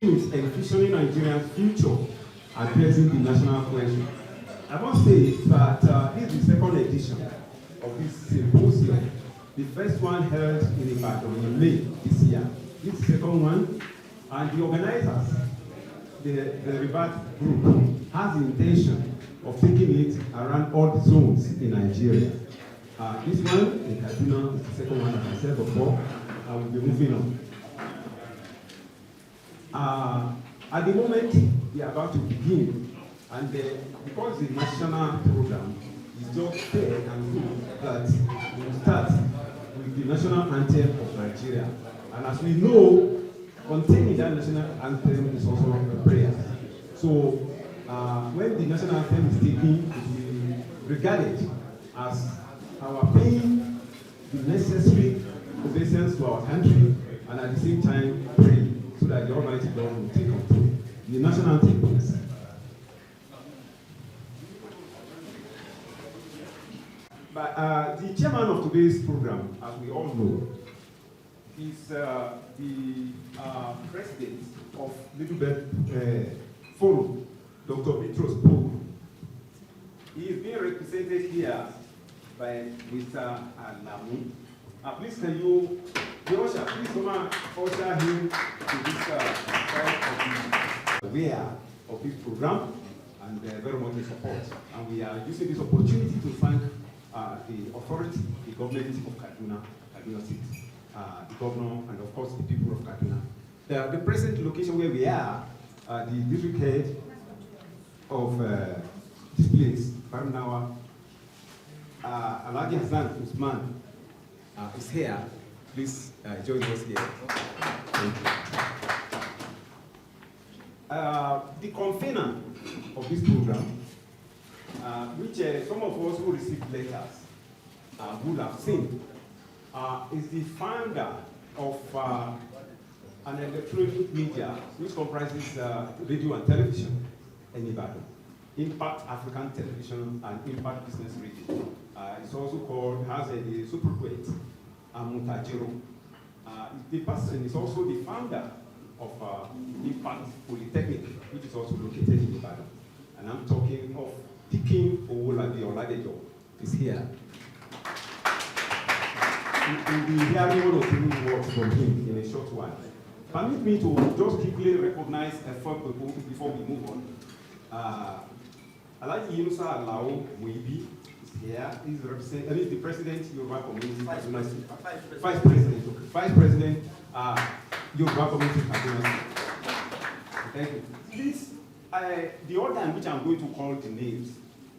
is envisioning Nigeria's future, addressing the national question. I must say that this is the second edition of this symposium. The first one held in Ibadan in May this year. This is the second one, and the organizers, the Revert Group, has the intention of taking it around all the zones in Nigeria. This one in Kaduna is the second one, as I said before, and we'll be moving on. At the moment, we are about to begin, and because the national program is just fair and good, that we will start with the national anthem of Nigeria. And as we know, containing that national anthem is also a prayer. So when the national anthem is taken, it will be regarded as our paying the necessary obeisance to our country, and at the same time pray so that the Almighty God will take control. The national anthem, please. But the chairman of today's program, as we all know, is the president of Little Bed Forum, Dr. Petros Pope. He is being represented here by Mr. Alamu. Please can you, please come and usher him to this side of this program, and very much in support. And we are using this opportunity to thank the authority, the government of Kaduna State, the governor, and of course the people of Kaduna. The present location where we are, the district head of this place, Barnawa, Alhaji Hassan Usman, is here. Please join us here. Thank you. The convener of this program, which some of us who received letters would have seen, is the founder of an electronic media which comprises radio and television in Ibadan, Impact African Television and Impact Business Radio. It's also called, has a superquate, Mutajiro. The person is also the founder of Impact Polytechnic, which is also located in Ibadan. And I'm talking of Dikin Owolabi Oladejo is here. We'll be hearing one or two words from him in a short while. Permit me to just quickly recognize a few people before we move on. Alhaji Yunusa Alao Muibi is here. He's the president of Yoruba Community. Vice President Yoruba Community. Thank you. This, the order in which I'm going to call the names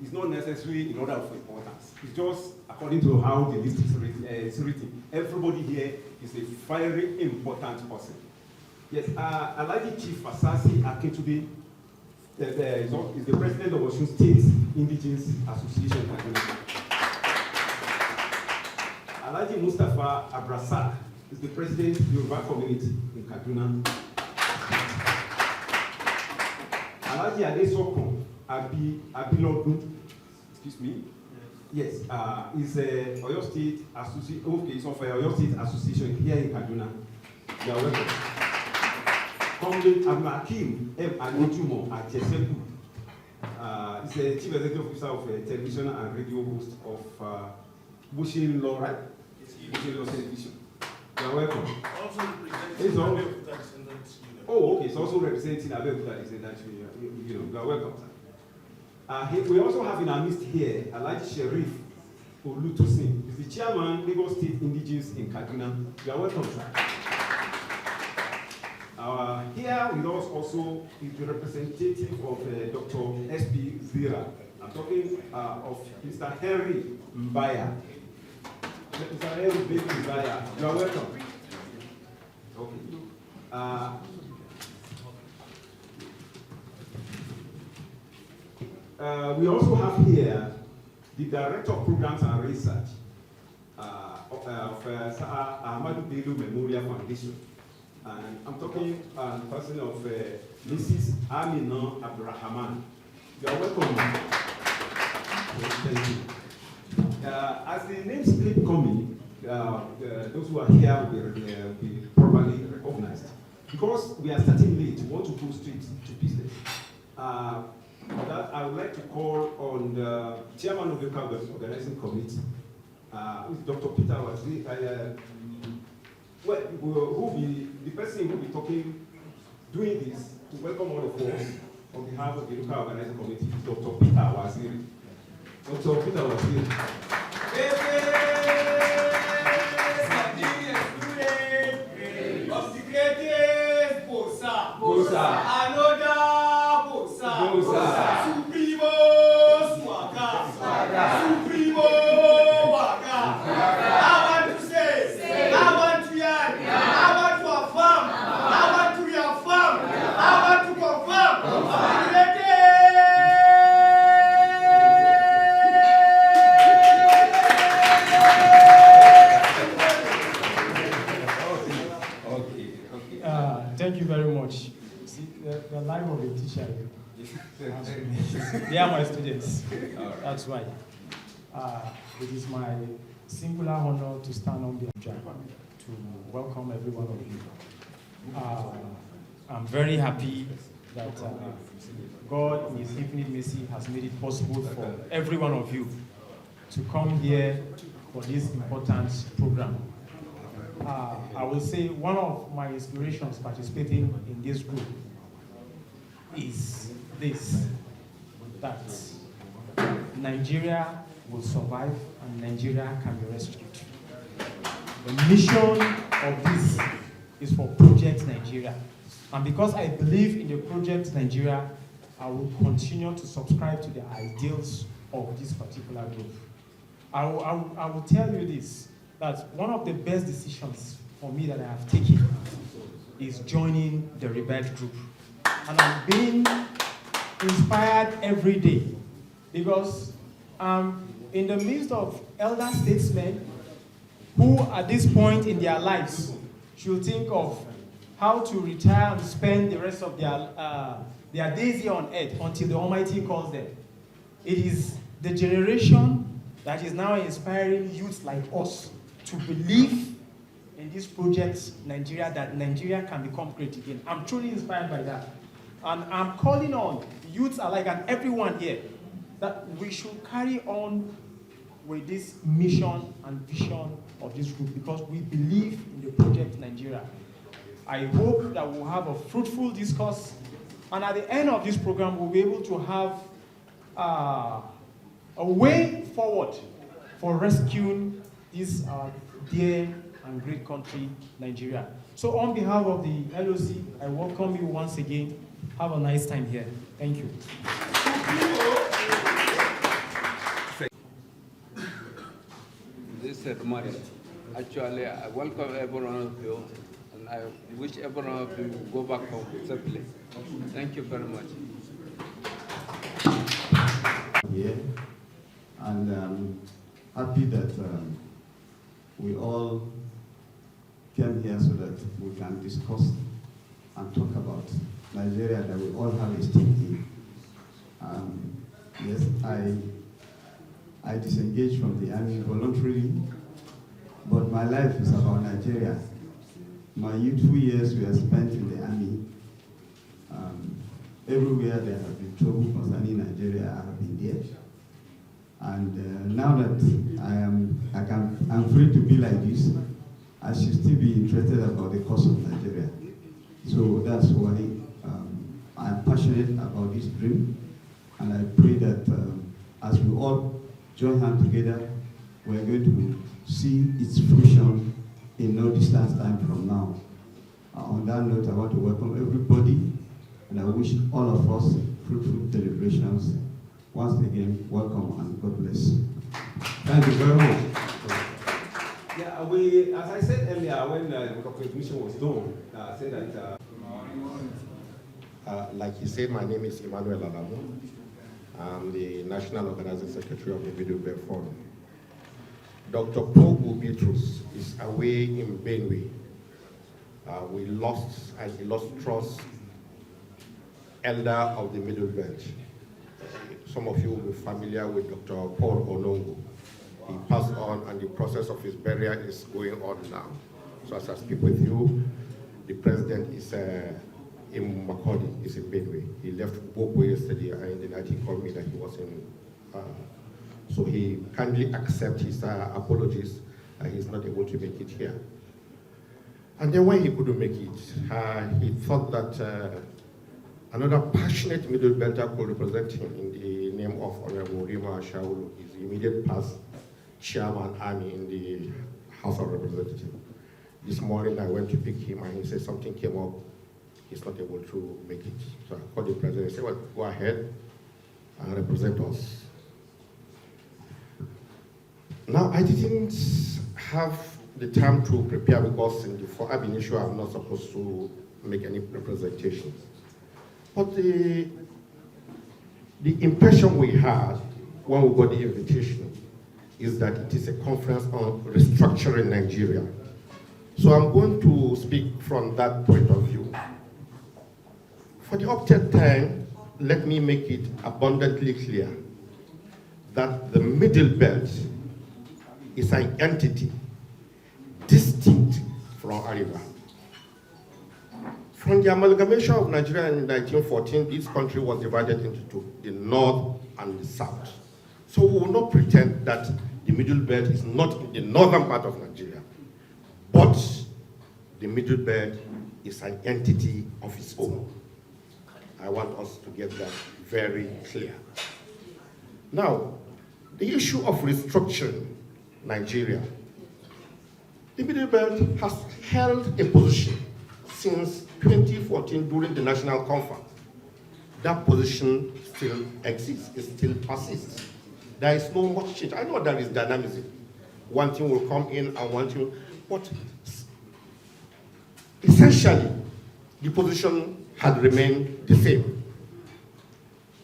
is not necessarily in order of importance. It's just according to how the list is written. Everybody here is a very important person. Yes, Alhaji Chief Asasi Akintude is the president of Osun State Indigenous Association. Alhaji Mustafa Abrasak is the president of the Yoruba community in Kaduna. Alhaji Adesoko Abilodun, excuse me, yes, is Oyo State Association. Okay, so for Oyo State Association here in Kaduna. You are welcome. Comrade Abdulhakeem M. Adejumo Ajeseku is the Chief Executive Officer of Television and Radio Host of Bushin Law, right? Bushin Law Television. You are welcome. Also representing Abeokuta Descendants Union. Oh, okay, it's also representing Abeokuta Descendants Union. You are welcome, sir. We also have in our midst here Alhaji Sheriff Olutosin. He's the chairman, Lagos State Indigenous in Kaduna. You are welcome, sir. Here with us also is the representative of Dr. S.P. Zira. I'm talking of Mr. Henry Mbaya. Mr. Henry Mbaya, you are welcome. Okay. We also have here the Director of Programs and Research of Ahmadu Bello Memorial Foundation. And I'm talking the person of Mrs. Amina Abdurrahman. You are welcome. Thank you. As the names keep coming, those who are here will be properly recognized. because we are starting late, we want to go straight to business. That I would like to call on the chairman of the organizing committee, Dr. Peter Waziri, the person who will be doing this, to welcome all of us on behalf of the local organizing committee, Dr. Peter Waziri. Dr. Peter Waziri. Supremo Swaga. Supremo Waga. I want to say, I want to add, I want to affirm, I want to reaffirm, I want to confirm. Thank you very much. See, the life of a teacher, they are my students. That's why. It is my singular honor to stand on behalf to welcome every one of you. I'm very happy that God, in His infinite mercy, has made it possible for every one of you to come here for this important program. I will say one of my inspirations participating in this group is this, that Nigeria will survive and Nigeria can be rescued. The mission of this is for Project Nigeria. And because I believe in the Project Nigeria, I will continue to subscribe to the ideals of this particular group. I will tell you this, that one of the best decisions for me that I have taken is joining the Rebirth group. And I'm being inspired every day because I'm in the midst of elder statesmen who at this point in their lives should think of how to retire and spend the rest of their days here on earth until the Almighty calls them. It is the generation that is now inspiring youths like us to believe in this project, Nigeria, that Nigeria can become great again. I'm truly inspired by that. And I'm calling on youths alike and everyone here that we should carry on with this mission and vision of this group because we believe in the project Nigeria. I hope that we'll have a fruitful discourse, and at the end of this program, we'll be able to have a way forward for rescuing this dear and great country, Nigeria. So on behalf of the LOC, I welcome you once again. Have a nice time here. Thank you. This ceremony, actually, I welcome every one of you, and I wish every one of you go back home safely. Thank you very much. Yeah, and I'm happy that we all came here so that we can discuss and talk about Nigeria that we all have a stake in. Yes, I disengaged from the army voluntarily, but my life is about Nigeria. My youthful years were spent in the army. Everywhere there have been trouble concerning Nigeria, I have been there. And now that I'm free to be like this, I should still be interested about the cause of Nigeria. So that's why I'm passionate about this dream, and I pray that as we all join hands together, we're going to see its fruition in no distant time from now. On that note, I want to welcome everybody, and I wish all of us fruitful deliberations. Once again, welcome and God bless. Thank you very much. Yeah, as I said earlier, when the contribution was done, I said that. Like you said, my name is Emmanuel Alamu. I'm the National Organizing Secretary of the Middle Belt Forum. Dr. Paul Bitrus is away in Benue. We lost, and he lost trust, elder of the Middle Belt. Some of you will be familiar with Dr. Paul Onongo. He passed on, and the process of his burial is going on now. So as I speak with you, The president is in Makodi, is in Benue. He left Boko yesterday, and the night he called me that he was in. So he kindly accepts his apologies. He's not able to make it here. And then when he couldn't make it, he thought that another passionate middle belter could represent him in the name of Honorable Rima Shaulu, his immediate past chairman army in the House of Representatives. This morning I went to pick him and he said something came up, he's not able to make it. So I called the president and said, well, go ahead and represent us. Now I didn't have the time to prepare because for ab initio I'm not supposed to make any representation. But the impression we had when we got the invitation is that it is a conference on restructuring Nigeria. So I'm going to speak from that point of view. For the opted time, let me make it abundantly clear that the Middle Belt is an entity distinct from Ariba. From the amalgamation of Nigeria in 1914, this country was divided into two, the North and the South. So we will not pretend that the Middle Belt is not in the northern part of Nigeria, but the Middle Belt is an entity of its own. I want us to get that very clear. Now, the issue of restructuring Nigeria. The Middle Belt has held a position since 2014 during the National Conference. That position still exists, it still persists. There is no much change. I know there is dynamism. One thing will come in and one thing, but essentially, the position had remained the same.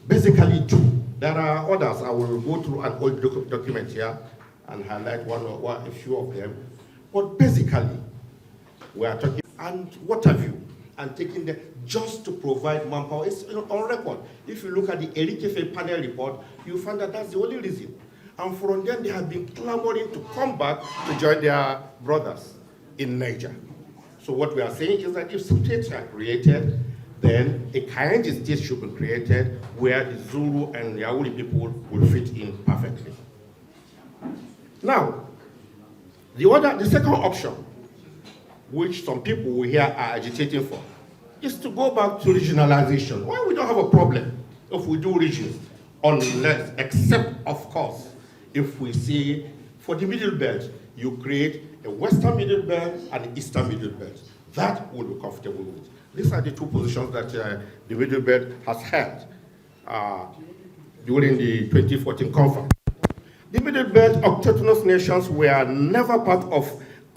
Basically two. There are others. I will go through an old document here and highlight a few of them. But basically, we are talking, and what have you, and taking them just to provide manpower. It's on record. If you look at the Erikefe panel report, you find that that's the only reason. And from then, they have been clamoring to come back to join their brothers in Niger. So what we are saying is that if states are created, then a Kayenji state should be created where the Zulu and the Yauli people will fit in perfectly. Now, the second option, which some people we hear are agitating for, is to go back to regionalization. Why we don't have a problem if we do regions, unless, except of course, if we see for the Middle Belt, you create a Western Middle Belt and an Eastern Middle Belt. That we'll be comfortable with. These are the two positions that the Middle Belt has held during the 2014 conference. The Middle Belt autonomous nations were never part of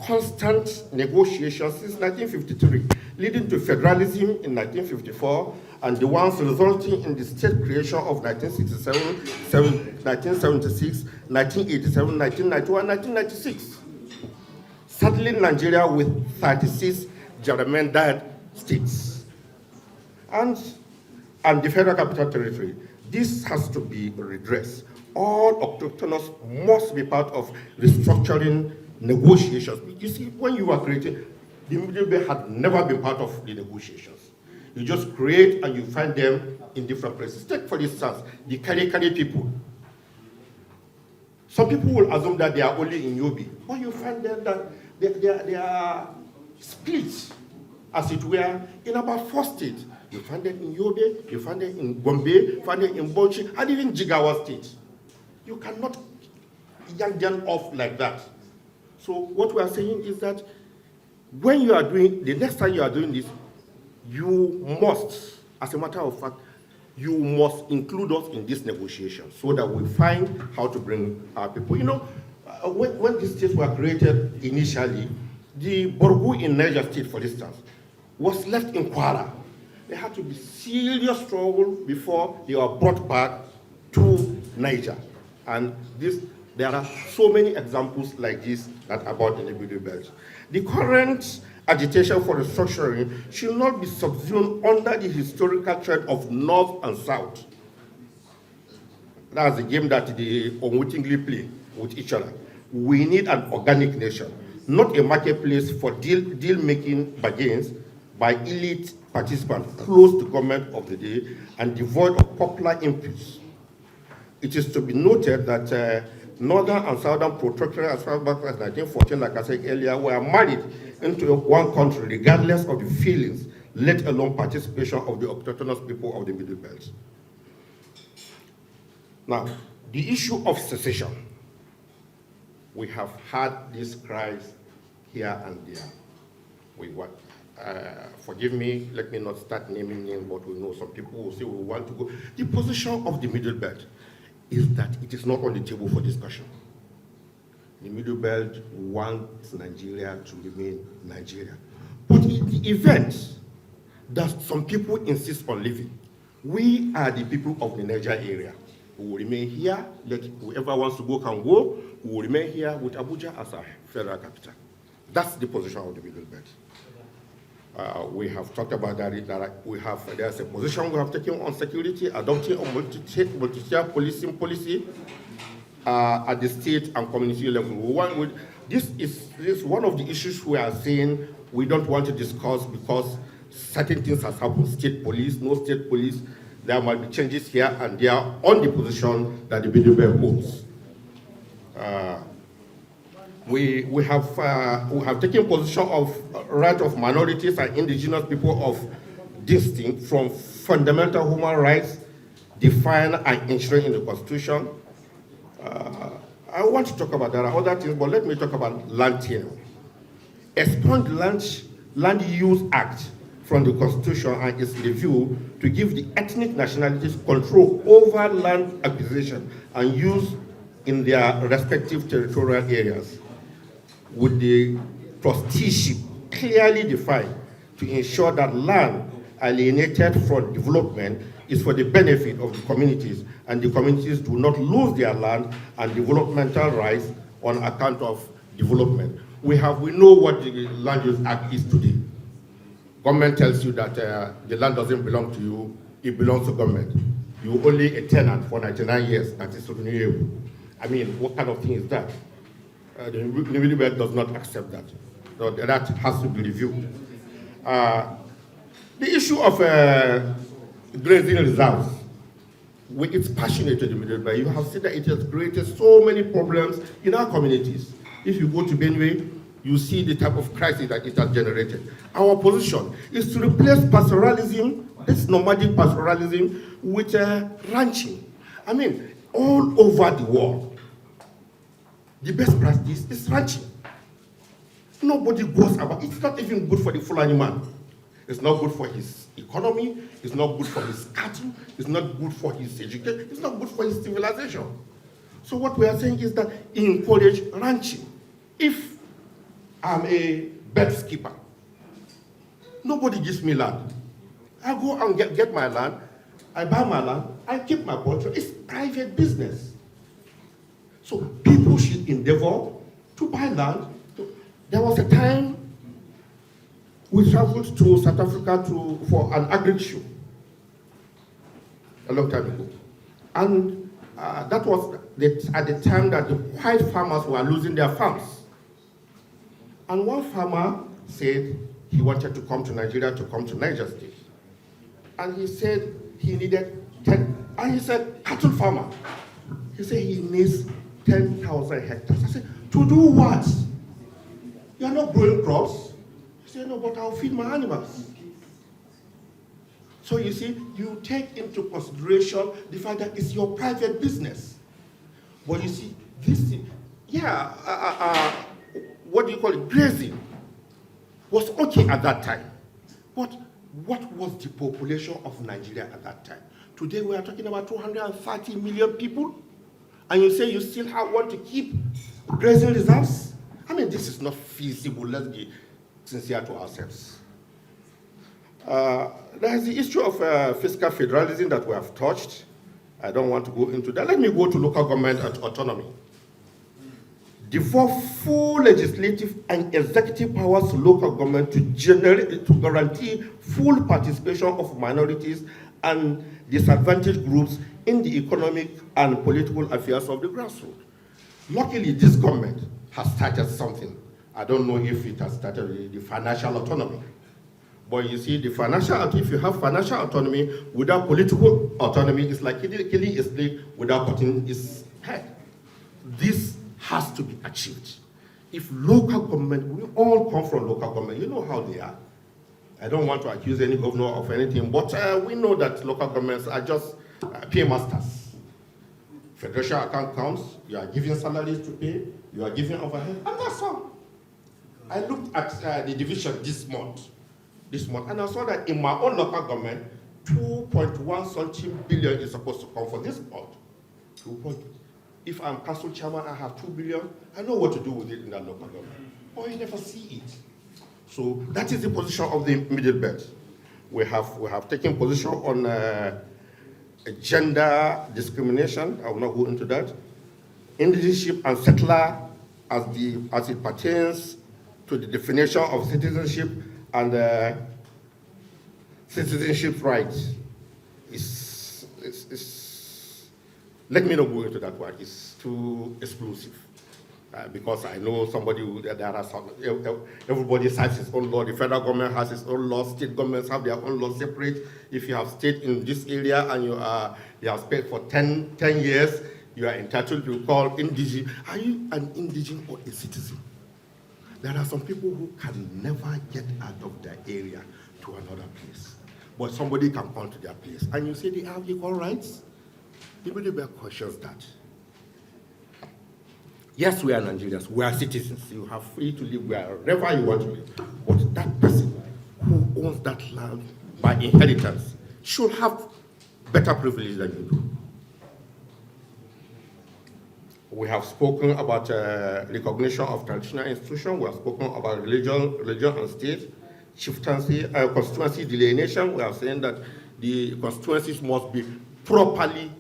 constant negotiations since 1953, leading to federalism in 1954, and the ones resulting in the state creation of 1967, 1976, 1987, 1991, 1996. Settling Nigeria with 36 gerrymandered states and the Federal Capital Territory. This has to be redressed. All autochthonous must be part of restructuring negotiations. You see, when you are creating, the Middle Belt had never been part of the negotiations. You just create and you find them in different places. Take, for instance, the Kari people. Some people will assume that they are only in Yobe, but you find them that they are split, as it were, in about 4 states. You find them in Yobe, you find them in Gombe, you find them in Bauchi, and even Jigawa State. You cannot yank them off like that. So what we are saying is that when you are doing, the next time you are doing this, you must, as a matter of fact, you must include us in this negotiation so that we find how to bring our people. You know, when these states were created initially, the Borgu in Niger State, for instance, was left in Kwara. There had to be serious struggle before they were brought back to Niger. And there are so many examples like this that about in the Middle Belt. The current agitation for restructuring should not be subsumed under the historical trend of North and South. That's the game that they unwittingly play with each other. We need an organic nation, not a marketplace for deal-making bargains by elite participants close to government of the day and devoid of popular impulse. It is to be noted that Northern and Southern Protectorate, as far back as 1914, like I said earlier, were married into one country regardless of the feelings, let alone participation of the autochthonous people of the Middle Belt. Now, the issue of secession. We have had these cries here and there. Forgive me, let me not start naming names, but we know some people will say we want to go. The position of the Middle Belt is that it is not on the table for discussion. The Middle Belt wants Nigeria to remain Nigeria. But in the event that some people insist on leaving, we are the people of the Niger area. We will remain here, let whoever wants to go can go. We will remain here with Abuja as our federal capital. That's the position of the Middle Belt. We have talked about that. There's a position we have taken on security, adopting a multi-tier policing policy at the state and community level. This is one of the issues we are saying we don't want to discuss because certain things have happened. State police, no state police. There might be changes here and there on the position that the Middle Belt holds. We have taken position of right of minorities and indigenous people of distinct from fundamental human rights defined and enshrined in the Constitution. I want to talk about that other things, but let me talk about land tenure. Expunge the Land Use Act from the Constitution and its review to give the ethnic nationalities control over land acquisition and use in their respective territorial areas, with the trusteeship clearly defined to ensure that land alienated from development is for the benefit of the communities, and the communities do not lose their land and developmental rights on account of development. We know what the Land Use Act is today. Government tells you that the land doesn't belong to you, it belongs to government. You're only a tenant for 99 years, that is renewable. I mean, what kind of thing is that? The Middle Belt does not accept that. So that has to be reviewed. The issue of grazing reserves, it's passionate to the Middle Belt. You have seen that it has created so many problems in our communities. If you go to Benue, you see the type of crisis that it has generated. Our position is to replace pastoralism, this nomadic pastoralism, with ranching. I mean, all over the world, the best practice is ranching. Nobody goes about, it's not even good for the Fulani man. It's not good for his economy, it's not good for his cattle, it's not good for his education, it's not good for his civilization. So what we are saying is that encourage ranching. If I'm a bird skipper, nobody gives me land. I go and get my land, I buy my land, I keep my poultry. It's private business. So people should endeavor to buy land. There was a time we traveled to South Africa for an agri show a long time ago. And that was at the time that the white farmers were losing their farms. And one farmer said he wanted to come to Nigeria, to come to Niger State. And he said he needed 10, and he said, cattle farmer. He said he needs 10,000 hectares. I said, to do what? You are not growing crops. He said, no, but I'll feed my animals. So you see, you take into consideration the fact that it's your private business. But you see, this thing, what do you call it, grazing, was okay at that time. But what was the population of Nigeria at that time? Today we are talking about 230 million people, and you say you still want to keep grazing reserves? I mean, this is not feasible. Let's be sincere to ourselves. There is the issue of fiscal federalism that we have touched. I don't want to go into that. Let me go to local government autonomy. Devolve full legislative and executive powers to local government to guarantee full participation of minorities and disadvantaged groups in the economic and political affairs of the grassroots. Luckily, this government has started something. I don't know if it has started the financial autonomy, But you see, the financial, if you have financial autonomy without political autonomy, it's like killing a snake without cutting its head. This has to be achieved. If local government, we all come from local government, you know how they are. I don't want to accuse any governor of anything, but we know that local governments are just paymasters. Federation account counts, you are giving salaries to pay, you are giving overhead, and that's all. I looked at the division this month, and I saw that in my own local government, 2.1 something billion is supposed to come for this board. If I'm council chairman, I have 2 billion, I know what to do with it in that local government. But you never see it. So that is the position of the middle belt. We have taken position on gender discrimination. I will not go into that. Indigenship and settler as it pertains to the definition of citizenship and citizenship rights. Let me not go into that one. It's too explosive. Because I know everybody has his own law. The federal government has its own law. State governments have their own law separate. If you have stayed in this area and you have stayed for 10 years, you are entitled to call indigene. Are you an indigene or a citizen? There are some people who can never get out of their area to another place. But somebody can come to their place. And you say they have equal rights? People questions that. Yes, we are Nigerians, we are citizens. You are free to live wherever you want to live. But that person who owns that land by inheritance should have better privilege than you do. We have spoken about recognition of traditional institutions. We have spoken about religion and state, chieftaincy, constituency delineation. We are saying that the constituencies must be properly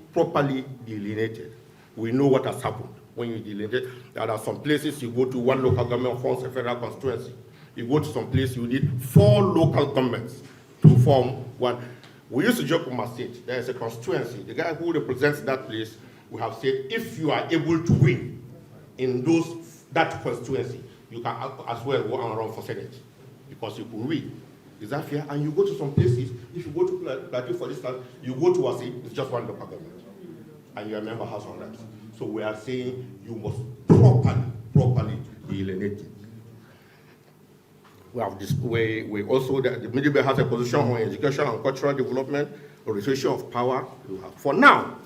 delineated. We know what has happened. When you delineate, there are some places you go to, one local government forms a federal constituency. You go to some place, you need 4 local governments to form one. We used to joke with my state, there is a constituency. The guy who represents that place, we have said, if you are able to win in that constituency, you can as well go and run for Senate, because you could win. Is that fair? And you go to some places, if you go to Plateau, for instance, you go to Wasi, it's just one local government, and you are a member House of Reps. So we are saying you must properly delineate it. We have this way. We also, the middle belt has a position on education and cultural development, restoration of power. For now,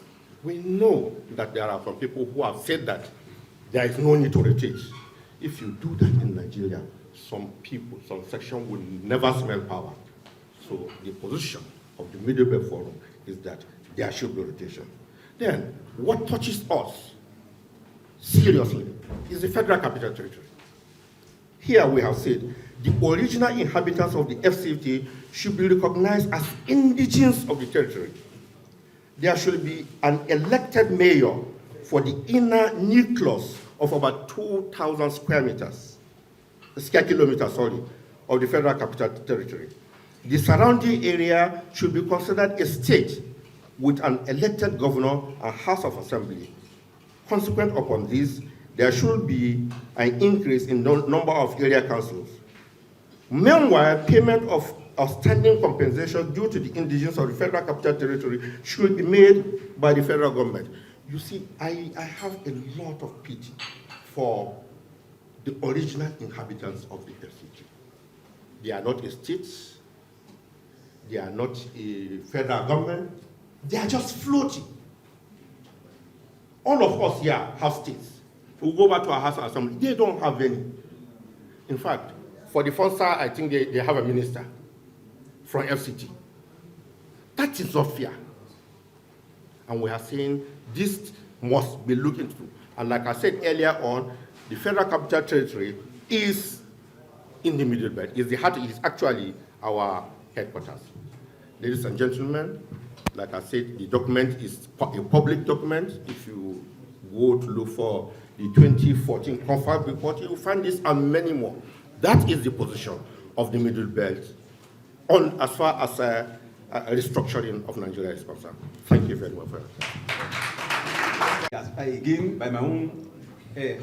we know that there are some people who have said that there is no need to rotate. If you do that in Nigeria, some people, some section will never smell power. So the position of the middle belt forum is that there should be rotation. Then, what touches us seriously is the Federal Capital Territory. Here we have said the original inhabitants of the FCT should be recognized as indigenes of the territory. There should be an elected mayor for the inner nucleus of about 2,000 square kilometers, of the Federal Capital Territory. The surrounding area should be considered a state with an elected governor and House of Assembly. Consequent upon this, there should be an increase in the number of area councils. Meanwhile, payment of outstanding compensation due to the indigenes of the Federal Capital Territory should be made by the federal government. You see, I have a lot of pity for the original inhabitants of the FCT. They are not a state, they are not a federal government, they are just floating. All of us here have states. We go back to our House of Assembly, they don't have any. In fact, for the first time, I think they have a minister from FCT. That is not fair. And we are saying this must be looked into. And like I said earlier on, the Federal Capital Territory is in the middle belt. It is actually our headquarters. Ladies and gentlemen, like I said, the document is a public document. If you go to look for the 2014 confab report, you will find this and many more. That is the position of the middle belt on as far as restructuring of Nigeria is concerned. Thank you very much for that. Yes, again, by my own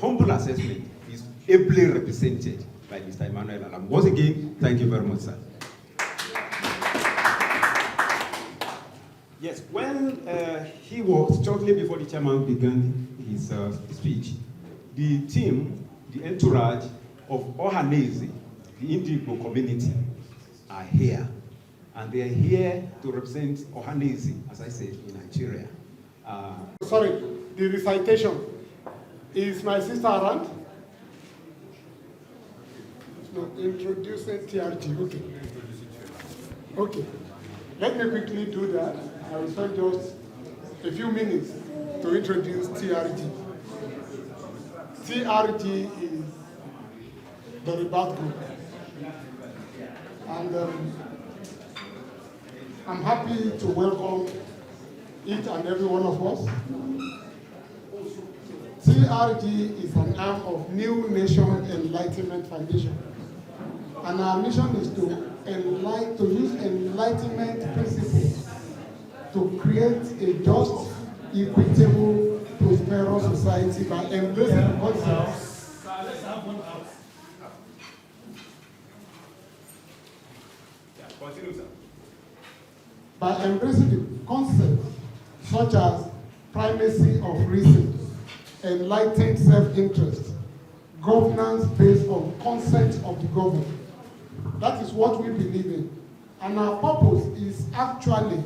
humble assessment, is ably represented by Mr. Emmanuel Alam. Once again, thank you very much, sir. Yes, when he was, shortly before the chairman began his speech, the team, the entourage of Ohanese, the Indigo community, are here. And they are here to represent Ohanese, as I said, in Nigeria. Sorry, the recitation. Is my sister around? No, introducing TRG, okay. Okay, let me quickly do that. I will spend just a few minutes to introduce TRG. TRG is the rebirth group. And I'm happy to welcome each and every one of us. TRG is an arm of New Nation Enlightenment Foundation. And our mission is to use enlightenment principles to create a just, equitable, prosperous society by embracing concepts. By embracing the concepts such as primacy of reason, enlightened self-interest, governance based on consent of the government. That is what we believe in. And our purpose is actually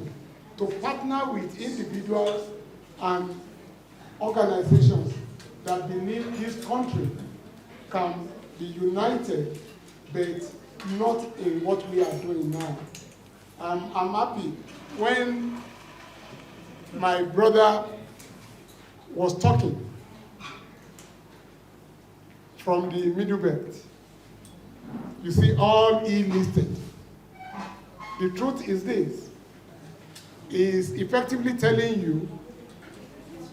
to partner with individuals and organizations that believe this country can be united, but not in what we are doing now. I'm happy when my brother was talking from the Middle Belt. You see all he listed. The truth is this, is effectively telling you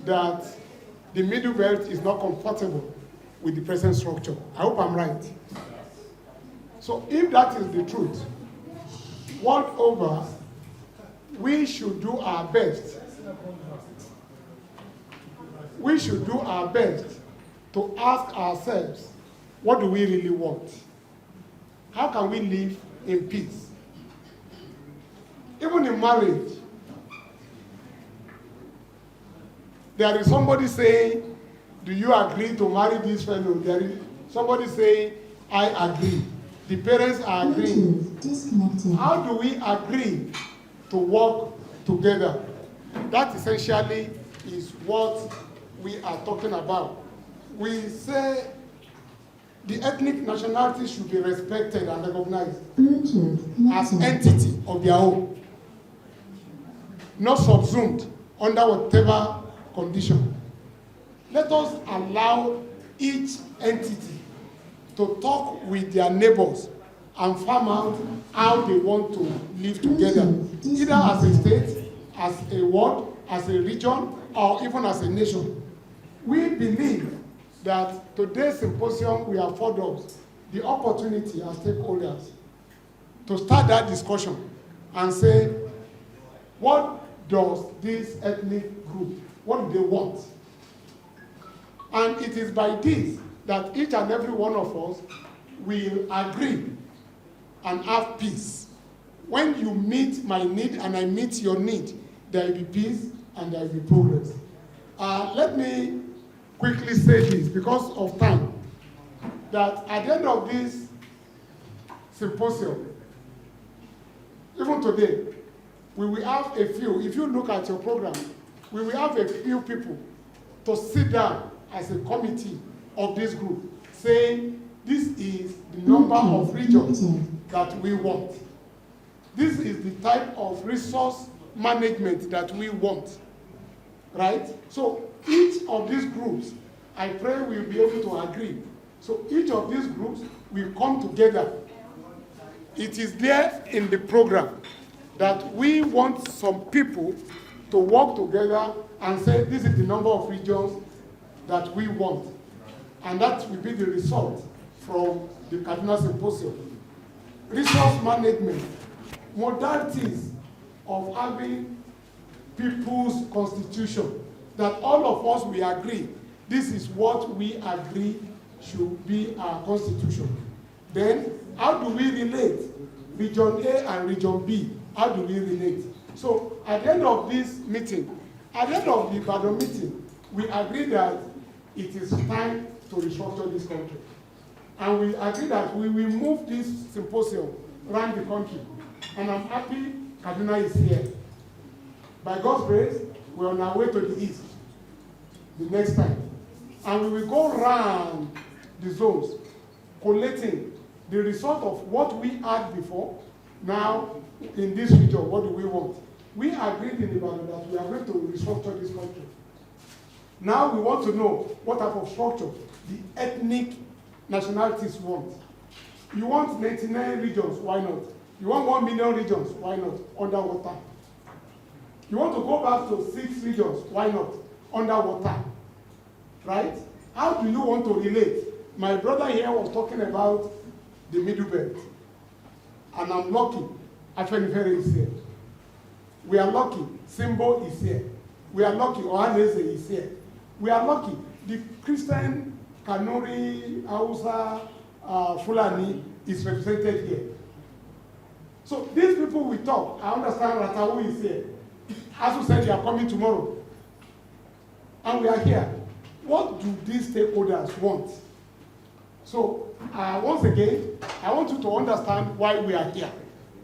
that the Middle Belt is not comfortable with the present structure. I hope I'm right. So if that is the truth, world over, we should do our best. We should do our best to ask ourselves, what do we really want? How can we live in peace? Even in marriage, there is somebody saying, do you agree to marry this fellow? There is somebody saying, I agree. The parents are agreeing. How do we agree to work together? That essentially is what we are talking about. We say the ethnic nationality should be respected and recognized as entity of their own, not subsumed under whatever condition. Let us allow each entity to talk with their neighbors and farm out how they want to live together, either as a state, as a world, as a region, or even as a nation. We believe that today's symposium will afford us the opportunity as stakeholders to start that discussion and say, what does this ethnic group, what do they want? And it is by this that each and every one of us will agree and have peace. When you meet my need and I meet your need, there will be peace and there will be progress. Let me quickly say this because of time, that at the end of this symposium, even today, we will have a few, if you look at your program, we will have a few people to sit down as a committee of this group, saying this is the number of regions that we want. This is the type of resource management that we want, right? So each of these groups, I pray we'll be able to agree. So each of these groups will come together. It is there in the program that we want some people to work together and say this is the number of regions that we want. And that will be the result from the Kaduna Symposium. Resource management, modalities of having people's constitution, that all of us will agree, this is what we agree should be our constitution. Then, how do we relate? Region A and Region B, how do we relate? So at the end of this meeting, at the end of the Ibadan meeting, we agreed that it is time to restructure this country. And we agreed that we will move this symposium around the country. And I'm happy Kaduna is here. By God's grace, we're on our way to the east the next time. And we will go around the zones, collating the result of what we had before. Now, in this region, what do we want? We agreed in Ibadan that we are going to restructure this country. Now we want to know what type of structure the ethnic nationalities want. You want 99 regions, why not? You want 1 million regions, why not? Underwater. You want to go back to 6 regions, why not? Underwater. Right? How do you want to relate? My brother here was talking about the middle belt. And I'm lucky. Afenifere is here. We are lucky. Simbo is here. We are lucky. Ohaneze is here. We are lucky. The Christian, Kanuri, Hausa, Fulani is represented here. So these people we talk, I understand Ratawu is here. As you said, they are coming tomorrow. And we are here. What do these stakeholders want? So once again, I want you to understand why we are here.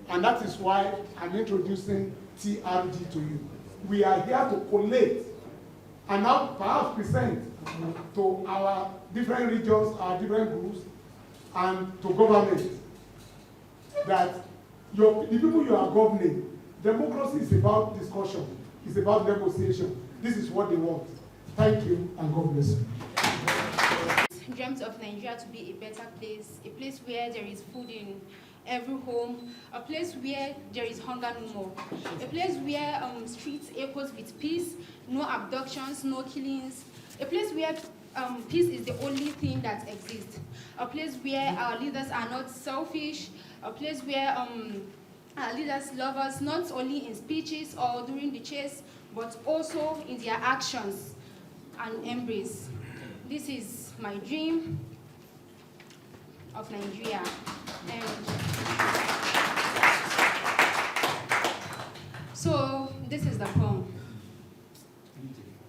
And that is why I'm introducing TRG to you. We are here to collate and now perhaps present to our different regions, our different groups, and to government that the people you are governing, democracy is about discussion, it's about negotiation. This is what they want. Thank you, and God bless you. Dreams of Nigeria to be a better place, a place where there is food in every home, a place where there is hunger no more, a place where streets echoes with peace, no abductions, no killings, a place where peace is the only thing that exists, a place where our leaders are not selfish, a place where our leaders love us not only in speeches or during the chase, but also in their actions and embrace. This is my dream of Nigeria. So this is the poem.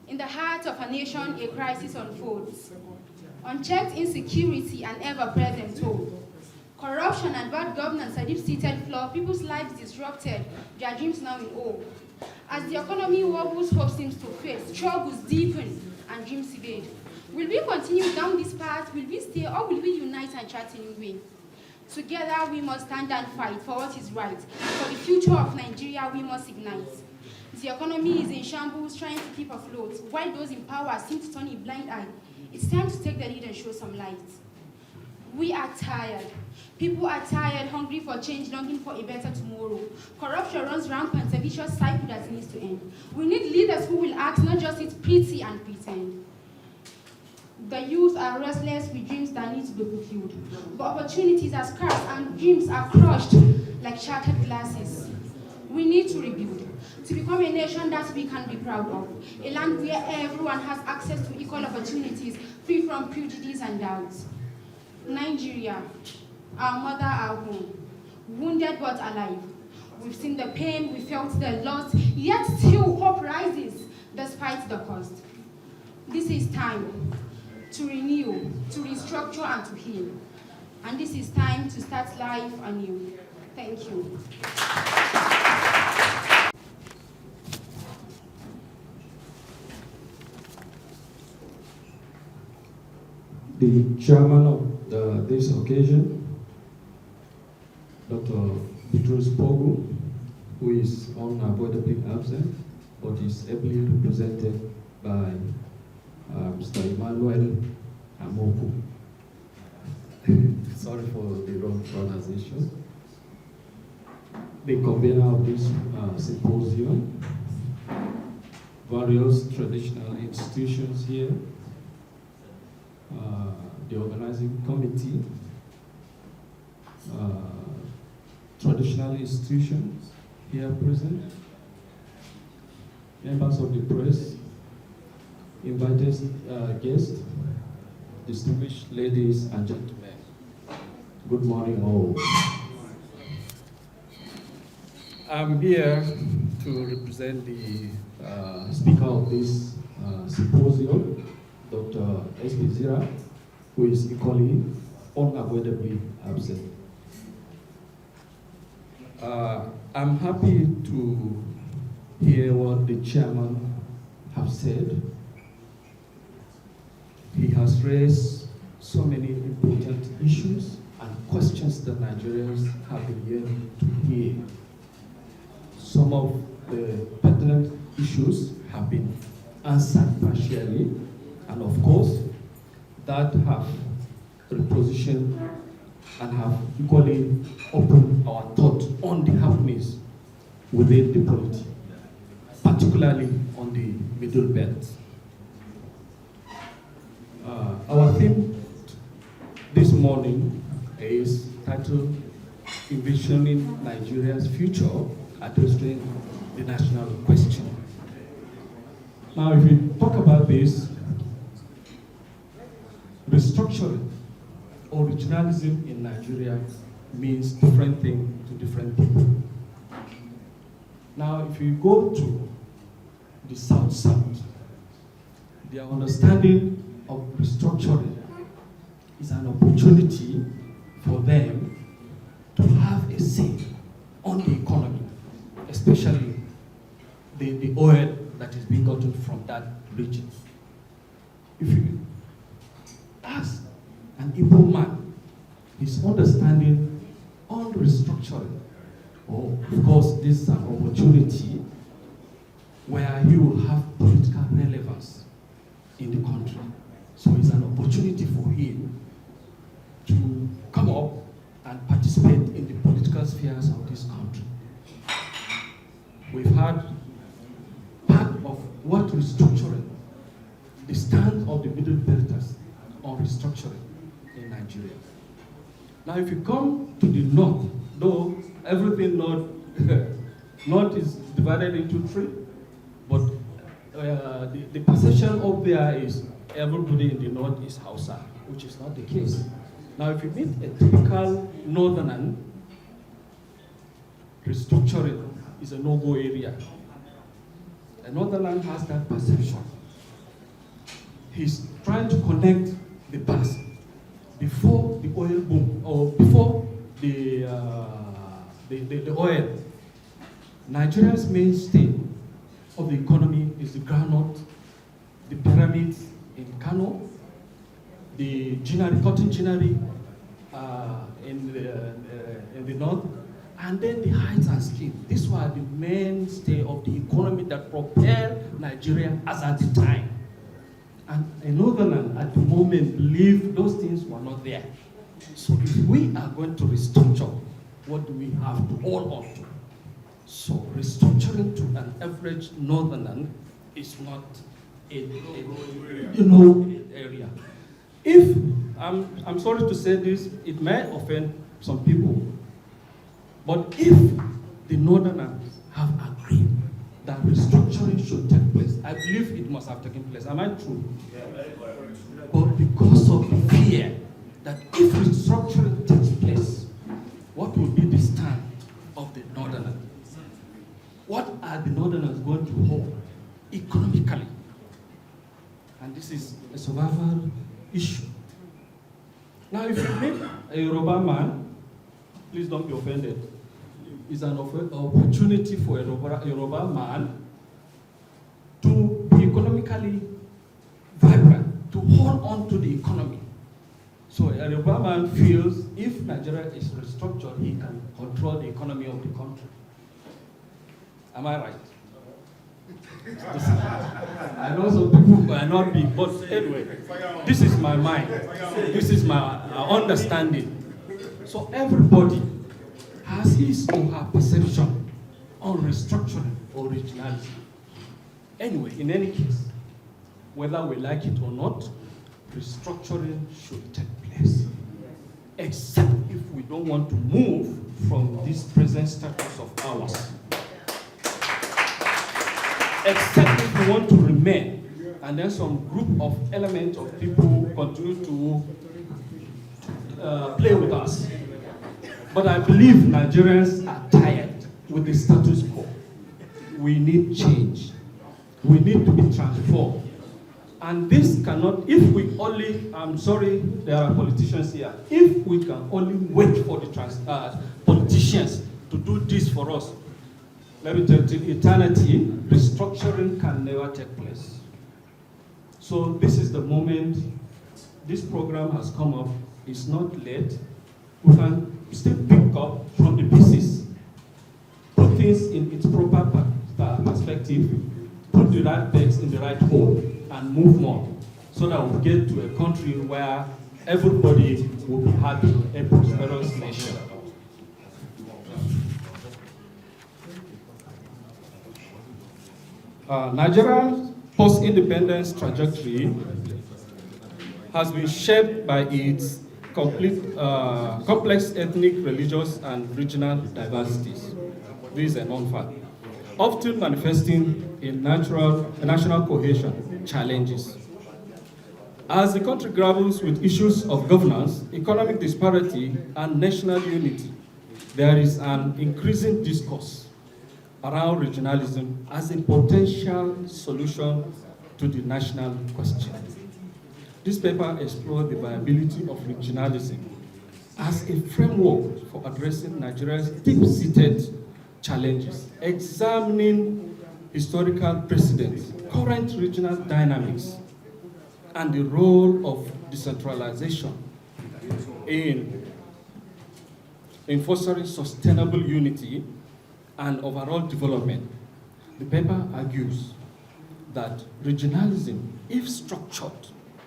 In the heart of a nation, a crisis unfolds. Unchecked insecurity and ever-present toll. Corruption and bad governance are deep-seated flaw. People's lives disrupted, their dreams now in awe. As the economy wobbles, hope seems to fade. Struggles deepen and dreams evade. Will we continue down this path? Will we stay, or will we unite and chart a new way? Together, we must stand and fight for what is right. For the future of Nigeria, we must ignite. The economy is in shambles, trying to keep afloat, while those in power seem to turn a blind eye. It's time to take the lead and show some light. We are tired. People are tired, hungry for change, longing for a better tomorrow. Corruption runs rampant, a vicious cycle that needs to end. We need leaders who will act, not just sit pretty and pretend. The youth are restless with dreams that need to be fulfilled. But opportunities are scarce and dreams are crushed like shattered glasses. We need to rebuild, to become a nation that we can be proud of. A land where everyone has access to equal opportunities, free from prejudice and doubts. Nigeria, our mother, our home, wounded but alive. We've seen the pain, we felt the loss, yet still hope rises despite the cost. This is time to renew, to restructure, and to heal. And this is time to start life anew. Thank you. The chairman of this occasion, Dr. Bitrus Pogu, who is unavoidably absent, but is ably represented by Mr. Emmanuel Amoku. Sorry for the wrong pronunciation. The convener of this symposium, various traditional institutions here, the organizing committee, traditional institutions here present, members of the press, invited guests, distinguished ladies and gentlemen. Good morning all. I'm here to represent the speaker of this symposium, Dr. S.P. Zira, who is equally unavoidably absent. I'm happy to hear what the chairman have said. He has raised so many important issues and questions that Nigerians have been yearning to hear. Some of the pertinent issues have been answered partially, and of course, that have repositioned and have equally opened our thought on the happenings within the polity, particularly on the middle belt. Our theme this morning is titled Envisioning Nigeria's Future, addressing the national question. Now, if we talk about this, restructuring or regionalism in Nigeria means different things to different people. Now, if you go to the South, their understanding of restructuring is an opportunity for them to have a say on the economy, especially the oil that is being gotten from that region. If you ask an Igbo man his understanding on restructuring, of course, this is an opportunity where he will have political relevance in the country. So it's an opportunity for him to come up and participate in the political spheres of this country. We've had part of what restructuring, the stand of the middle belters on restructuring in Nigeria. Now, if you come to the north, though everything north is divided into three, but the perception up there is everybody in the north is Hausa, which is not the case. Now, if you meet a typical northerner, restructuring is a no-go area. A northerner has that perception. He's trying to connect the past before the oil boom, or before the oil. Nigeria's mainstay of the economy is the groundnut, the pyramids in Kano, the cotton ginnery in the north, and then the hides and skin. These were the mainstay of the economy that propelled Nigeria as at the time. And a northerner at the moment believed those things were not there. So if we are going to restructure, what do we have to hold on to? So restructuring to an average northerner is not an area. If, I'm sorry to say this, it may offend some people, but if the northerners have agreed that restructuring should take place, I believe it must have taken place. Am I true? Yeah. But because of the fear that if restructuring takes place, what will be the stand of the northerners? What are the northerners going to hold economically? And this is a survival issue. Now, if you meet a Yoruba man, please don't be offended. It's an opportunity for a Yoruba man to be economically vibrant, to hold on to the economy. So a Yoruba man feels if Nigeria is restructured, he can control the economy of the country. Am I right? I know some people might not be, but anyway, this is my mind. This is my understanding. So everybody has his or her perception on restructuring or regionalism. Anyway, in any case, whether we like it or not, restructuring should take place. Except if we don't want to move from this present status of ours. Except if we want to remain, and then some group of elements of people continue to play with us. But I believe Nigerians are tired with the status quo. we need change. We need to be transformed. And this cannot, if we only, I'm sorry, there are politicians here, if we can only wait for the politicians to do this for us, let me tell you, till eternity, restructuring can never take place. So this is the moment this program has come up. It's not late. We can still pick up from the pieces, put things in its proper perspective, put the right pegs in the right hole, and move on, so that we get to a country where everybody will be happy, a prosperous nation. Nigeria's post-independence trajectory has been shaped by its complex ethnic, religious, and regional diversities. This is a known fact, often manifesting in national cohesion challenges. As the country grapples with issues of governance, economic disparity, and national unity, there is an increasing discourse around regionalism as a potential solution to the national question. This paper explores the viability of regionalism as a framework for addressing Nigeria's deep-seated challenges, examining historical precedents, current regional dynamics, and the role of decentralization in fostering sustainable unity and overall development. The paper argues that regionalism, if structured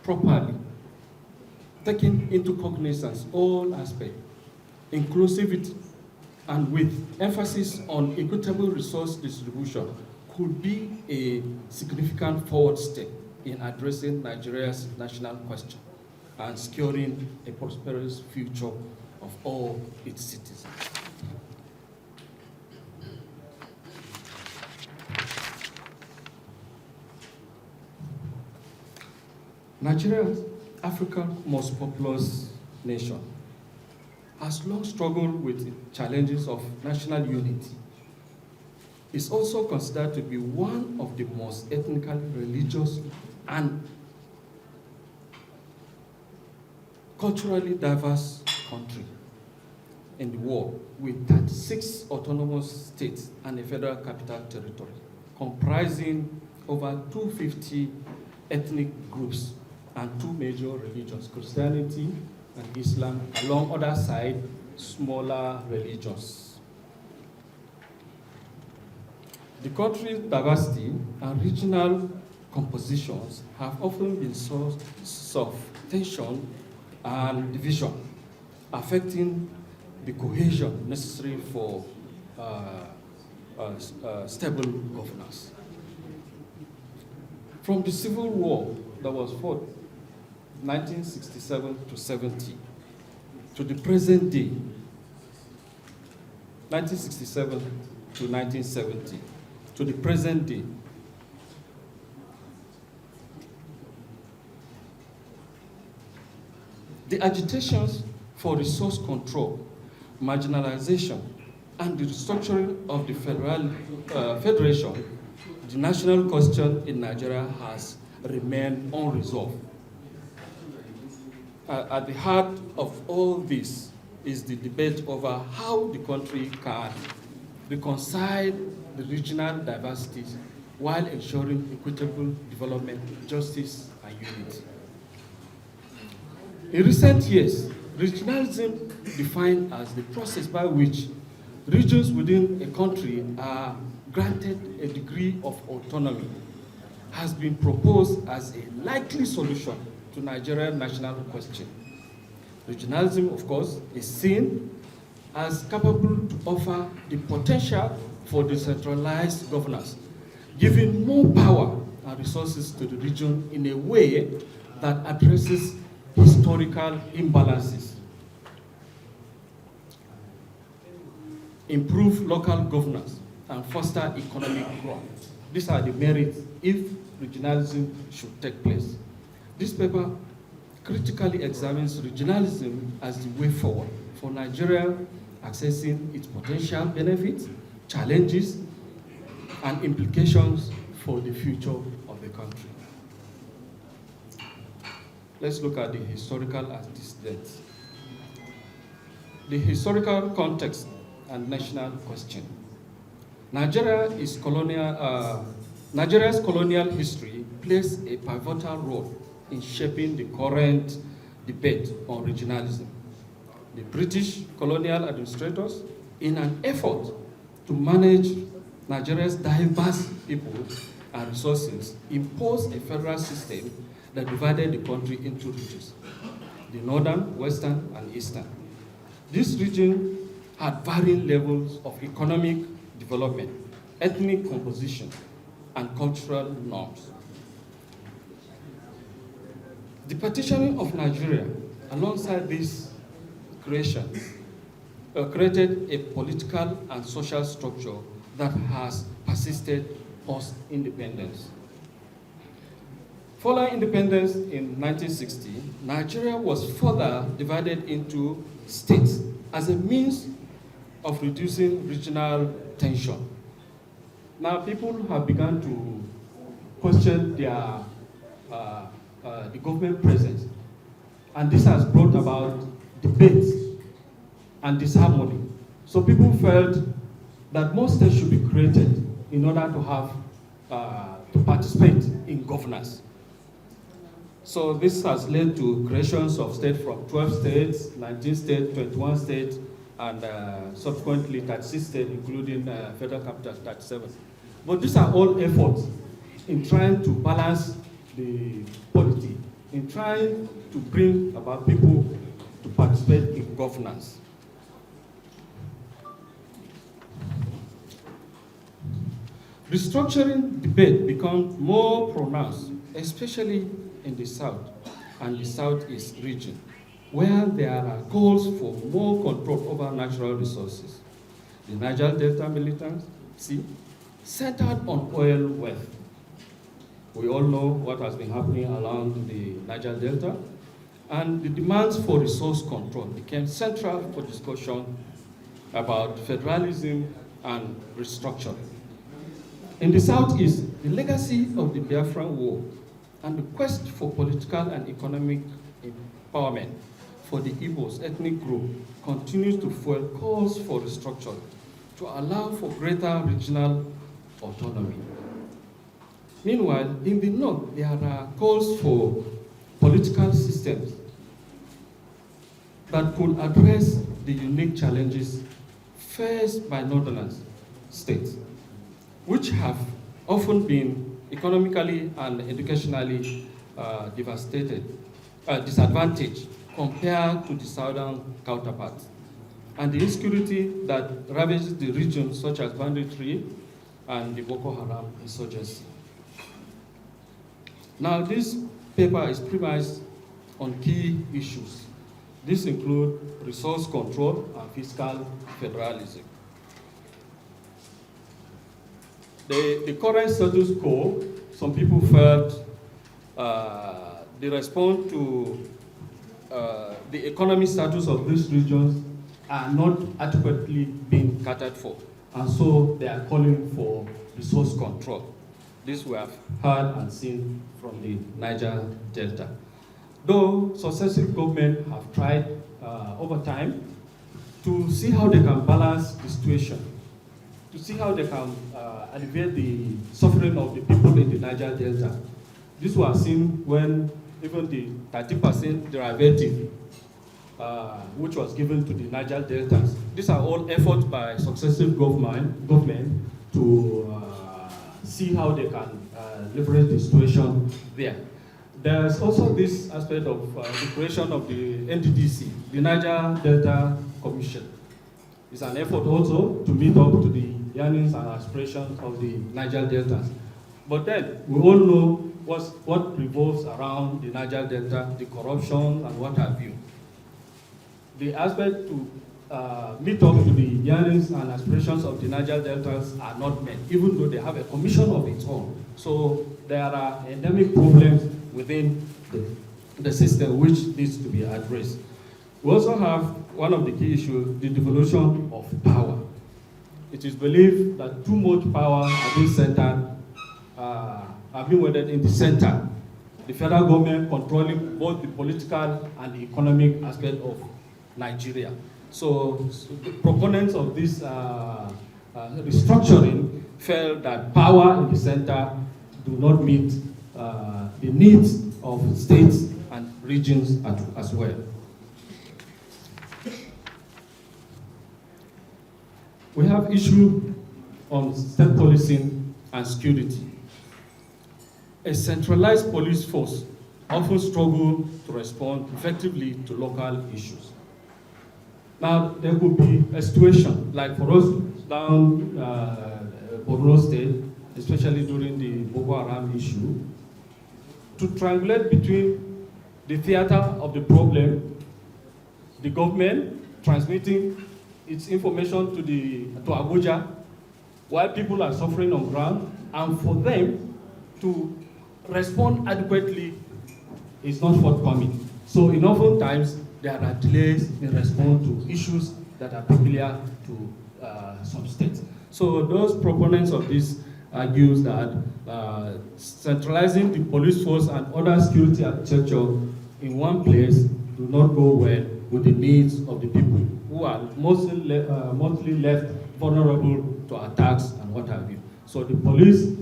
properly, taking into cognizance all aspects, inclusivity, and with emphasis on equitable resource distribution, could be a significant forward step in addressing Nigeria's national question and securing a prosperous future of all its citizens. Nigeria, Africa's most populous nation, has long struggled with the challenges of national unity. It's also considered to be one of the most ethnically religious and culturally diverse countries in the world, with 36 autonomous states and a federal capital territory, comprising over 250 ethnic groups and two major religions, Christianity and Islam, along other side, smaller religions. The country's diversity and regional compositions have often been source of tension and division, affecting the cohesion necessary for stable governance. From the Civil War that was fought 1967 to 70, to the present day, 1967 to 1970, to the present day, the agitations for resource control, marginalization, and the restructuring of the federation, the national question in Nigeria has remained unresolved. At the heart of all this is the debate over how the country can reconcile the regional diversities while ensuring equitable development, justice, and unity. In recent years, regionalism, defined as the process by which regions within a country are granted a degree of autonomy, has been proposed as a likely solution to Nigeria's national question. Regionalism, of course, is seen as capable to offer the potential for decentralized governance, giving more power and resources to the region in a way that addresses historical imbalances, improve local governance, and foster economic growth. These are the merits if regionalism should take place. This paper critically examines regionalism as the way forward for Nigeria accessing its potential benefits, challenges, and implications for the future of the country. Let's look at the historical antecedents. The historical context and national question. Nigeria's colonial history plays a pivotal role in shaping the current debate on regionalism. The British colonial administrators, in an effort to manage Nigeria's diverse people and resources, imposed a federal system that divided the country into regions, the northern, western, and eastern. This region had varying levels of economic development, ethnic composition, and cultural norms. The partitioning of Nigeria, alongside this creation, created a political and social structure that has persisted post-independence. Following independence in 1960, Nigeria was further divided into states as a means of reducing regional tension. Now people have begun to question the government presence, and this has brought about debates and disharmony. So people felt that more states should be created in order to have to participate in governance. So this has led to creations of states from 12 states, 19 states, 21 states, and subsequently 36 states, including Federal Capital 37. But these are all efforts in trying to balance the polity, in trying to bring about people to participate in governance. Restructuring debate becomes more pronounced, especially in the South and the Southeast region, where there are calls for more control over natural resources. The Niger Delta militancy centered on oil wealth. We all know what has been happening along the Niger Delta, and the demands for resource control became central for discussion about federalism and restructuring. In the Southeast, the legacy of the Biafran War and the quest for political and economic empowerment for the Igbos ethnic group continues to fuel calls for restructuring to allow for greater regional autonomy. Meanwhile, in the North, there are calls for political systems that could address the unique challenges faced by northern states, which have often been economically and educationally disadvantaged compared to the southern counterparts, and the insecurity that ravages the region, such as banditry and the Boko Haram insurgency. Now, this paper is premised on key issues. These include resource control and fiscal federalism. The current status quo, some people felt the response to the economic status of these regions are not adequately being catered for, and so they are calling for resource control. This we have heard and seen from the Niger Delta. Though successive governments have tried over time to see how they can balance the situation, to see how they can alleviate the suffering of the people in the Niger Delta. This was seen when even the 30% derivative, which was given to the Niger Deltas. These are all efforts by successive government to see how they can leverage the situation there. There's also this aspect of the creation of the NDDC, the Niger Delta Commission. It's an effort also to meet up to the yearnings and aspirations of the Niger Deltas. But then, we all know what revolves around the Niger Delta, the corruption and what have you. The aspect to meet up to the yearnings and aspirations of the Niger Deltas are not met, even though they have a commission of its own. So there are endemic problems within the system which needs to be addressed. We also have one of the key issues, the devolution of power. it is believed that too much power has been centered, have been wedded in the center. The federal government controlling both the political and the economic aspect of Nigeria. So the proponents of this restructuring felt that power in the center do not meet the needs of states and regions as well. We have issue on state policing and security. A centralized police force often struggle to respond effectively to local issues. Now, there could be a situation, like for us down Borno State, especially during the Boko Haram issue, to triangulate between the theater of the problem, the government transmitting its information to Abuja, while people are suffering on ground, and for them to respond adequately is not forthcoming. So in often times, there are delays in response to issues that are peculiar to some states. So those proponents of this argues that centralizing the police force and other security architecture in one place do not go well with the needs of the people who are mostly left vulnerable to attacks and what have you. So the police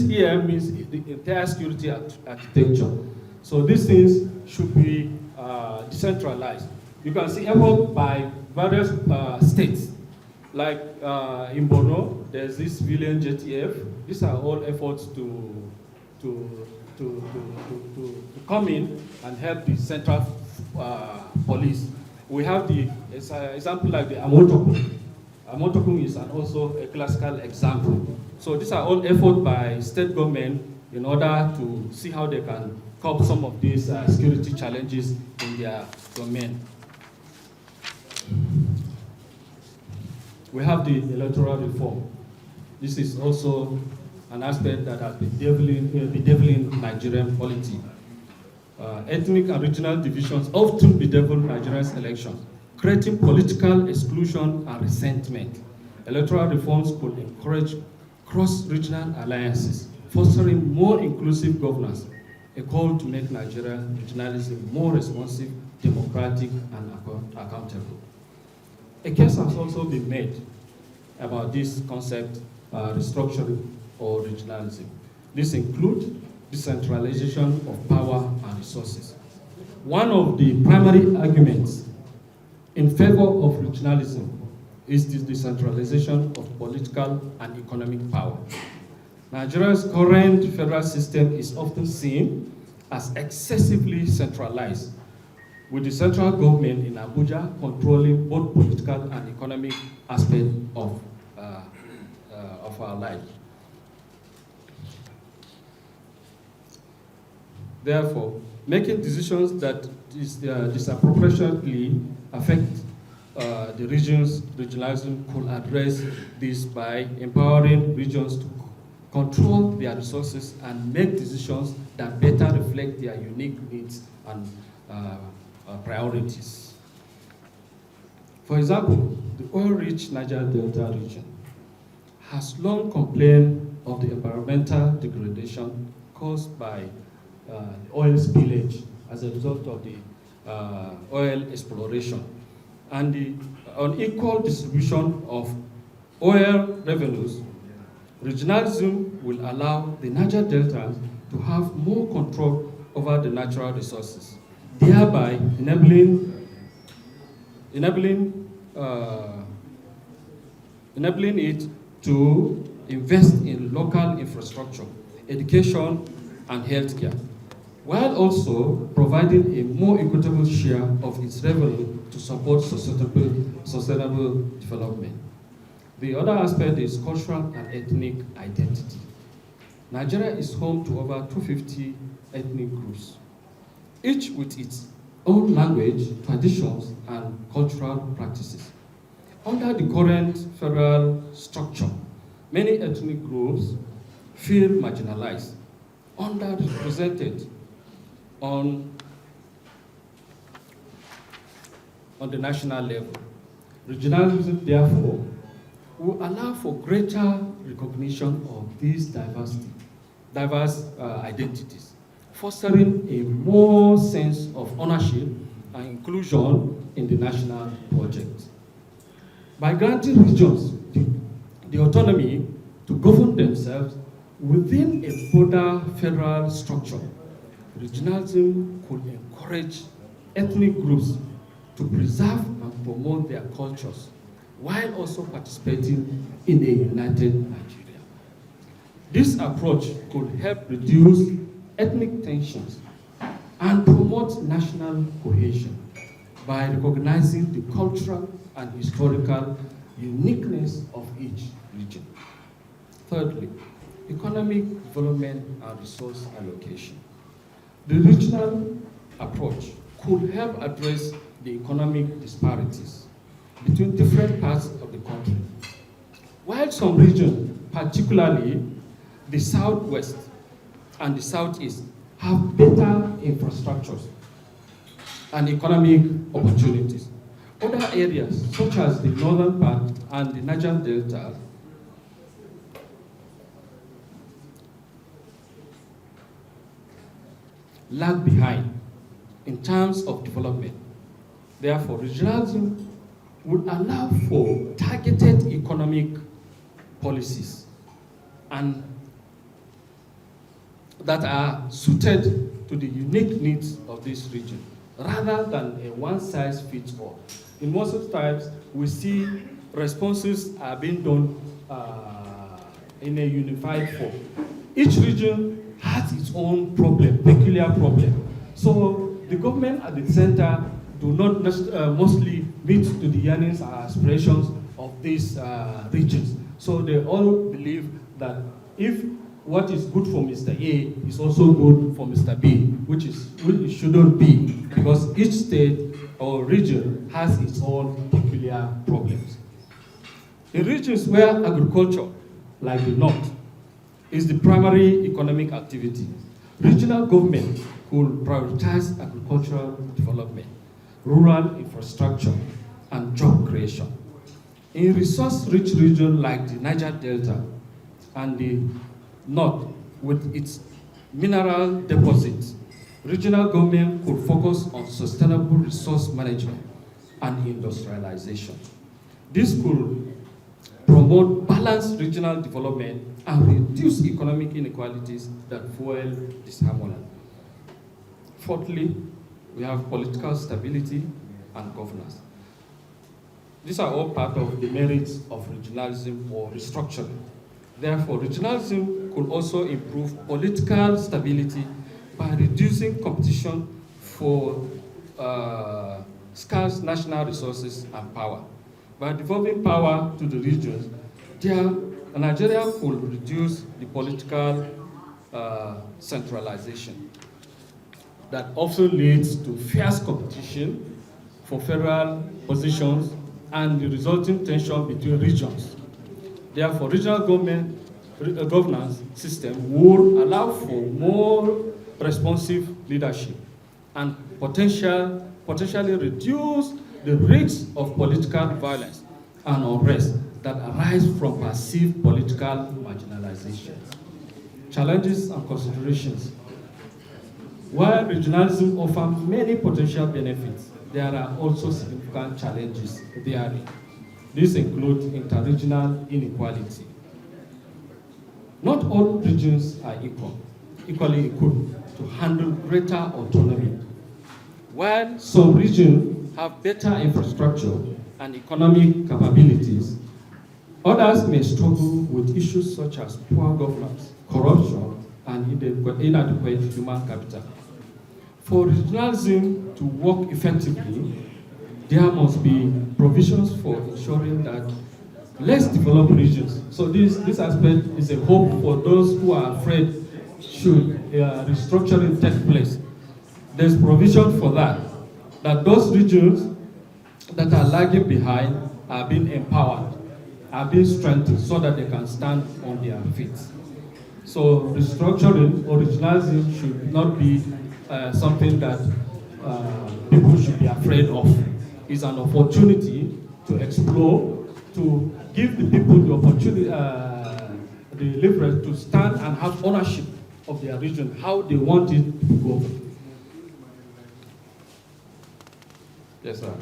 here means the entire security architecture. So these things should be decentralized. You can see effort by various states. Like in Borno, there's this civilian JTF. These are all efforts to come in and help the central police. We have the example like the Amotokun. Amotokun is also a classical example. So these are all efforts by state government in order to see how they can cope some of these security challenges in their domain. We have the electoral reform. This is also an aspect that has been bedeviling Nigerian polity. Ethnic and regional divisions often bedevil Nigeria's elections, creating political exclusion and resentment. Electoral reforms could encourage cross-regional alliances, fostering more inclusive governance, a call to make Nigerian regionalism more responsive, democratic, and accountable. A case has also been made about this concept, restructuring or regionalism. This includes decentralization of power and resources. One of the primary arguments in favor of regionalism is the decentralization of political and economic power. Nigeria's current federal system is often seen as excessively centralized, with the central government in Abuja controlling both political and economic aspects of our life. Therefore, making decisions that disproportionately affect the regionalism could address this by empowering regions to control their resources and make decisions that better reflect their unique needs and priorities. For example, the oil-rich Niger Delta region has long complained of the environmental degradation caused by oil spillage as a result of the oil exploration and the unequal distribution of oil revenues. Regionalism will allow the Niger Delta to have more control over the natural resources, thereby enabling it to invest in local infrastructure, education, and healthcare, while also providing a more equitable share of its revenue to support sustainable development. The other aspect is cultural and ethnic identity. Nigeria is home to over 250 ethnic groups, each with its own language, traditions, and cultural practices. Under the current federal structure, many ethnic groups feel marginalized, underrepresented on the national level. Regionalism, therefore, will allow for greater recognition of these diverse identities, fostering a more sense of ownership and inclusion in the national project. By granting regions the autonomy to govern themselves within a broader federal structure, regionalism could encourage ethnic groups to preserve and promote their cultures while also participating in a united Nigeria. This approach could help reduce ethnic tensions and promote national cohesion by recognizing the cultural and historical uniqueness of each region. Thirdly, economic development and resource allocation. The regional approach could help address the economic disparities between different parts of the country. While some regions, particularly the Southwest and the Southeast, have better infrastructures and economic opportunities, other areas, such as the northern part and the Niger Delta, lag behind in terms of development. Therefore, regionalism would allow for targeted economic policies and that are suited to the unique needs of this region, rather than a one-size-fits-all. In most of the times, we see responses are being done in a unified form. Each region has its own problem, peculiar problem. So the government at the center do not mostly meet to the yearnings and aspirations of these regions. So they all believe that if what is good for Mr. A is also good for Mr. B, which it shouldn't be, because each state or region has its own peculiar problems. In regions where agriculture, like the North, is the primary economic activity, regional government could prioritize agricultural development, rural infrastructure, and job creation. In resource-rich regions like the Niger Delta and the North, with its mineral deposits, regional government could focus on sustainable resource management and industrialization. This could promote balanced regional development and reduce economic inequalities that fuel disharmony. Fourthly, we have political stability and governance. These are all part of the merits of regionalism or restructuring. Therefore, regionalism could also improve political stability by reducing competition for scarce national resources and power. By devolving power to the regions, Nigeria could reduce the political centralization that often leads to fierce competition for federal positions and the resulting tension between regions. Therefore, regional governance system would allow for more responsive leadership and potentially reduce the risks of political violence and unrest that arise from perceived political marginalization. Challenges and considerations. While regionalism offers many potential benefits, there are also significant challenges therein. These include interregional inequality. Not all regions are equally equipped to handle greater autonomy. While some regions have better infrastructure and economic capabilities, others may struggle with issues such as poor governance, corruption, and inadequate human capital. For regionalism to work effectively, there must be provisions for ensuring that less developed regions. So this aspect is a hope for those who are afraid should restructuring take place. There's provision for that those regions that are lagging behind are being empowered, are being strengthened so that they can stand on their feet. So restructuring or regionalism should not be something that people should be afraid of. It's an opportunity to explore, to give the people the opportunity, the leverage to stand and have ownership of their region, how they want it to go. Yes, sir.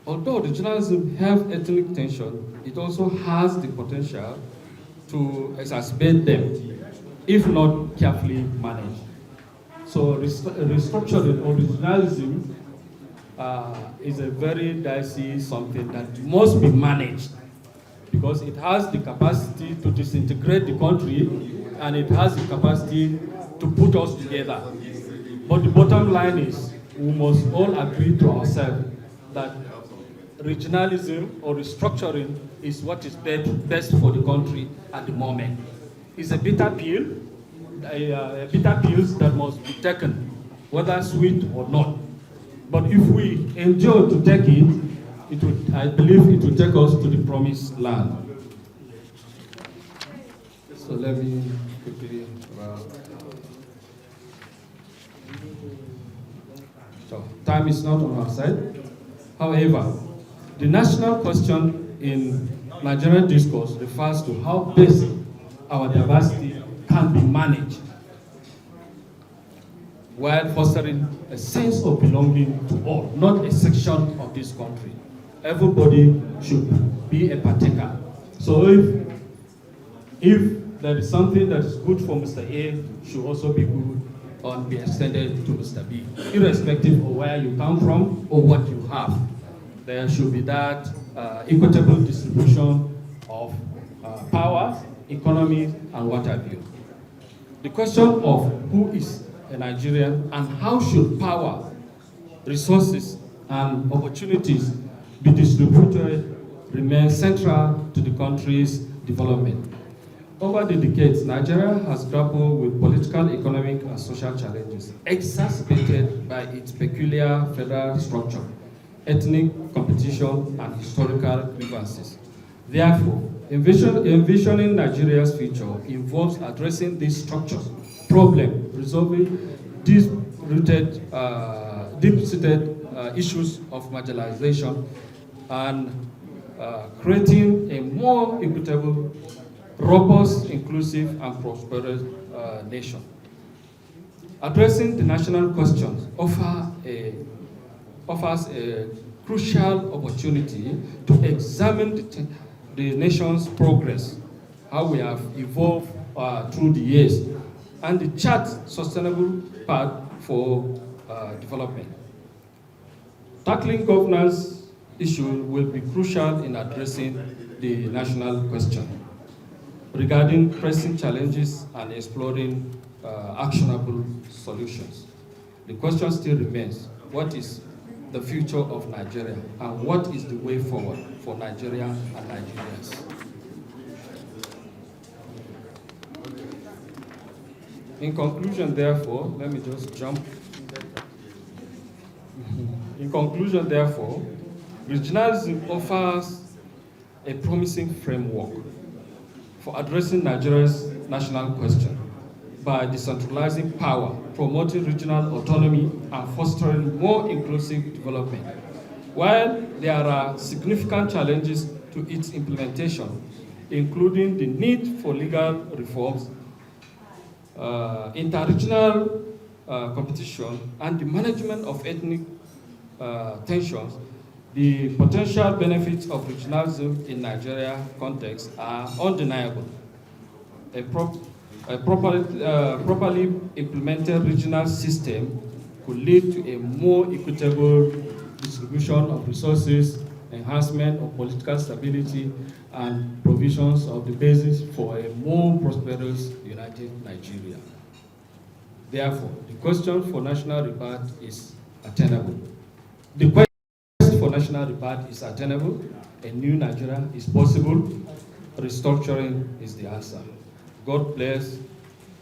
Although regionalism has ethnic tension, it also has the potential to exacerbate them, if not carefully managed. So restructuring or regionalism is a very dicey something that must be managed, because it has the capacity to disintegrate the country and it has the capacity to put us together. But the bottom line is we must all agree to ourselves that regionalism or restructuring is what is best for the country at the moment. It's a bitter pill, bitter pills that must be taken, whether sweet or not. But if we endure to take it, I believe it will take us to the promised land. So let me quickly. So time is not on our side. However, the national question in Nigerian discourse refers to how best our diversity can be managed while fostering a sense of belonging to all, not a section of this country. Everybody should be a partaker. So if there is something that is good for Mr. A, should also be good or be extended to Mr. B, irrespective of where you come from or what you have. There should be that equitable distribution of powers, economies, and what have you. The question of who is a Nigerian and how should power, resources, and opportunities be distributed remains central to the country's development. Over the decades, Nigeria has grappled with political, economic, and social challenges exacerbated by its peculiar federal structure, ethnic competition, and historical grievances. Therefore, envisioning Nigeria's future involves addressing these structures, problem, resolving these deep-seated issues of marginalization, and creating a more equitable, robust, inclusive, and prosperous nation. Addressing the national questions offers a crucial opportunity to examine the nation's progress, how we have evolved through the years, and the chart sustainable path for development. Tackling governance issues will be crucial in addressing the national question regarding pressing challenges and exploring actionable solutions. The question still remains, what is the future of Nigeria and what is the way forward for Nigeria and Nigerians? In conclusion, therefore, let me just jump. In conclusion, therefore, regionalism offers a promising framework for addressing Nigeria's national question by decentralizing power, promoting regional autonomy, and fostering more inclusive development. While there are significant challenges to its implementation, including the need for legal reforms, interregional competition, and the management of ethnic tensions, the potential benefits of regionalism in Nigeria context are undeniable. A properly implemented regional system could lead to a more equitable distribution of resources, enhancement of political stability, and provisions of the basis for a more prosperous, united Nigeria. Therefore, the question for national rebirth is attainable. The quest for national rebirth is attainable. A new Nigeria is possible. Restructuring is the answer. God bless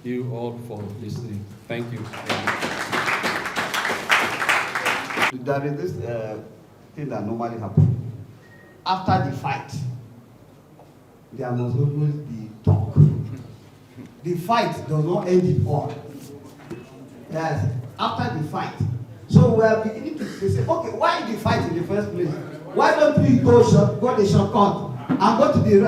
you all for listening. Thank you. There is this thing that normally happens. After the fight, there must always be talk. The fight does not end it all. Yes, after the fight. So we are beginning to say, okay, why the fight in the first place? Why don't we go the shortcut and go to the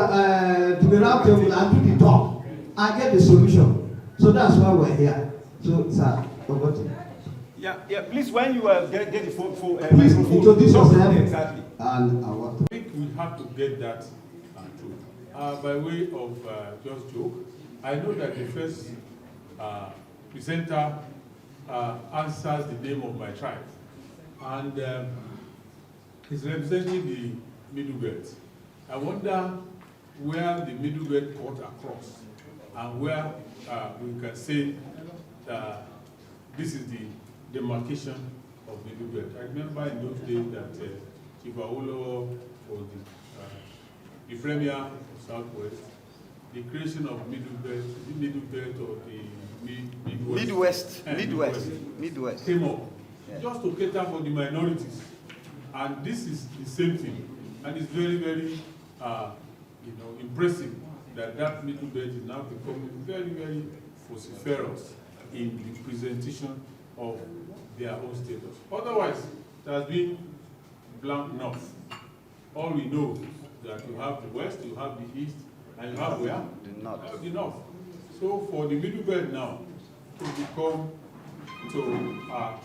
round table and do the talk and get the solution? So that's why we're here. So, sir, over to you. Yeah. Please, when you get the phone, please introduce yourself. Exactly. And I think we have to get that true. By way of just joke, I know that the first presenter answers the name of my tribe, and he's representing the Middle Belt. I wonder where the Middle Belt cut across, and where we can say this is the demarcation of Middle Belt. I remember in those days that Chief Awolowo was the premier of Southwest. The creation of Middle Belt, the Middle Belt or the Midwest came up just to cater for the minorities, and this is the same thing, and it's very, very, impressive that Middle Belt is now becoming very, very vociferous in the presentation of their own status. Otherwise, it has been blank enough. All we know is that you have the West, you have the East, and you have where? The North. The North. So for the Middle Belt now to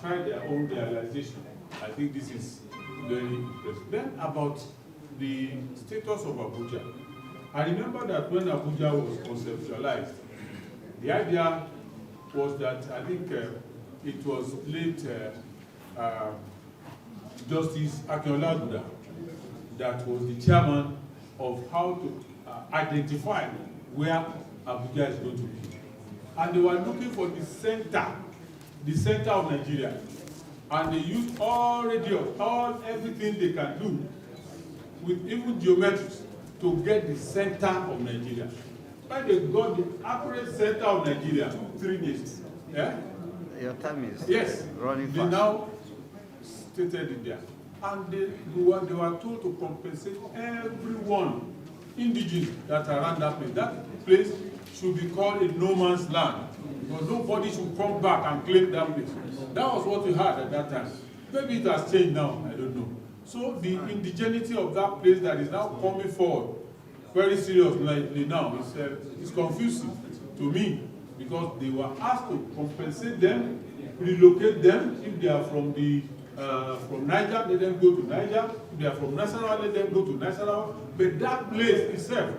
try their own realization, I think this is very impressive. Then about the status of Abuja. I remember that when Abuja was conceptualized, the idea was that I think it was late Justice Akinola Aguda that was the chairman of how to identify where Abuja is going to be. And they were looking for the center of Nigeria. And they used everything they can do, with even geometries, to get the center of Nigeria. When they got the accurate center of Nigeria, 3 days. Yeah? Your time is running fast. They now stated it there. And they were told to compensate everyone, indigenous, that are around that place. That place should be called a no man's land, because nobody should come back and claim that place. That was what we had at that time. Maybe it has changed now, I don't know. So the indigeneity of that place that is now coming forward very seriously now is confusing to me, because they were asked to compensate them, relocate them. If they are from Niger, let them go to Niger. If they are from Nasarawa, let them go to Nasarawa. But that place itself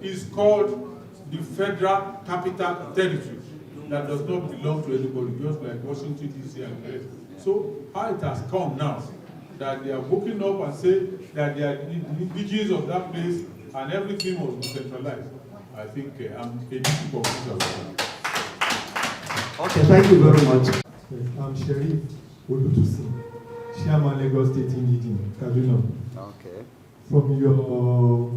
is called the Federal Capital Territory, that does not belong to anybody, just like Washington, D.C. and the rest. So how it has come now that they are waking up and say that they are the indigenous of that place and everything was decentralized, I think I'm a bit confused. Okay, thank you very much. I'm Sheriff Olutusi, Chairman Lagos State Indigenous, Kaduna. Okay. From your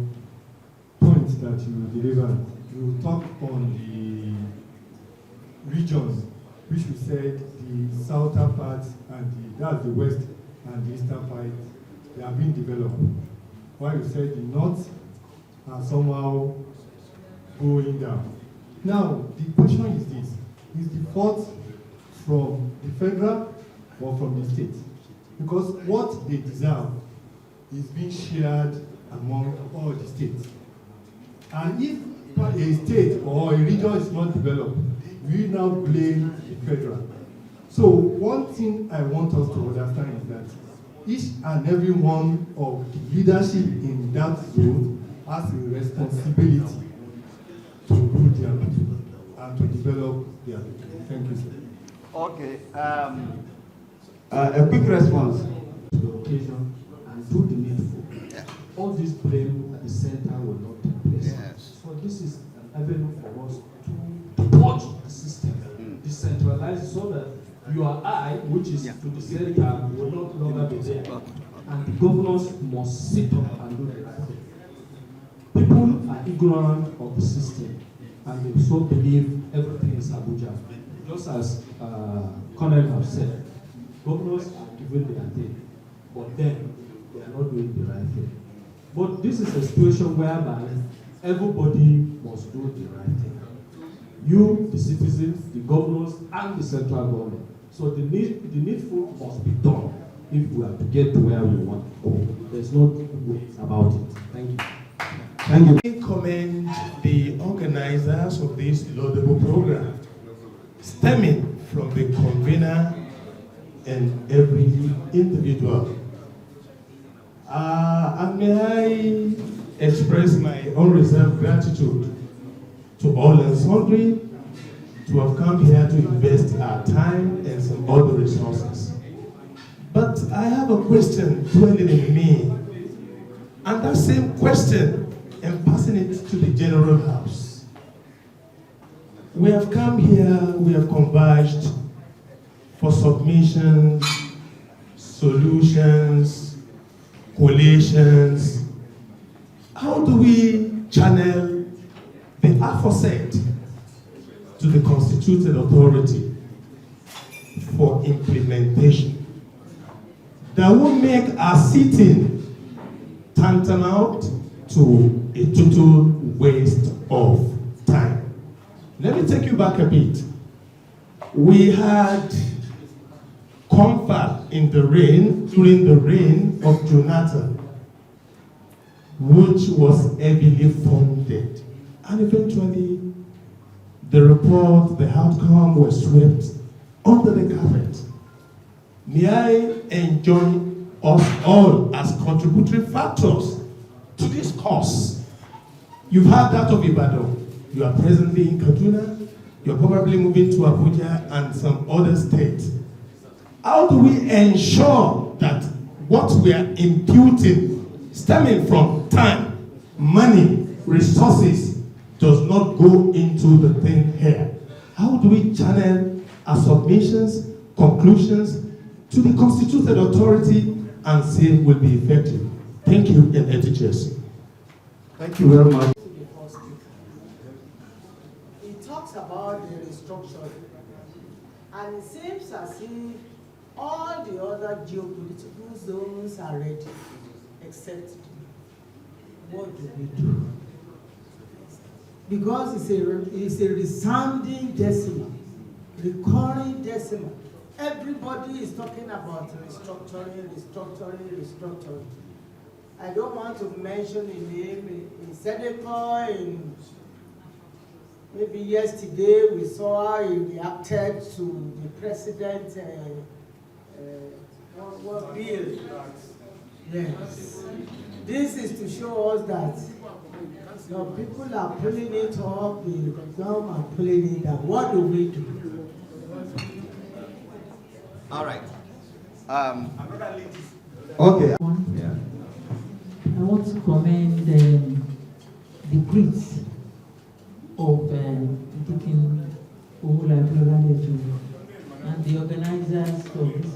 points that you delivered, you talk on the regions, which you said the southern part and that's the west and the eastern part, they are being developed. While you said the north are somehow going down. Now, the question is this: is the fault from the federal or from the state? Because what they deserve is being shared among all the states. And if a state or a region is not developed, we now blame the federal. So one thing I want us to understand is that each and every one of the leadership in that zone has a responsibility to do their people and to develop their people. Thank you, sir. Okay. A quick response. To the occasion and do the needful. Yeah. All this blame at the center will not take place. Yes. So this is an avenue for us to watch the system, decentralize, so that you or I, which is to the center, will not longer be there. And the governors must sit up and do the right thing. People are ignorant of the system, and they so believe everything is Abuja. Just as Colonel have said, governors are given their thing, but then they are not doing the right thing. But this is a situation whereby everybody must do the right thing. You, the citizens, the governors, and the central government. So the needful must be done. if we are to get to where we want to go. There's no ways about it. Thank you. Thank you. I commend the organizers of this laudable program, stemming from the convener and every individual. And may I express my unreserved gratitude to all and sundry to have come here to invest our time and some other resources. But I have a question dwelling in me, and that same question, I'm passing it to the General House. We have come here, we have converged for submissions, solutions, collations. How do we channel the aforesaid to the constituted authority for implementation that will make our sitting tantamount to a total waste of time? Let me take you back a bit. We had comfort in the reign, during the reign of Jonathan, which was heavily funded. And eventually, the report, the outcome was swept under the carpet. May I enjoin us all as contributory factors to this cause? You've heard that of Ibadan. You are presently in Kaduna. You're probably moving to Abuja and some other states. How do we ensure that what we are imputing, stemming from time, money, resources, does not go into the thin air? How do we channel our submissions, conclusions to the constituted authority and say it will be effective? Thank you, and education. Thank you very much. He talks about the restructuring, and it seems as if all the other geopolitical zones are ready, except what do we do? Because it's a resounding decimal, recurring decimal. Everybody is talking about restructuring, restructuring, restructuring. I don't want to mention a name. In Seneca, maybe yesterday we saw he reacted to the president's bill. Yes. This is to show us that people are pulling it up, the government are pulling it down. What do we do? All right. Okay. Yeah. I want to commend the grit of Deacon Owolabi and the organizers of this.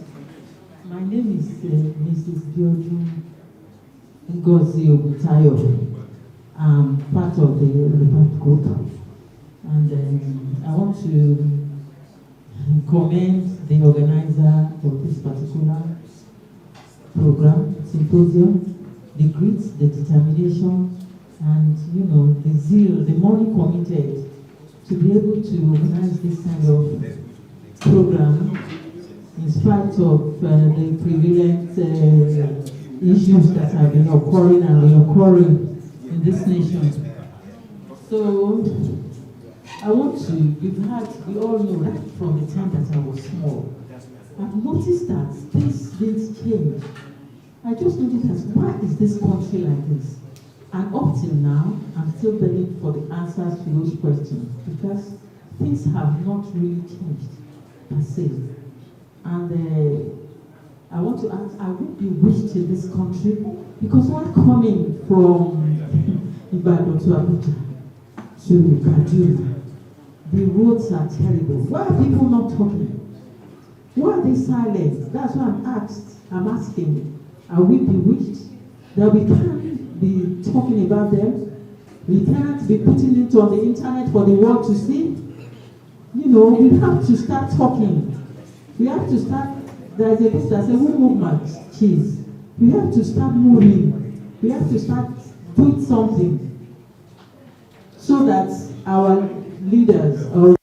My name is Mrs. Biodun Ngozi Obutayo. I'm part of the Report Group, and I want to commend the organizer of this particular program, Symposium, the grit, the determination, and the zeal, the money committed to be able to organize this kind of program in spite of the prevalent issues that have been occurring and reoccurring in this nation. So I want to, we all know that from the time that I was small, I've noticed that things didn't change. I just noticed that why is this country like this? And up till now, I'm still begging for the answers to those questions because things have not really changed per se. And I want to ask, I would be wished in this country because when coming from Ibadan to Abuja to Kaduna, the roads are terrible. Why are people not talking? Why are they silent? That's why I'm asking, are we bewitched that we can't be talking about them? We can't be putting it on the internet for the world to see? We have to start talking. We have to start, there's a list that says, who move my cheese? We have to start moving. We have to start doing something so that our leaders, or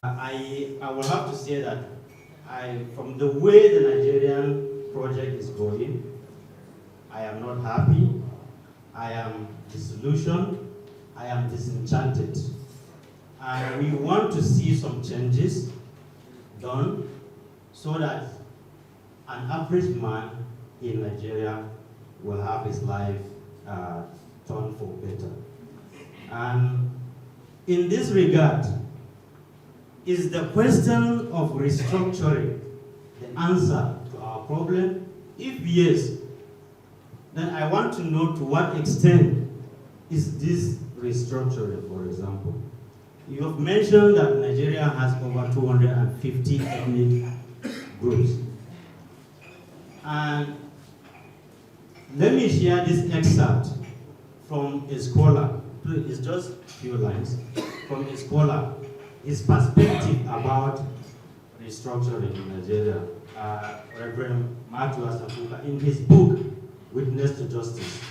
I will have to say that from the way the Nigerian project is going, I am not happy. I am disillusioned. I am disenchanted. And we want to see some changes done so that an average man in Nigeria will have his life turned for better. And in this regard, is the question of restructuring the answer to our problem? If yes, then I want to know to what extent is this restructuring, for example. You have mentioned that Nigeria has over 250 ethnic groups. And let me share this excerpt from a scholar. It's just a few lines from a scholar. His perspective about restructuring in Nigeria, Reverend Matthew Asafuka, in his book, Witness to Justice.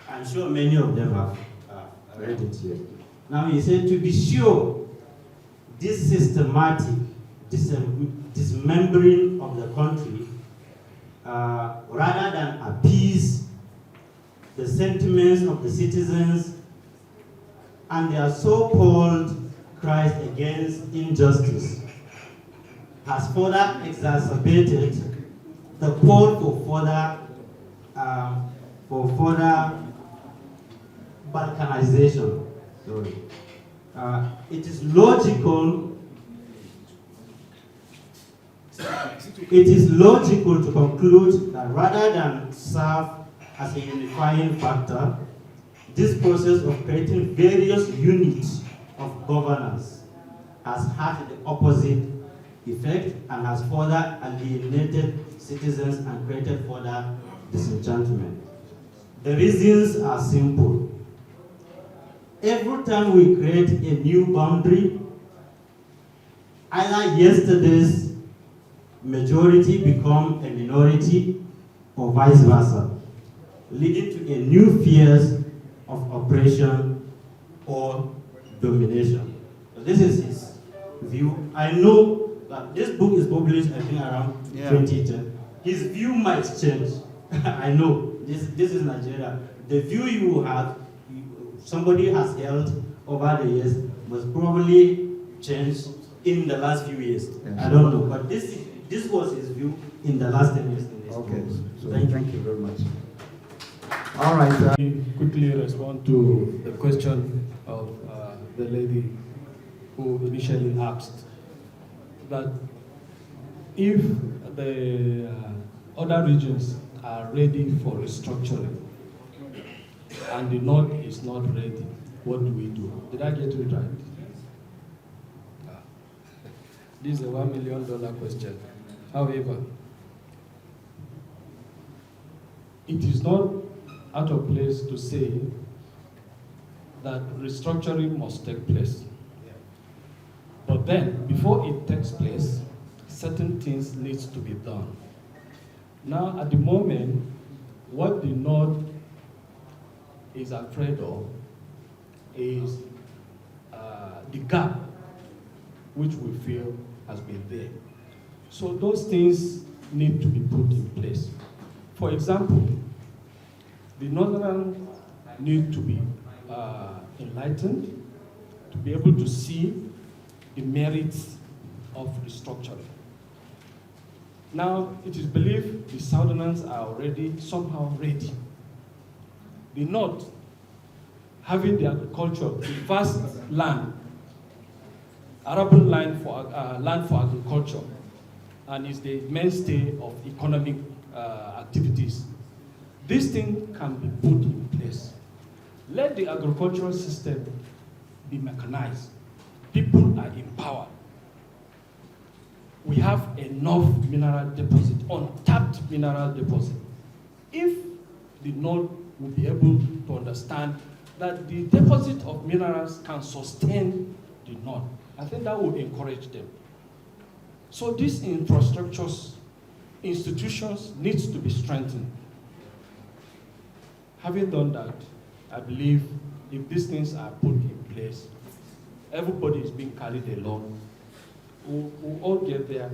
I'm sure many of them have read it here. Now he said, to be sure, this systematic dismembering of the country, rather than appease the sentiments of the citizens and their so-called cries against injustice, has further exacerbated the call for further balkanization. It is logical. It is logical to conclude that rather than serve as a unifying factor, this process of creating various units of governance has had the opposite effect and has further alienated citizens and created further disenchantment. The reasons are simple. Every time we create a new boundary, either yesterday's majority become a minority or vice versa, leading to a new fears of oppression or domination. So this is his view. I know that this book is published, I think, around 2010. His view might change. I know. This is Nigeria. The view you have, somebody has held over the years, must probably change in the last few years. Yes. I don't know. But this was his view in the last 10 years. In this okay. book. So thank you very much. All right. Quickly respond to the question of the lady who initially asked that if the other regions are ready for restructuring and the North is not ready, what do we do? Did I get it right? This is a $1 million question. However, it is not out of place to say that restructuring must take place. But then, before it takes place, certain things need to be done. Now, at the moment, what the North is afraid of is the gap which we feel has been there. So those things need to be put in place. For example, the Northern need to be enlightened to be able to see the merits of restructuring. Now, it is believed the Southerners are already somehow ready. The North, having the agriculture, the vast land, arable land for agriculture, and is the mainstay of economic activities. This thing can be put in place. Let the agricultural system be mechanized. People are empowered. We have enough mineral deposit, untapped mineral deposit. If the North will be able to understand that the deposit of minerals can sustain the North, I think that will encourage them. So these infrastructures, institutions needs to be strengthened. Having done that, I believe if these things are put in place, everybody is being carried along we'll all get there.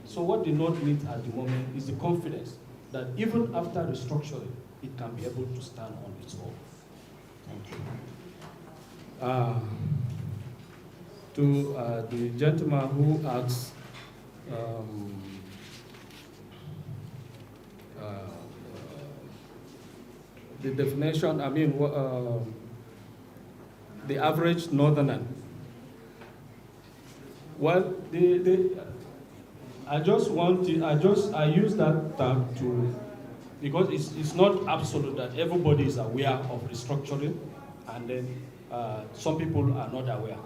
So what the North needs at the moment is the confidence that even after restructuring, it can be able to stand on its own. Thank you. To the gentleman who asked the definition, I mean, the average northerner. Well, I use that term because it's not absolute that everybody is aware of restructuring, and then some people are not aware.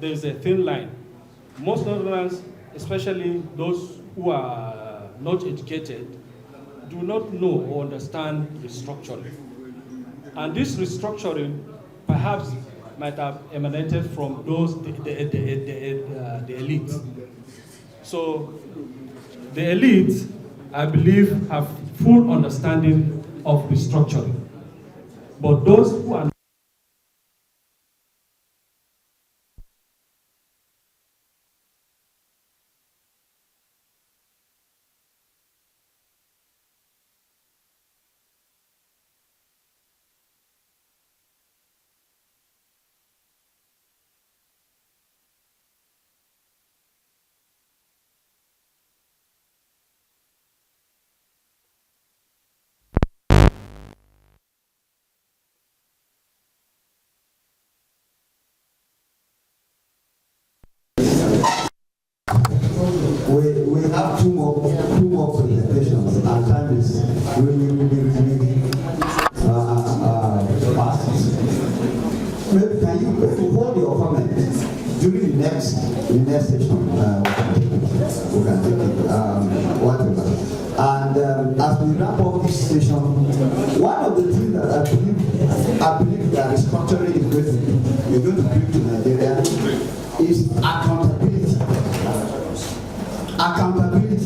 There's a thin line. Most Northerners, especially those who are not educated, do not know or understand restructuring. And this restructuring perhaps might have emanated from those, the elite. So the elite, I believe, have full understanding of restructuring. But those who are we have two more presentations, and time is really fast. Maybe can you hold your comment during the next session? We can take it, whatever. And as we wrap up this session, one of the things that I believe that restructuring is going to bring to Nigeria is accountability. Accountability.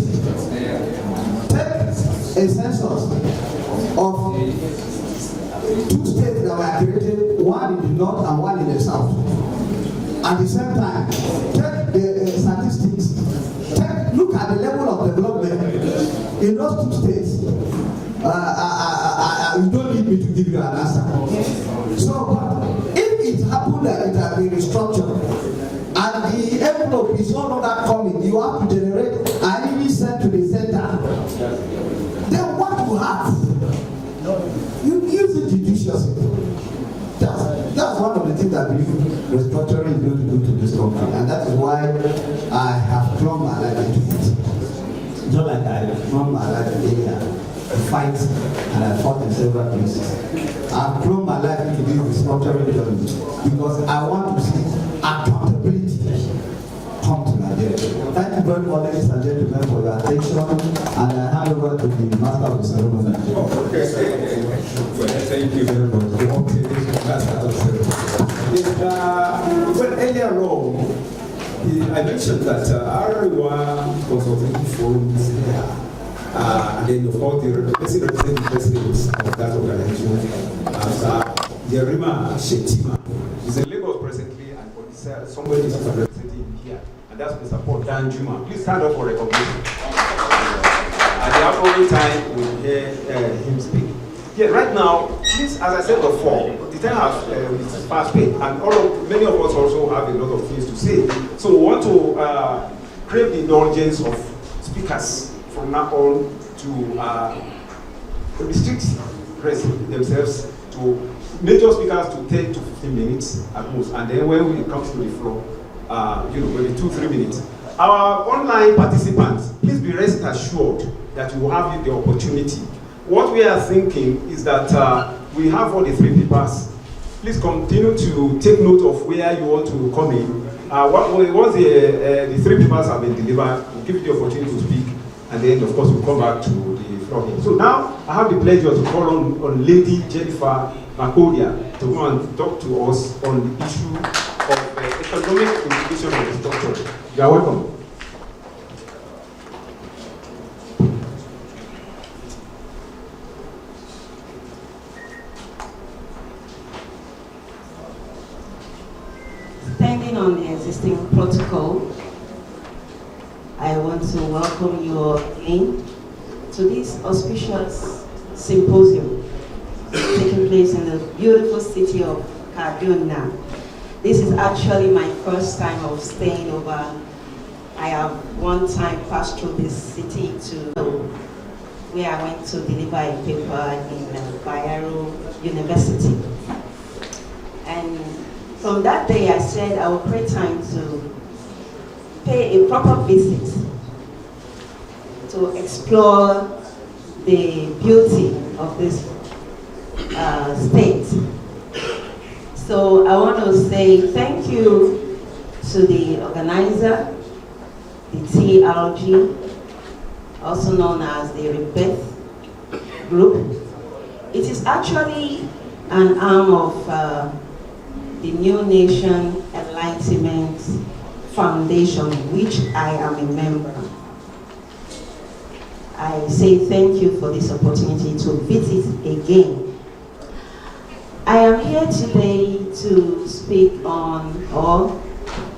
Take a census of 2 states that were created, one in the north and one in the south. At the same time, take the statistics. Look at the level of development in those 2 states. You don't need me to give you an answer. So, if it happened that it has been restructured, and the envelope is no longer coming, you have to generate and even send to the center. Then what you have? You use it judiciously. That's one of the things that restructuring is going to do to this country, and that is why I have thrown my life into it. Just like I thrown my life in India to fight, and I fought in several places. I've thrown my life into this restructuring journey because I want to see accountability come to Nigeria. Thank you very much, ladies and gentlemen, for your attention, and I hand over to the master of the ceremony. Thank you very much. Master of the ceremony. Well, earlier on, I mentioned that Arewa Consulting Forum is here. And then of course, the representative presidents of that organization, Yerima Shetima, is in Lagos presently, and somebody is representing here, and that's Mr. Paul Danjuma. Please stand up for recognition. At the appropriate time, we'll hear him speak. Yeah, right now, please, as I said before, the time has fast spent, and many of us also have a lot of things to say. So we want to crave the indulgence of speakers from now on to restrict themselves to major speakers to 10 to 15 minutes at most, and then when it comes to the floor, maybe 2-3 minutes. Our online participants, please be rest assured that we will have the opportunity. What we are thinking is that we have all the 3 papers. Please continue to take note of where you want to come in. Once the 3 papers have been delivered, we'll give you the opportunity to speak, and then of course we'll come back to the floor here. So now I have the pleasure to call on Lady Jennifer Makodia to come and talk to us on the issue of economic implication of restructuring. You are welcome. Standing on the existing protocol, I want to welcome you all again to this auspicious symposium taking place in the beautiful city of Kaduna. This is actually my first time of staying over. I have one time passed through this city to where I went to deliver a paper in Bayero University. And from that day I said I would create time to pay a proper visit to explore the beauty of this state. So I want to say thank you to the organizer, the TRG, also known as the Rebirth Group. It is actually an arm of the New Nation Enlightenment Foundation, which I am a member. I say thank you for this opportunity to visit again. I am here today to speak on or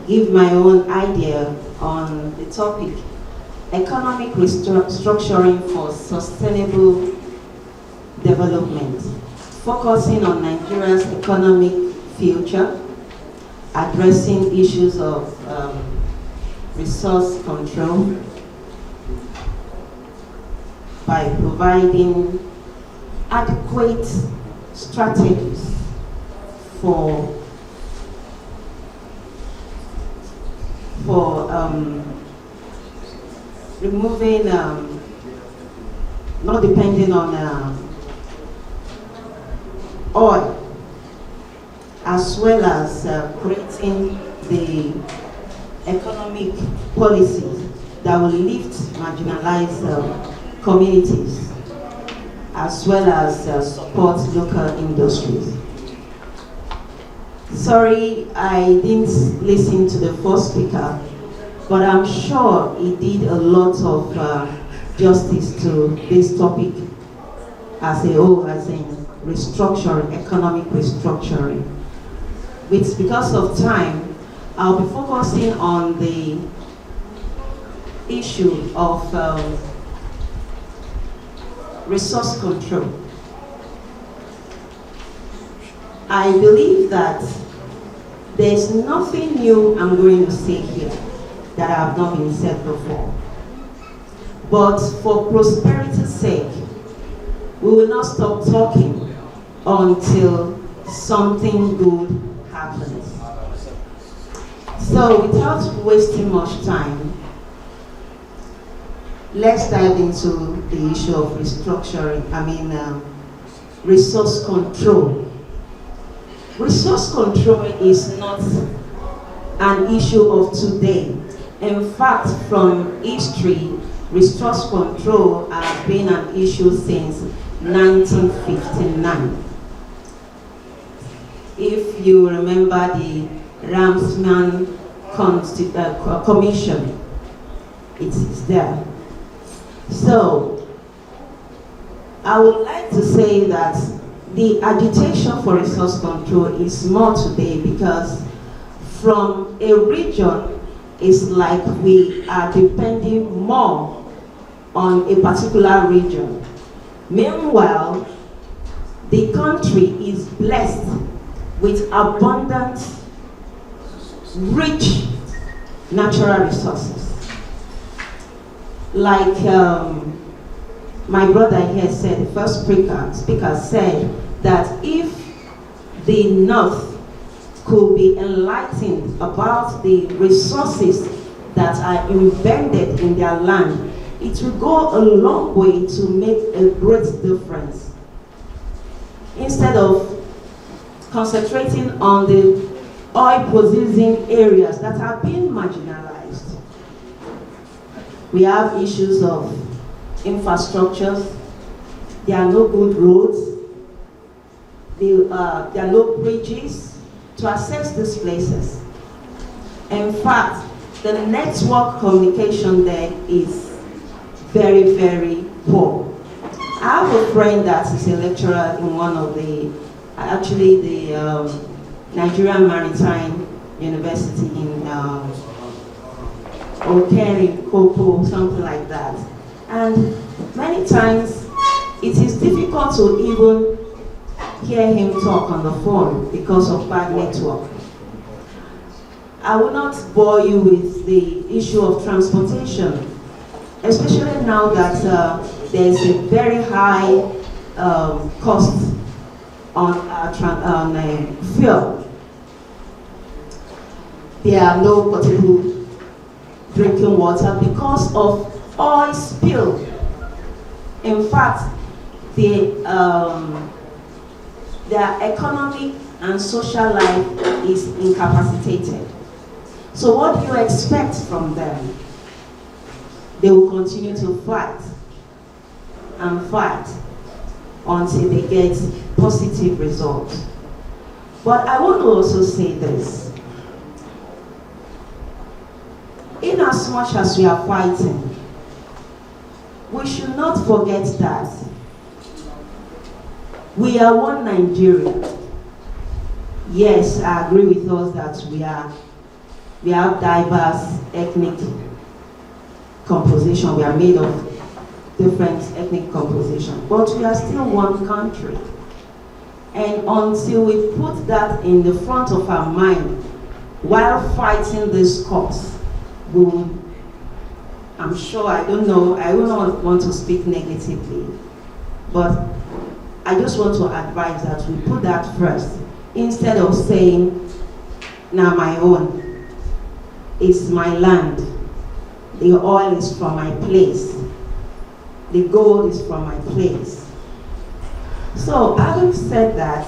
give my own idea on the topic, economic restructuring for sustainable development, focusing on Nigeria's economic future, addressing issues of resource control by providing adequate strategies for removing, not depending on oil, as well as creating the economic policies that will lift marginalized communities, as well as support local industries. Sorry, I didn't listen to the first speaker, but I'm sure he did a lot of justice to this topic as a whole, as in restructuring, economic restructuring. Because of time, I'll be focusing on the issue of resource control. I believe that there's nothing new I'm going to say here that have not been said before. But for prosperity's sake, we will not stop talking until something good happens. So without wasting much time, let's dive into the issue of restructuring, resource control. Resource control is not an issue of today. In fact, from history, resource control has been an issue since 1959. If you remember the Ramsman Commission, it is there. So, I would like to say that the agitation for resource control is more today because from a region, it's like we are depending more on a particular region. Meanwhile, the country is blessed with abundant, rich natural resources. Like my brother here said, the first speaker said that if the North could be enlightened about the resources that are embedded in their land, it will go a long way to make a great difference. Instead of concentrating on the oil-producing areas that are being marginalized. We have issues of infrastructures. There are no good roads. There are no bridges to access these places. In fact, the network communication there is very, very poor. I have a friend that is a lecturer in one of the, actually the Nigerian Maritime University in Okeri, Koko, something like that. And many times it is difficult to even hear him talk on the phone because of bad network. I will not bore you with the issue of transportation, especially now that there is a very high cost on fuel. There are no potable drinking water because of oil spill. In fact, their economic and social life is incapacitated. So what do you expect from them? They will continue to fight and fight until they get positive results. But I want to also say this. In as much as we are fighting, we should not forget that we are one Nigeria. Yes, I agree with us that we have diverse ethnic composition. We are made of different ethnic composition, but we are still one country. And until we put that in the front of our mind while fighting this cause, we will, I'm sure, I don't know, I will not want to speak negatively, but I just want to advise that we put that first, instead of saying, now my own, it's my land, the oil is from my place, the gold is from my place. So having said that,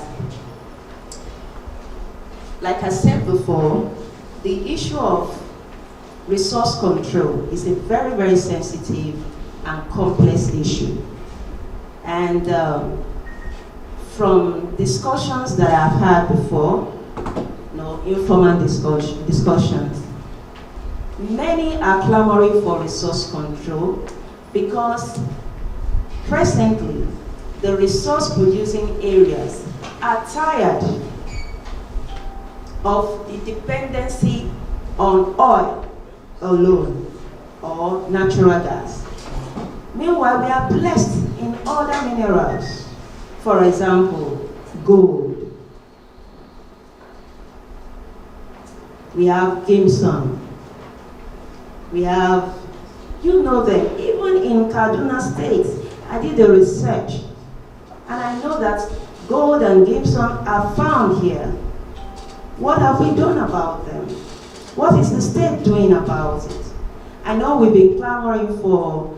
like I said before, the issue of resource control is a very, very sensitive and complex issue. And from discussions that I've had before, informal discussions, many are clamoring for resource control because presently the resource producing areas are tired of the dependency on oil alone or natural gas. Meanwhile, we are blessed in other minerals. For example, gold. We have Gimson. We have, you know them, even in Kaduna State, I did the research, and I know that gold and Gimson are found here. What have we done about them? What is the state doing about it? I know we've been clamoring for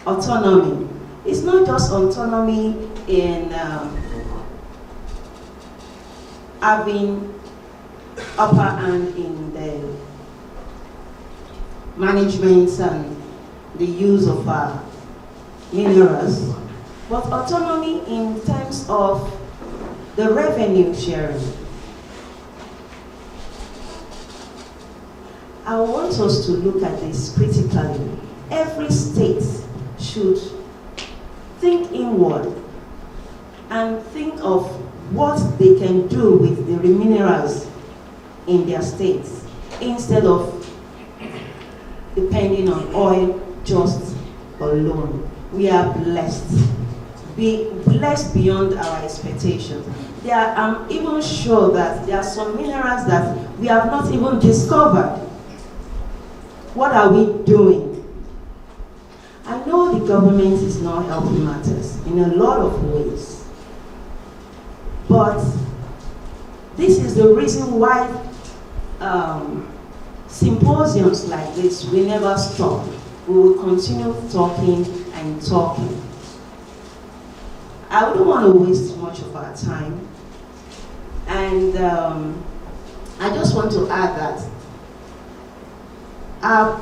autonomy. It's not just autonomy in having upper hand in the management and the use of minerals, but autonomy in terms of the revenue sharing. I want us to look at this critically. Every state should think inward and think of what they can do with the minerals in their states instead of depending on oil just alone. We are blessed. Be blessed beyond our expectations. I'm even sure that there are some minerals that we have not even discovered. What are we doing? I know the government is not helping matters in a lot of ways, but this is the reason why symposiums like this will never stop. We will continue talking and talking. I wouldn't want to waste much of our time, and I just want to add that our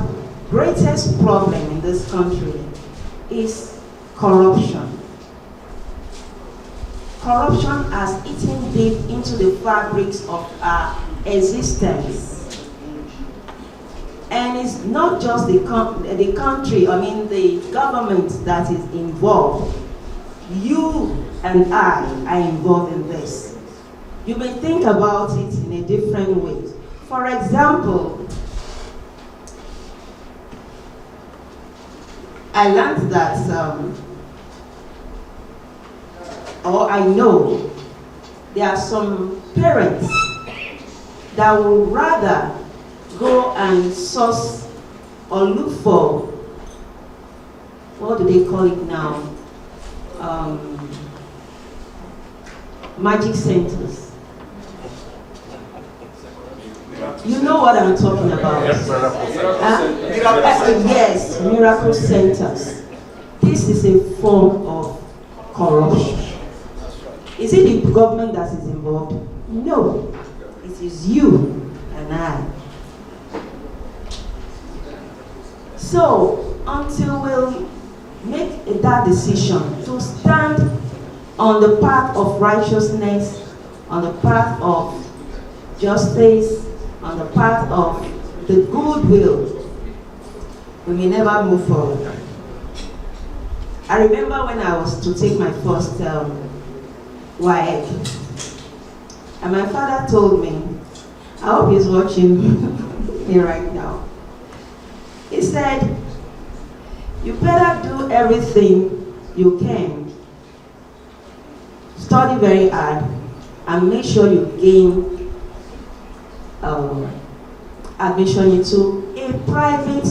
greatest problem in this country is corruption. Corruption has eaten deep into the fabrics of our existence. And it's not just the country, the government that is involved. You and I are involved in this. you may think about it in a different way. For example, I learned that, or I know, there are some parents that would rather go and source or look for, what do they call it now? Magic centers. You know what I'm talking about. Yes, miracle centers. This is a form of corruption. Is it the government that is involved? No. It is you and I. So, until we'll make that decision to stand on the path of righteousness, on the path of justice, on the path of the goodwill, we may never move forward. I remember when I was to take my first WAEC, and my father told me, I hope he's watching me right now. He said, you better do everything you can, study very hard, and make sure you gain admission into a private,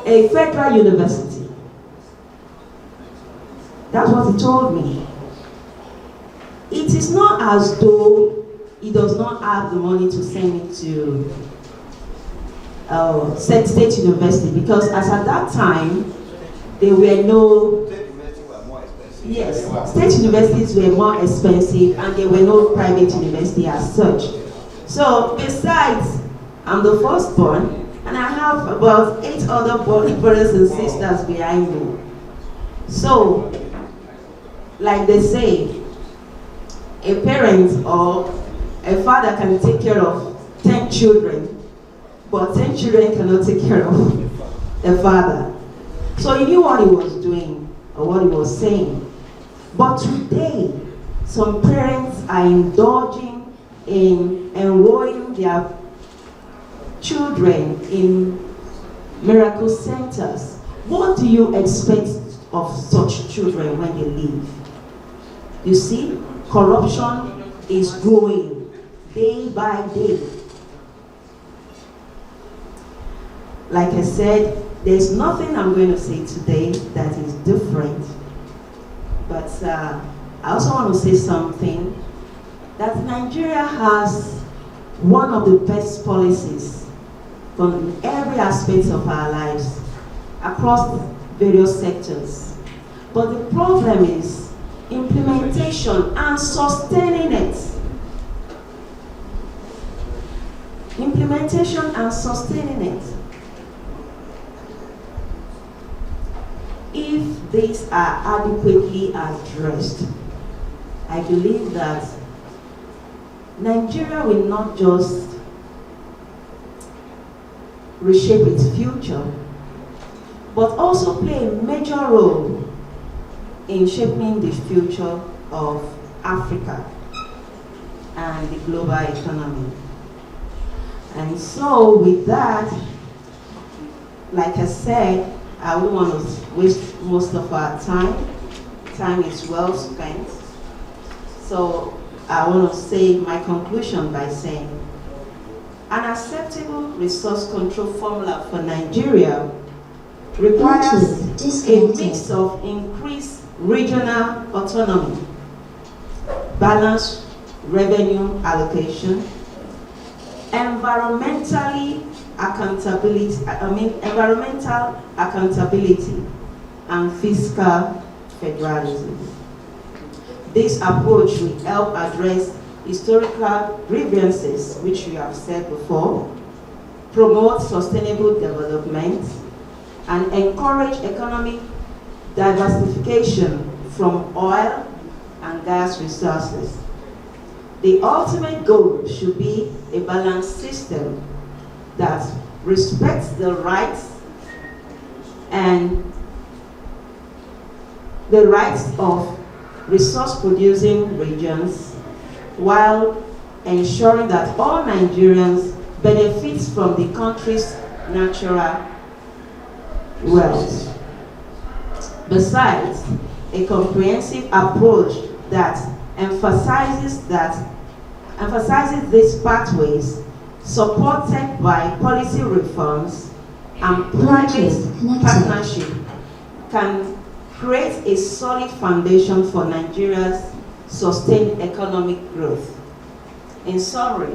a federal university. That's what he told me. It is not as though he does not have the money to send me to State University, because as at that time, there were no... Yes, state universities were more expensive and there were no private university as such. So besides, I'm the firstborn and I have about 8 other brothers and sisters behind me. So, like they say, a parent or a father can take care of 10 children, but 10 children cannot take care of a father. So he knew what he was doing or what he was saying. But today, some parents are indulging in enrolling their children in miracle centers. What do you expect of such children when they leave? You see, corruption is growing day by day. Like I said, there's nothing I'm going to say today that is different. But I also want to say something, that Nigeria has one of the best policies from every aspect of our lives, across various sectors. But the problem is implementation and sustaining it. Implementation and sustaining it. If these are adequately addressed, I believe that Nigeria will not just reshape its future, but also play a major role in shaping the future of Africa and the global economy. And so with that, like I said, I wouldn't want to waste most of our time. Time is well spent. So I want to say my conclusion by saying, an acceptable resource control formula for Nigeria requires a mix of increased regional autonomy, balanced revenue allocation, environmental accountability, and fiscal federalism. This approach will help address historical grievances, which we have said before, promote sustainable development, and encourage economic diversification from oil and gas resources. The ultimate goal should be a balanced system that respects the rights and the rights of resource-producing regions while ensuring that all Nigerians benefit from the country's natural wealth. Besides, a comprehensive approach that emphasizes these pathways, supported by policy reforms and private partnership, can create a solid foundation for Nigeria's sustained economic growth. In summary,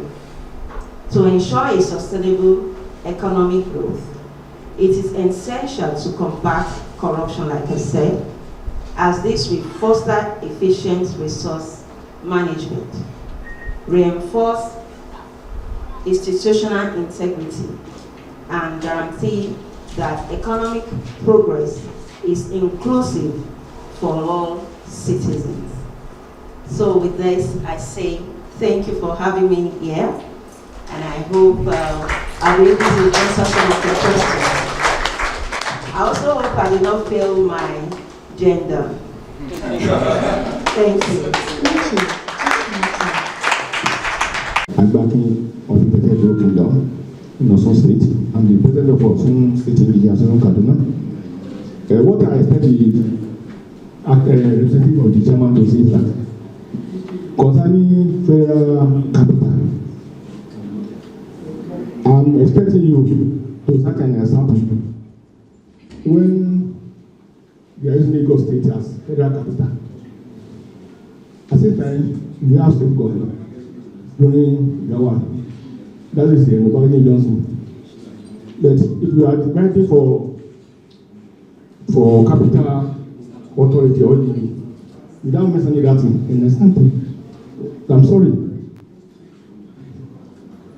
to ensure a sustainable economic growth, it is essential to combat corruption, like I said, as this will foster efficient resource management, reinforce institutional integrity, and guarantee that economic progress is inclusive for all citizens. So with this, I say thank you for having me here, and I hope I'll be able to answer some of your questions. I also hope I did not fail my gender. Thank you. I'm backing of the Federal Kingdom in Osun State. I'm the president of Osun State Media Association Kaduna. What I expect the representative of the chairman to say is that concerning federal capital, I'm expecting you to set an example. When there is Lagos State as federal capital, at the same time, we have state government during Yawa. That is the Mobile Johnson. But if we are demanding for capital authority or without mentioning that in the sample, I'm sorry.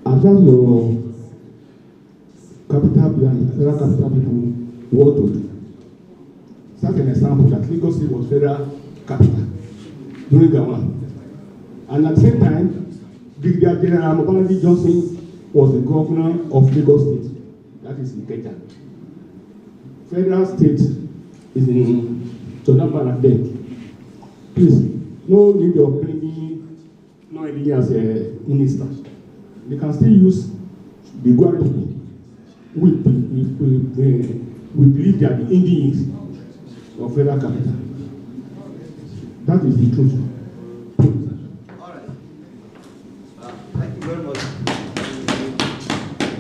Advance your capital plan, federal capital people what to do. Set an example that Lagos State was federal capital during the one. And at the same time, Brigadier General Mobile Johnson was the governor of Lagos State. That is in Kenya. Federal state is in Jonathan Bank. Please, no need of bringing no idea as a minister. They can still use the Guarani. We believe they are the Indians of federal capital. That is the truth. All right. Thank you very much.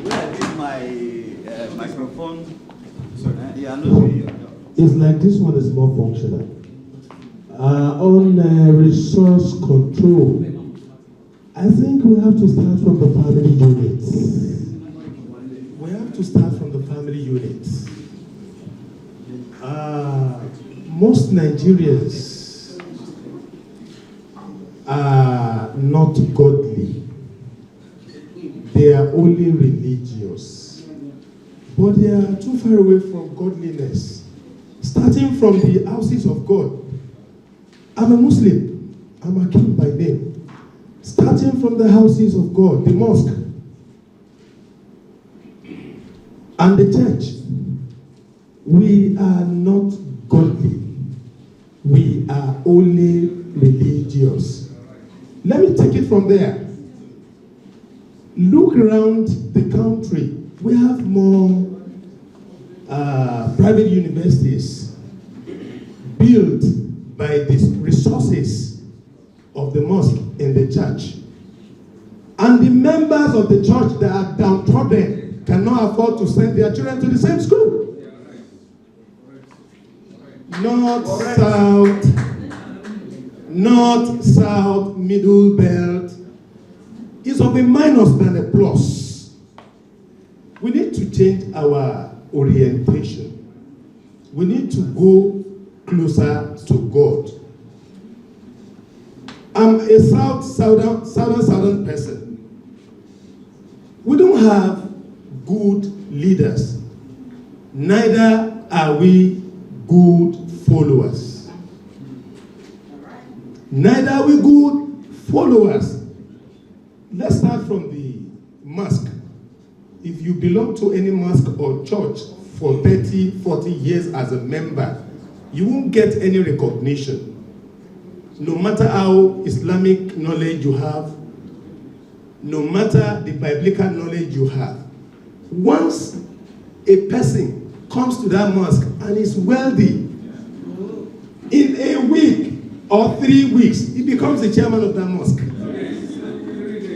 When I did my microphone, it's like this one is more functional. On resource control, I think we have to start from the family units. We have to start from the family units. Most Nigerians are not godly. They are only religious. But they are too far away from godliness. Starting from the houses of God. I'm a Muslim. I'm a king by name. Starting from the houses of God, the mosque, and the church, we are not godly. We are only religious. Let me take it from there. Look around the country. We have more private universities built by the resources of the mosque and the church. And the members of the church that are downtrodden cannot afford to send their children to the same school. North, south, middle belt is of a minus than a plus. We need to change our orientation. We need to go closer to God. I'm a southern person. We don't have good leaders. Neither are we good followers. Neither are we good followers. Let's start from the mosque. If you belong to any mosque or church for 30, 40 years as a member, you won't get any recognition. No matter how Islamic knowledge you have, no matter the biblical knowledge you have, once a person comes to that mosque and is wealthy, in a week or 3 weeks, he becomes the chairman of that mosque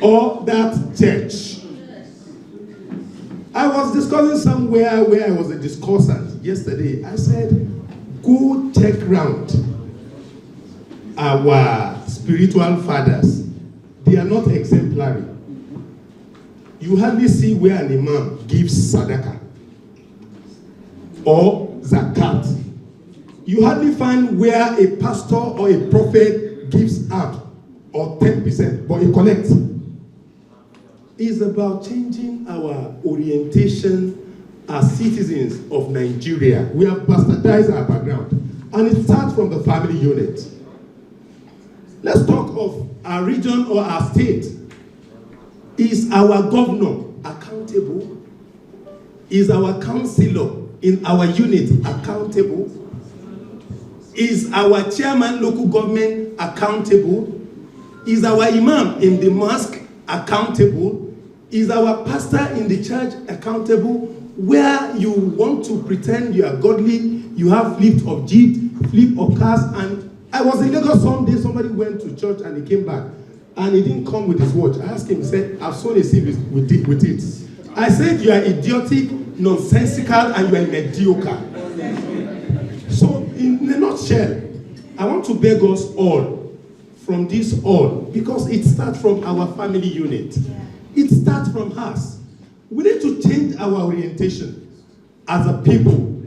or that church. I was discussing somewhere where I was a discussant yesterday. I said, go check round our spiritual fathers. They are not exemplary. You hardly see where an imam gives sadaqah or zakat. You hardly find where a pastor or a prophet gives out or 10%, but he collects. It's about changing our orientation as citizens of Nigeria. We have bastardized our background, and it starts from the family unit. Let's talk of our region or our state. Is our governor accountable? Is our councillor in our unit accountable? Is our chairman local government accountable? Is our imam in the mosque accountable? Is our pastor in the church accountable? Where you want to pretend you are godly, you have flip of jeep, flip of cars, and I was in Lagos someday, somebody went to church and he came back, and he didn't come with his watch. I asked him, he said, I've sown a seed with it. I said, you are idiotic, nonsensical, and you are mediocre. So, in a nutshell, I want to beg us all from this all, because it starts from our family unit. It starts from us. We need to change our orientation as a people.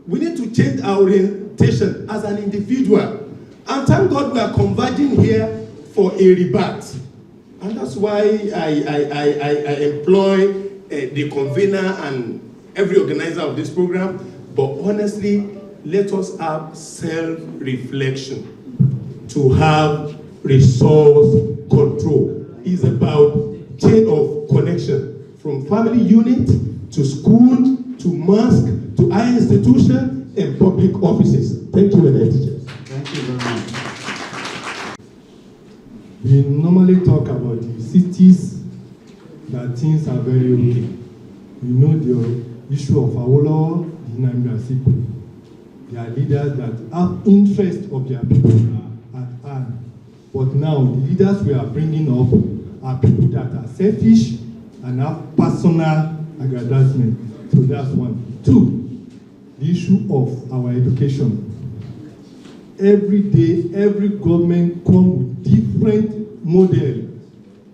We need to change our orientation as an individual. And thank God we are converging here for a rebirth. And that's why I employ the convener and every organizer of this program. But honestly, let us have self-reflection to have resource control. It's about chain of connection from family unit to school to mosque to higher institution and public offices. Thank you, Madam Teacher. Thank you very much. We normally talk about the cities that things are very okay. We know the issue of Awolowo, the Nambia Siku. They are leaders that have interest of their people at hand. But now, the leaders we are bringing up are people that are selfish and have personal aggrandizement. So that's one. Two, the issue of our education. Every day, every government comes with different model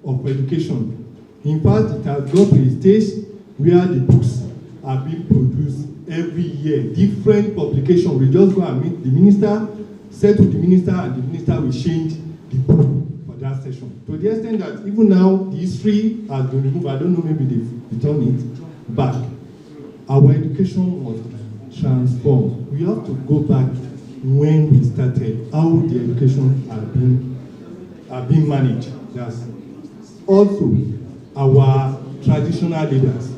of education. In fact, it has got to a stage where the books are being produced every year. Different publications. We just go and meet the minister, say to the minister, and the minister will change the book for that session. To the extent that even now, the history has been removed. I don't know, maybe they've returned it back. Our education was transformed. We have to go back when we started, how the education are being managed. That's also our traditional leaders.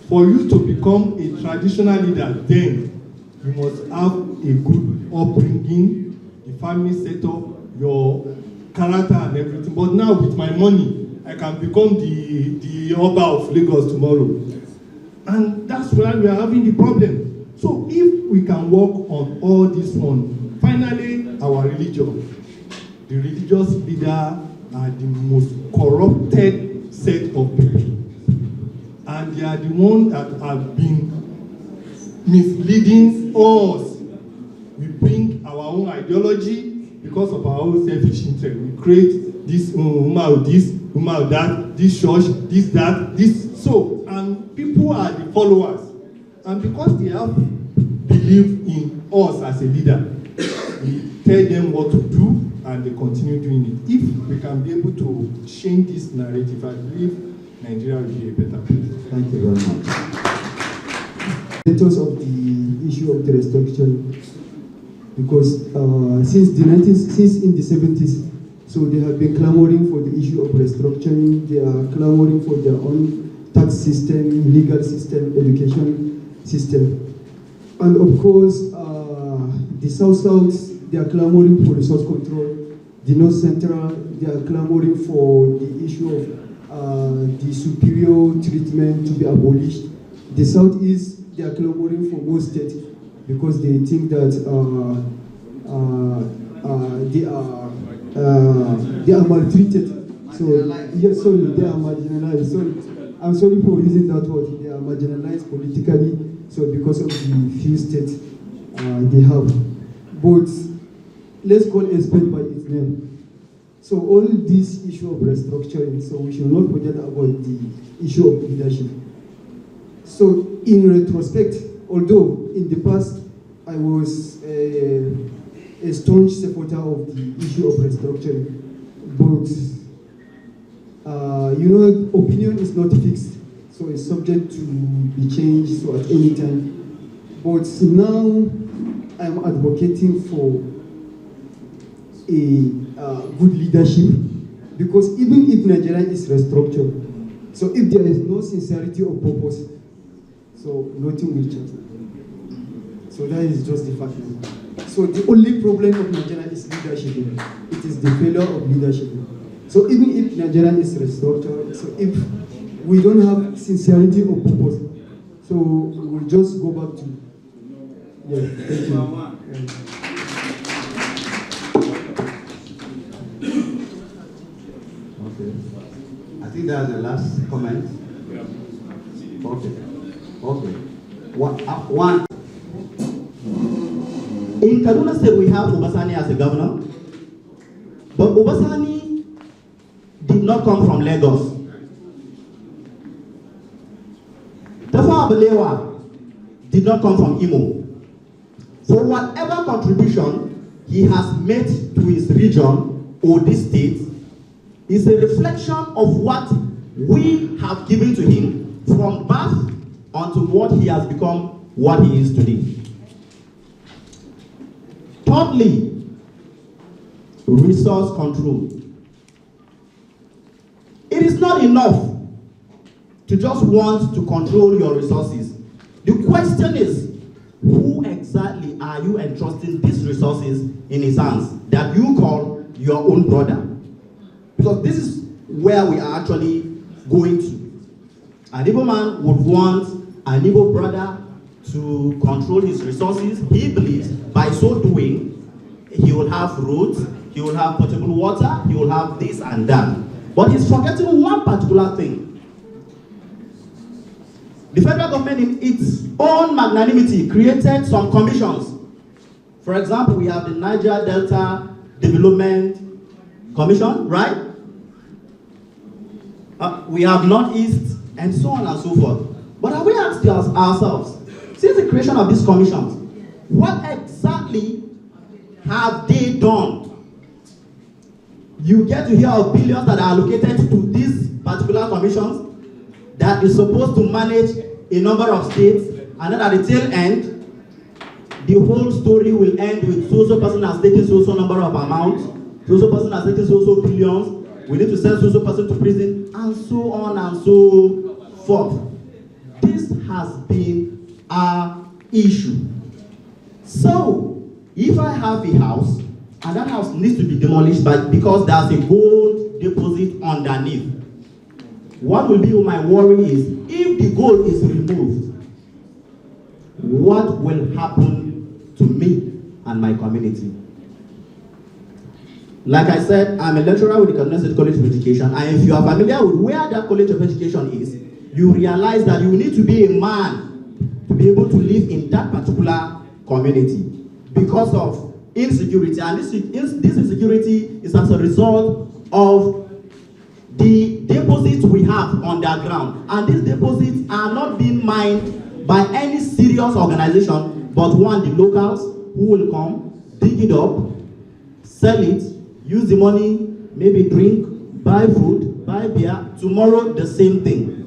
For you to become a traditional leader, then you must have a good upbringing, the family setup, your character and everything. But now with my money, I can become the Oba of Lagos tomorrow. And that's where we are having the problem. So if we can work on all this one, finally our religion, the religious leaders are the most corrupted set of people. And they are the ones that have been misleading us. We bring our own ideology because of our own selfish interest. We create this this that, this church, this, that, this, so. And people are the followers. And because they have belief in us as a leader, we tell them what to do and they continue doing it. If we can be able to change this narrative, I believe Nigeria will be a better place. Thank you very much. In terms of the issue of the restructuring, because since in the 70s, so they have been clamoring for the issue of restructuring. They are clamoring for their own tax system, legal system, education system. And of course, the South, they are clamoring for resource control. The North Central, they are clamoring for the issue of the superior treatment to be abolished. The Southeast, they are clamoring for more states because they think that they are maltreated. So, yes, sorry, they are marginalized. Sorry, I'm sorry for using that word. They are marginalized politically, so because of the few states they have. But let's call a spade by its name. So all this issue of restructuring, so we should not forget about the issue of leadership. So in retrospect, although in the past I was a staunch supporter of the issue of restructuring, but you know, opinion is not fixed, so it's subject to be changed so at any time. But now I'm advocating for a good leadership, because even if Nigeria is restructured, so if there is no sincerity of purpose, so nothing will change. So that is just the fact. So the only problem of Nigeria is leadership. It is the failure of leadership. So even if Nigeria is restructured, so if we don't have sincerity of purpose, so we will just go back to, yeah, thank you. Okay. I think that's the last comment. Okay. Okay. One. In Kaduna State, we have Obasani as a governor, but Obasani did not come from Lagos. Tafawa Balewa did not come from Imo. So whatever contribution he has made to his region or this state is a reflection of what we have given to him from birth unto what he has become, what he is today. Thirdly, resource control. It is not enough to just want to control your resources. The question is, who exactly are you entrusting these resources in his hands that you call your own brother? Because this is where we are actually going to. An Igbo man would want an Igbo brother to control his resources. He believes by so doing, he will have roads, he will have potable water, he will have this and that. But he's forgetting one particular thing. The federal government, in its own magnanimity, created some commissions. For example, we have the Niger Delta Development Commission, right? We have Northeast, and so on and so forth. But have we asked ourselves, since the creation of these commissions, what exactly have they done? You get to hear of billions that are allocated to these particular commissions that is supposed to manage a number of states, and then at the tail end, the whole story will end with so-so person has taken so-so number of amounts, so-so person has taken so-so billions, we need to send so-so person to prison, and so on and so forth. This has been our issue. So, if I have a house, and that house needs to be demolished because there's a gold deposit underneath, what will be my worry is, if the gold is removed, what will happen to me and my community? Like I said, I'm a lecturer with the Kaduna State College of Education, and if you are familiar with where that College of Education is, you realize that you need to be a man to be able to live in that particular community because of insecurity. And this insecurity is as a result of the deposits we have underground. And these deposits are not being mined by any serious organization, but one, the locals who will come, dig it up, sell it, use the money, maybe drink, buy food, buy beer. Tomorrow, the same thing.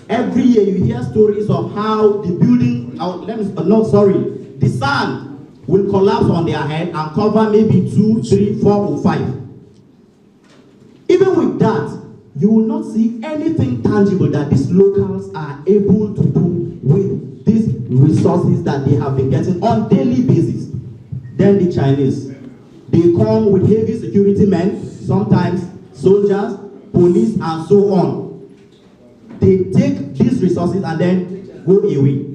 Every year you hear stories of how the building, the sand will collapse on their head and cover maybe 2, 3, 4, or 5. Even with that, you will not see anything tangible that these locals are able to do with these resources that they have been getting on daily basis. Then the Chinese, they come with heavy security men, sometimes soldiers, police, and so on. They take these resources and then go away.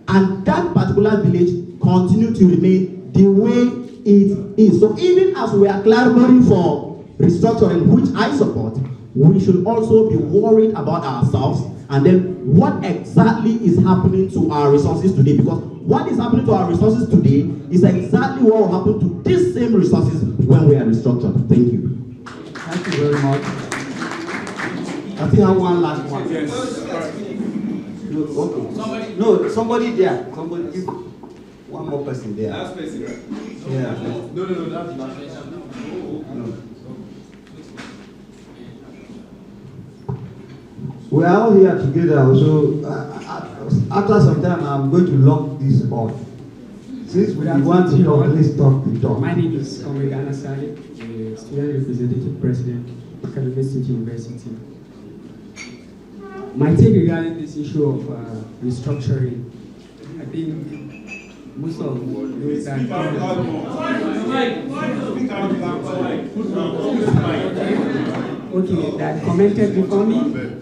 And that particular village continue to remain the way it is. So even as we are clamoring for restructuring, which I support, we should also be worried about ourselves and then what exactly is happening to our resources today. Because what is happening to our resources today is exactly what will happen to these same resources when we are restructured. Thank you. Thank you very much. I think I have one last one. Yes. Okay. No, somebody there. Somebody give one more person there. Last person, right? Yeah. No, that's last person. No. We are all here together, so after some time I'm going to lock this on. Since we want to talk, let's talk the talk. My name is Omega Anasali, student representative president, Kaduna State University. My take regarding this issue of restructuring, I think most of those that that commented before me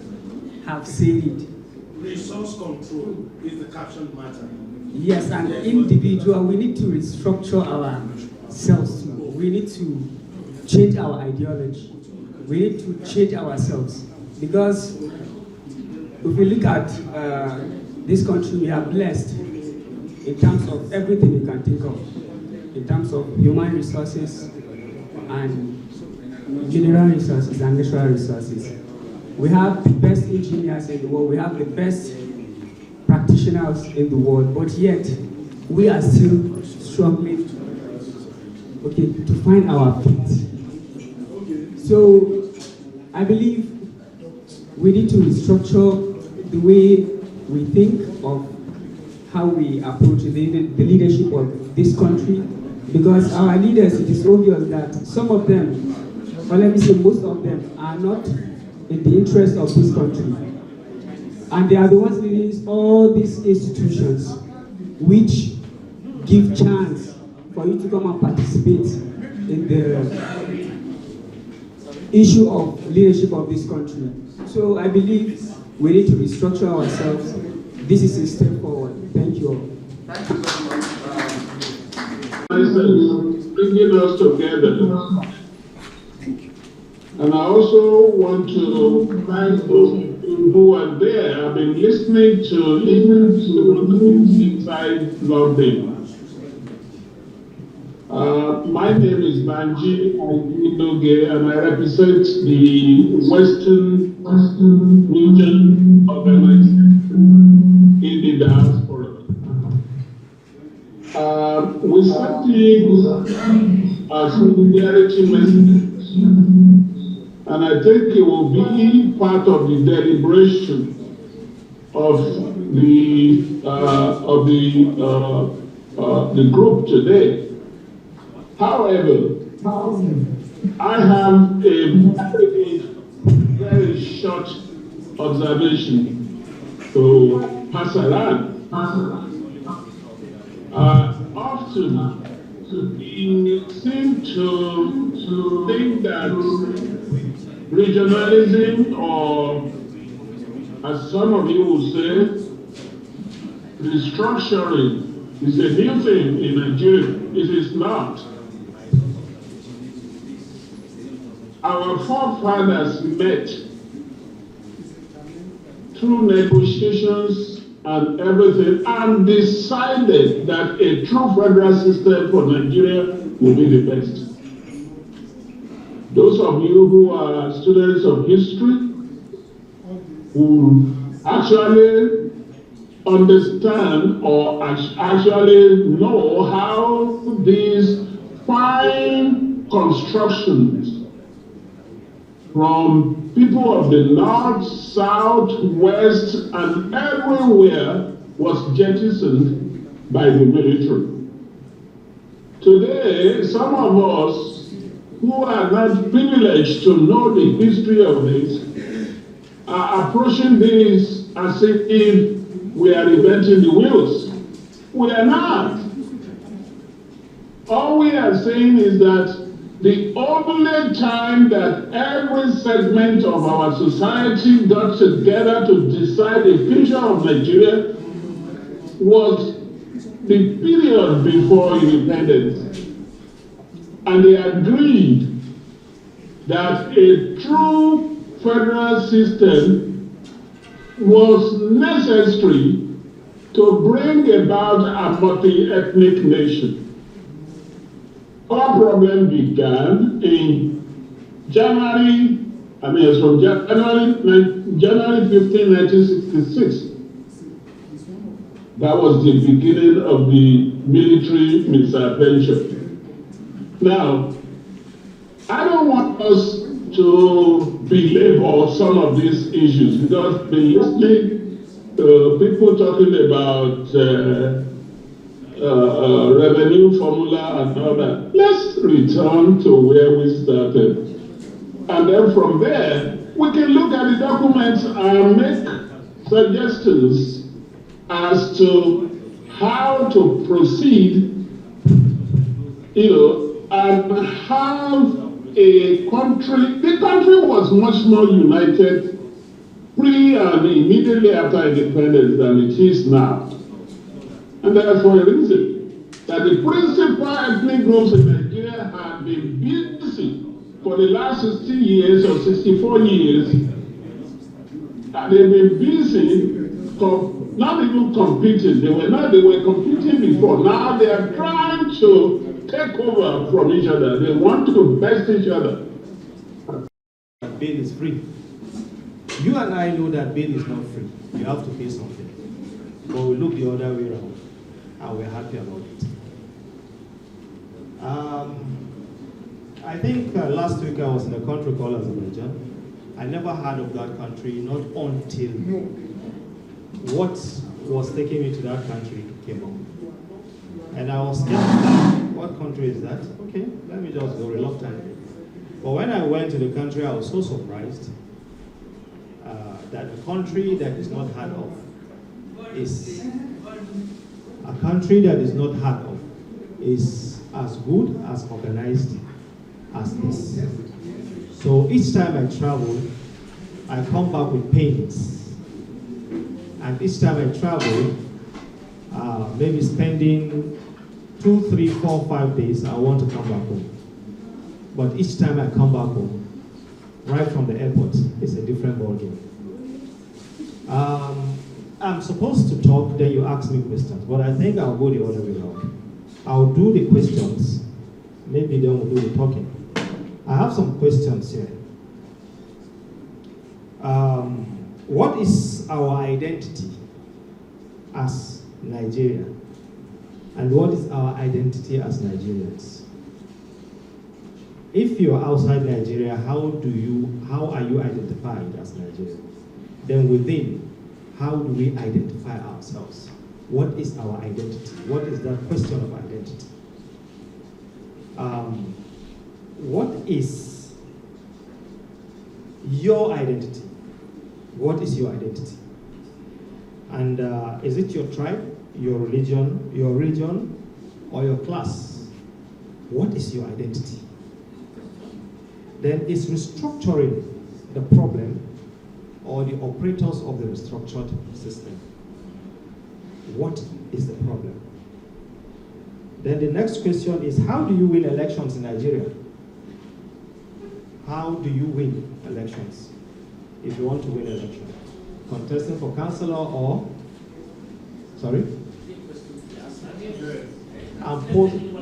have said it. Resource control is the caption matter. Yes, and the individual, we need to restructure ourselves. We need to change our ideology. We need to change ourselves. Because if we look at this country, we are blessed in terms of everything you can think of. In terms of human resources and mineral resources and natural resources. We have the best engineers in the world. We have the best practitioners in the world, but yet we are still struggling, to find our feet. So I believe we need to restructure the way we think of how we approach the leadership of this country, because our leaders, it is obvious that some of them, or let me say most of them, are not in the interest of this country. And they are the ones leading all these institutions which give chance for you to come and participate in the issue of leadership of this country. So I believe we need to restructure ourselves. This is a step forward. Thank you all. Thank you very much. Bringing us together. And I also want to thank those who are there. I've been listening to inside London. My name is Banji Inoge, and I represent the Western Region Organization in the diaspora. We sent a solidarity message, and I think it will be part of the deliberation of the group today. However, I have a very short observation to pass around. Often, we seem to think that regionalism, or as some of you will say, restructuring is a new thing in Nigeria. It is not. Our forefathers met through negotiations and everything and decided that a true federal system for Nigeria will be the best. Those of you who are students of history, who actually understand or actually know how these fine constructions from people of the north, south, west, and everywhere was jettisoned by the military. Today, some of us who are not privileged to know the history of this are approaching this as if we are inventing the wheels. We are not. All we are saying is that the only time that every segment of our society got together to decide the future of Nigeria was the period before independence. And they agreed that a true federal system was necessary to bring about a multi-ethnic nation. Our problem began in January 15, 1966. That was the beginning of the military misadventure. Now, I don't want us to belabor some of these issues because I've been listening to people talking about revenue formula and all that. Let's return to where we started. And then from there, we can look at the documents and make suggestions as to how to proceed, and have a country. The country was much more united pre and immediately after independence than it is now. And that's for a reason, that the principal ethnic groups in Nigeria have been busy for the last 60 years or 64 years, and they've been busy, not even competing. They were competing before. Now they are trying to take over from each other. They want to best each other. Bail is free. You and I know that bail is not free. You have to pay something. But we look the other way around, and we're happy about it. I think last week I was in a country called Azerbaijan. I never heard of that country, not until what was taking me to that country came up. And I was skeptical. What country is that? Okay, let me just go reluctantly. But when I went to the country, I was so surprised that a country that is not heard of is a country that is not heard of is as good, as organized as this. So each time I travel, I come back with pains. And each time I travel, maybe spending 2, 3, 4, 5 days, I want to come back home. But each time I come back home, right from the airport, it's a different ballgame. I'm supposed to talk, then you ask me questions, but I think I'll go the other way around. I'll do the questions, maybe then we'll do the talking. I have some questions here. What is our identity as Nigeria? And what is our identity as Nigerians? If you're outside Nigeria, how are you identified as Nigerian? Then within, how do we identify ourselves? What is our identity? What is that question of identity? What is your identity? What is your identity? And is it your tribe, your religion, or your class? What is your identity? Then is restructuring the problem or the operators of the restructured system? What is the problem? Then the next question is, how do you win elections in Nigeria? How do you win elections? If you want to win election, contesting for councillor or, sorry? I'm posing.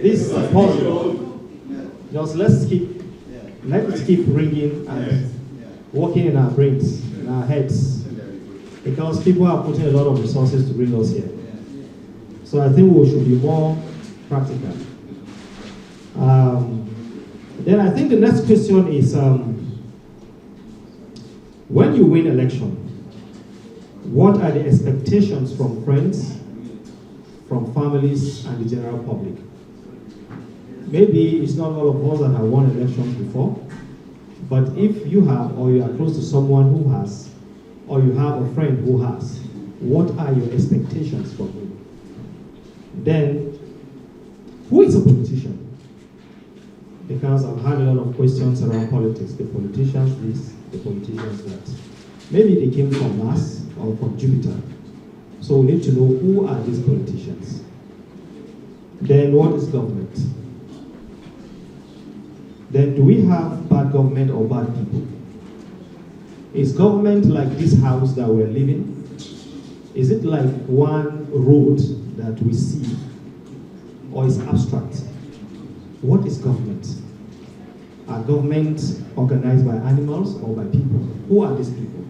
This is a puzzle. Just let's keep ringing and working in our brains, in our heads, because people are putting a lot of resources to bring us here. So I think we should be more practical. Then I think the next question is, when you win election, what are the expectations from friends, from families, and the general public? Maybe it's not all of us that have won elections before, but if you have, or you are close to someone who has, or you have a friend who has, what are your expectations from him? Then, who is a politician? Because I've had a lot of questions around politics. The politicians this, the politicians that. Maybe they came from Mars or from Jupiter. So we need to know who are these politicians. Then what is government? Then do we have bad government or bad people? Is government like this house that we're living? Is it like one road that we see? Or is abstract? What is government? Are governments organized by animals or by people? Who are these people?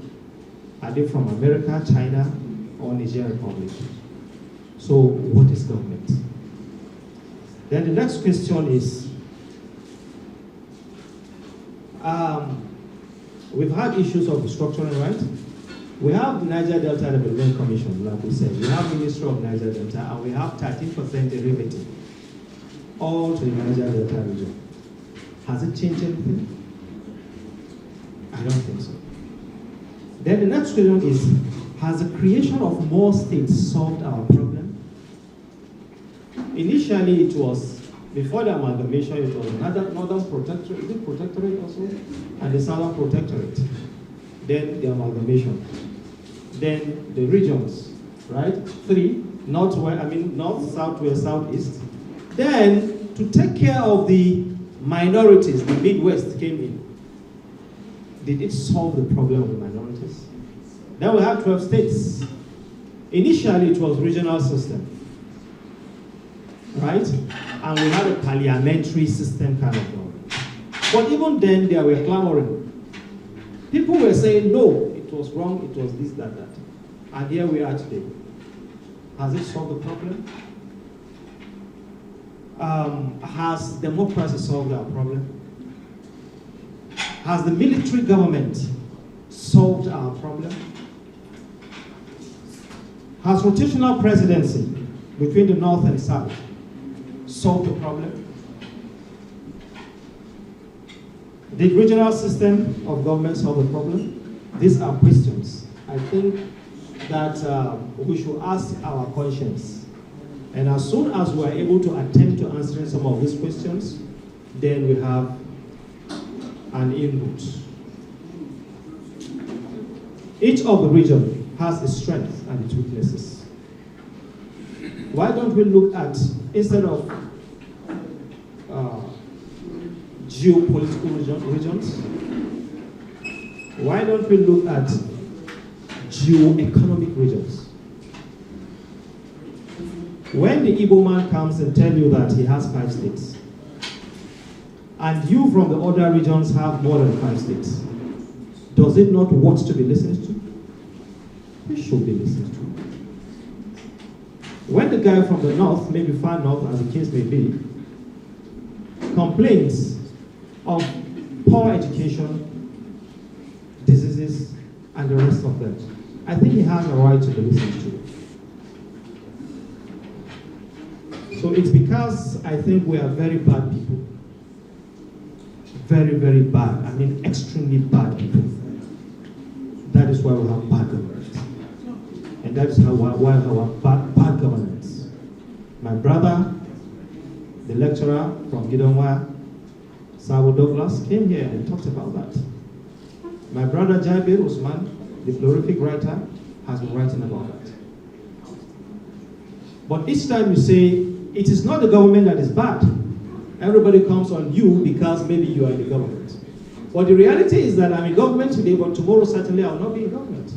Are they from America, China, or Niger Republic? So what is government? Then the next question is, we've had issues of restructuring, right? We have the Niger Delta Development Commission, like we said. We have Ministry of Niger Delta, and we have 13% derivative, all to the Niger Delta region. Has it changed anything? I don't think so. Then the next question is, has the creation of more states solved our problem? Initially, it was, before the amalgamation, it was Northern Protectorate, is it Protectorate also? And the Southern Protectorate. Then the amalgamation. Then the regions, right? 3, north, south, west, southeast. Then, to take care of the minorities, the Midwest came in. Did it solve the problem of the minorities? Then we have 12 states. Initially, it was regional system, right? And we had a parliamentary system kind of government. But even then, they were clamoring. People were saying, no, it was wrong, it was this, that. And here we are today. Has it solved the problem? Has democracy solved our problem? Has the military government solved our problem? Has rotational presidency between the North and South solved the problem? Did regional system of government solve the problem? These are questions I think that we should ask our conscience. And as soon as we are able to attempt to answer some of these questions, then we have an input. Each of the region has its strengths and its weaknesses. Why don't we look at, instead of geopolitical regions, why don't we look at geo-economic regions? When the Igbo man comes and tells you that he has 5 states, and you from the other regions have more than 5 states, does it not want to be listened to? It should be listened to. When the guy from the north, maybe far north as the case may be, complains of poor education, diseases, and the rest of that, I think he has a right to be listened to. So it's because I think we are very bad people. Very, very bad. I mean, extremely bad people. That is why we have bad governance. And that is why we have bad governance. My brother, the lecturer from Gidonwa, Sabo Douglas, came here and talked about that. My brother Jabir Usman, the prolific writer, has been writing about that. But each time you say, it is not the government that is bad, everybody comes on you because maybe you are in the government. But the reality is that I'm in government today, but tomorrow certainly I will not be in government.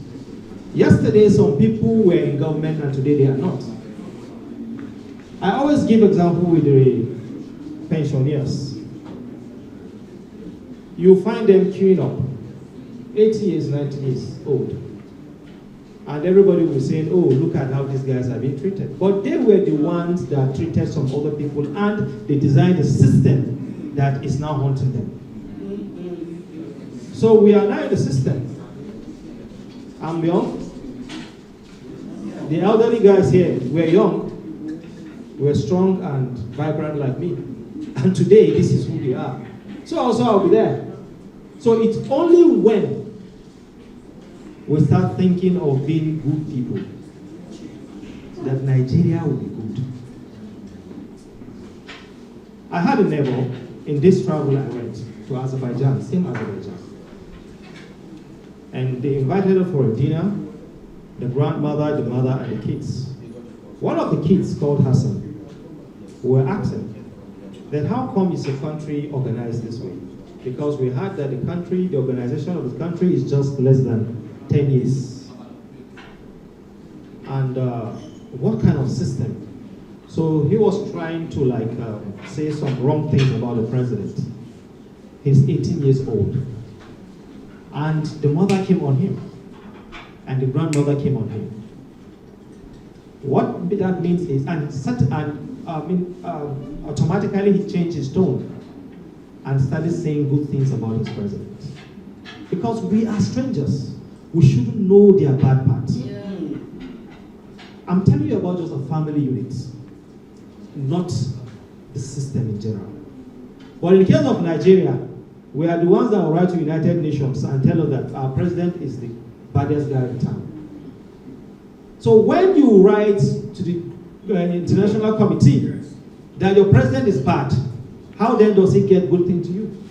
Yesterday some people were in government and today they are not. I always give example with the pensioners. You find them queuing up, 80 years, 90 years old. And everybody will say, oh, look at how these guys are being treated. But they were the ones that treated some other people, and they designed a system that is now haunting them. So we are now in the system. I'm young. The elderly guys here were young, were strong and vibrant like me. And today, this is who they are. So also I'll be there. So it's only when we start thinking of being good people, that Nigeria will be good. I had a neighbor in this travel I went to Azerbaijan, same Azerbaijan. And they invited her for a dinner, the grandmother, the mother, and the kids. One of the kids called Hassan. We were asking, then how come is a country organized this way? Because we heard that the country, the organization of the country is just less than 10 years. And what kind of system? So he was trying to say some wrong things about the president. He's 18 years old. And the mother came on him. And the grandmother came on him. What that means is, automatically he changed his tone and started saying good things about his president. Because we are strangers. We shouldn't know their bad parts. Yeah. I'm telling you about just a family unit, not the system in general. But in the case of Nigeria, we are the ones that will write to United Nations and tell us that our president is the baddest guy in town. So when you write to the international committee that your president is bad, how then does he get good things to you?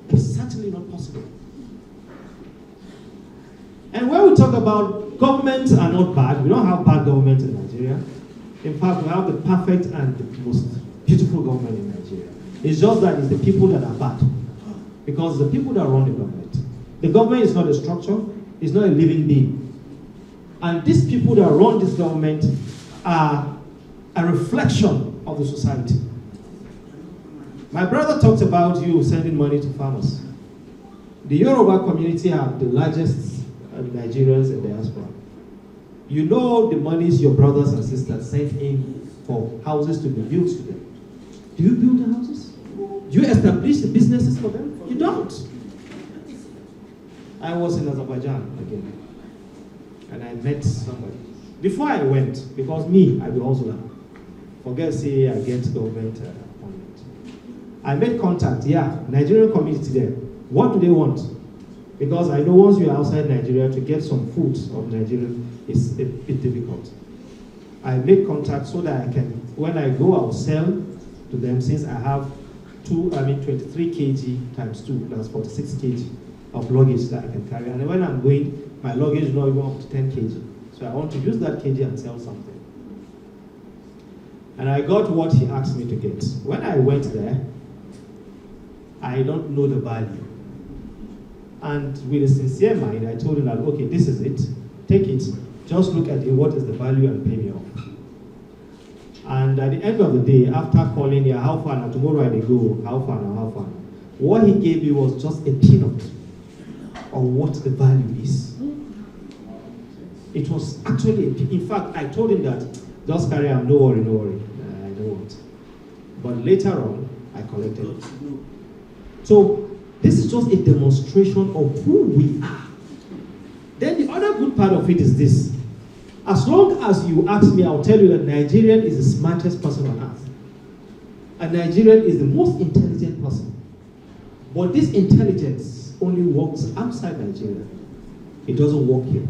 It's certainly not possible. And when we talk about governments are not bad, we don't have bad government in Nigeria. In fact, we have the perfect and the most beautiful government in Nigeria. It's just that it's the people that are bad. Because the people that run the government. The government is not a structure, it's not a living being. And these people that run this government are a reflection of the society. My brother talked about you sending money to farmers. The Yoruba community have the largest Nigerians in diaspora. You know the monies your brothers and sisters sent in for houses to be built to them. Do you build the houses? Do you establish the businesses for them? You don't. I was in Azerbaijan again, and I met somebody. Before I went, because me, I will also forget say I get government appointment. I made contact, Nigerian community there. What do they want? Because I know once you're outside Nigeria, to get some food of Nigerian is a bit difficult. I made contact so that I can, when I go, I'll sell to them, since I have 23 kg times 2, that's 46 kg of luggage that I can carry. And when I'm going, my luggage is not even up to 10 kg. So I want to use that kg and sell something. And I got what he asked me to get. When I went there, I don't know the value. And with a sincere mind, I told him that, okay, this is it. Take it. Just look at it, what is the value, and pay me off. And at the end of the day, after calling here, how far now, tomorrow I go, how far now, how far now. What he gave me was just a peanut of what the value is. It was actually, in fact, I told him that, just carry on, no worry, I don't want. But later on, I collected it. So, this is just a demonstration of who we are. Then the other good part of it is this. As long as you ask me, I'll tell you that Nigerian is the smartest person on earth. And Nigerian is the most intelligent person. But this intelligence only works outside Nigeria. It doesn't work here.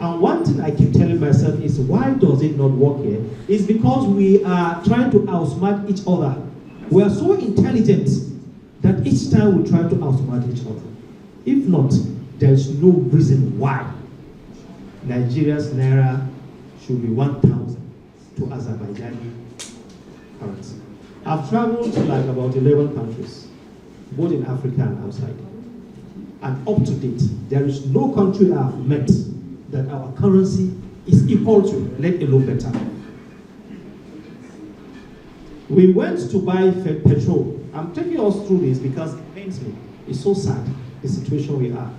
And one thing I keep telling myself is, why does it not work here? It's because we are trying to outsmart each other. We are so intelligent that each time we try to outsmart each other. If not, there is no reason why Nigeria's naira should be 1,000 to Azerbaijani currency. I've traveled to about 11 countries, both in Africa and outside. And up to date, there is no country I've met that our currency is equal to, let alone better. We went to buy petrol. I'm taking us through this because it pains me. It's so sad, the situation we are.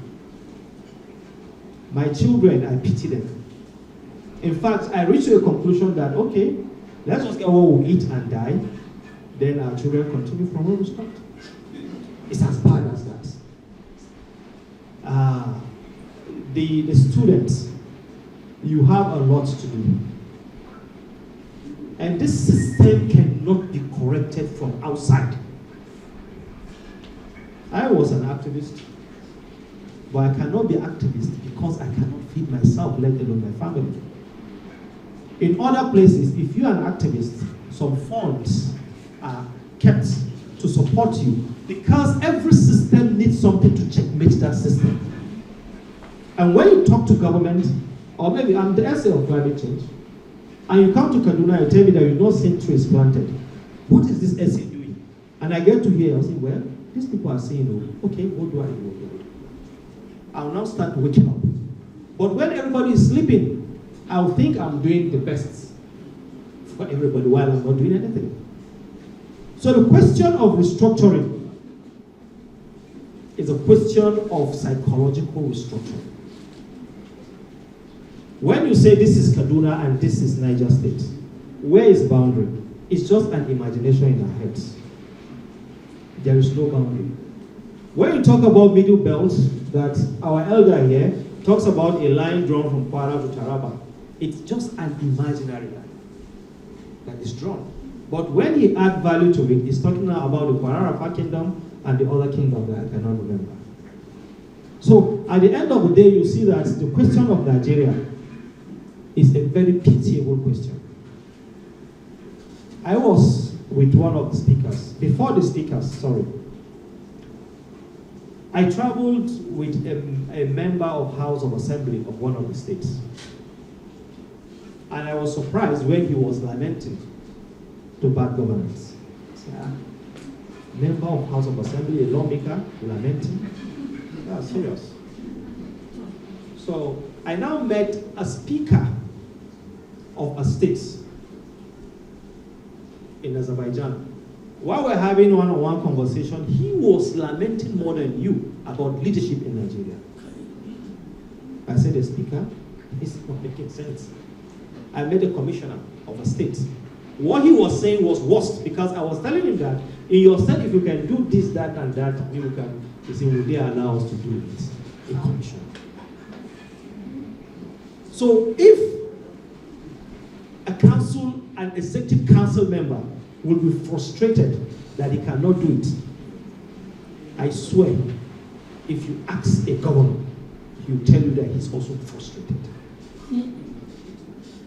My children, I pity them. In fact, I reached a conclusion that, okay, let's just get what we eat and die, then our children continue from where we stopped. It's as bad as that. The students, you have a lot to do. And this system cannot be corrected from outside. I was an activist. but I cannot be activist because I cannot feed myself, let alone my family. In other places, if you are an activist, some funds are kept to support you because every system needs something to checkmate that system. And when you talk to government, or maybe I'm the essay of climate change, and you come to Kaduna and tell me that you've not seen trees planted, what is this essay doing? And I get to hear, I say, well, these people are saying, oh, okay, what do I do? I'll now start waking up. But when everybody is sleeping, I'll think I'm doing the best for everybody while I'm not doing anything. So the question of restructuring is a question of psychological restructuring. When you say this is Kaduna and this is Niger State, where is boundary? It's just an imagination in our heads. There is no boundary. When you talk about middle belt, that our elder here talks about a line drawn from Kwara to Taraba, it's just an imaginary line that is drawn. But when he adds value to it, he's talking now about the Kwara kingdom and the other kingdom that I cannot remember. So at the end of the day, you see that the question of Nigeria is a very pitiable question. I was with one of the speakers, before the speakers, sorry. I traveled with a member of House of Assembly of one of the states. And I was surprised when he was lamenting to bad governance. Member of House of Assembly, a lawmaker, lamenting. Yeah, serious. So I now met a speaker of a state in Azerbaijan. While we're having one-on-one conversation, he was lamenting more than you about leadership in Nigeria. I said, the speaker, it's not making sense. I met a commissioner of a state. What he was saying was worst because I was telling him that in your state, if you can do this, that, and that, you can. He said, will they allow us to do it? A commissioner. So if a council, an executive council member will be frustrated that he cannot do it, I swear, if you ask a governor, he will tell you that he's also frustrated.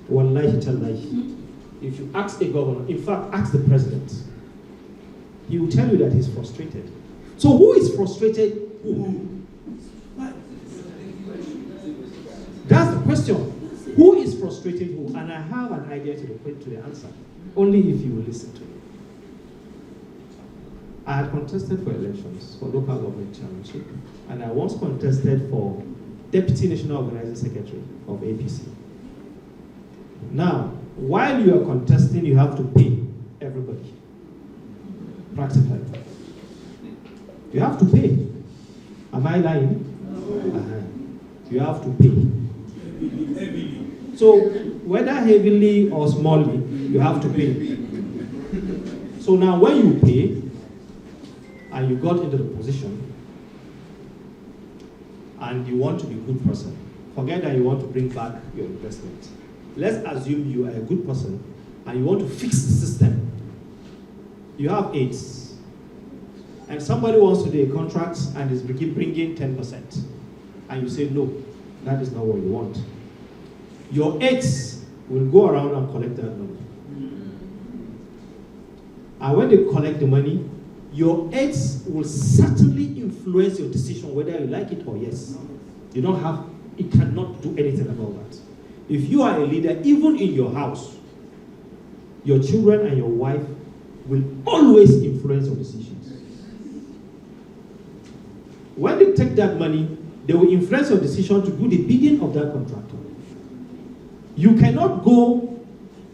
Wallahi tallahi. If you ask a governor, in fact, ask the president, he will tell you that he's frustrated. So who is frustrated? Who? That's the question. Who is frustrated who? And I have an idea to the answer. Only if you will listen to me. I had contested for elections for local government chairmanship, and I once contested for Deputy National Organizing Secretary of APC. Now, while you are contesting, you have to pay everybody. Practically. You have to pay. Am I lying? You have to pay. So, whether heavily or smallly, you have to pay. So now when you pay, and you got into the position, and you want to be a good person, forget that you want to bring back your investment. Let's assume you are a good person, and you want to fix the system. You have AIDS, and somebody wants to do a contract and is bringing 10%, and you say, no, that is not what you want. Your aides will go around and collect that money. And when they collect the money, your aides will certainly influence your decision whether you like it or yes. You cannot do anything about that. If you are a leader, even in your house, your children and your wife will always influence your decisions. When they take that money, they will influence your decision to do the bidding of that contractor. You cannot go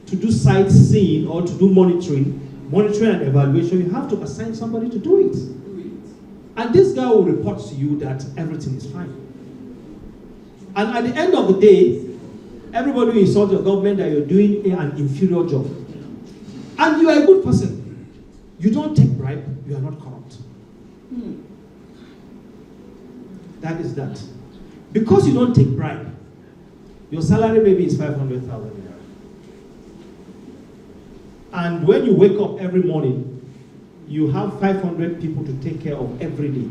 to do sightseeing or to do monitoring and evaluation. You have to assign somebody to do it. And this guy will report to you that everything is fine. And at the end of the day, everybody will insult your government that you're doing an inferior job. And you are a good person. You don't take bribe, you are not corrupt. That is that. Because you don't take bribe, your salary maybe is 500,000 naira. And when you wake up every morning, you have 500 people to take care of every day.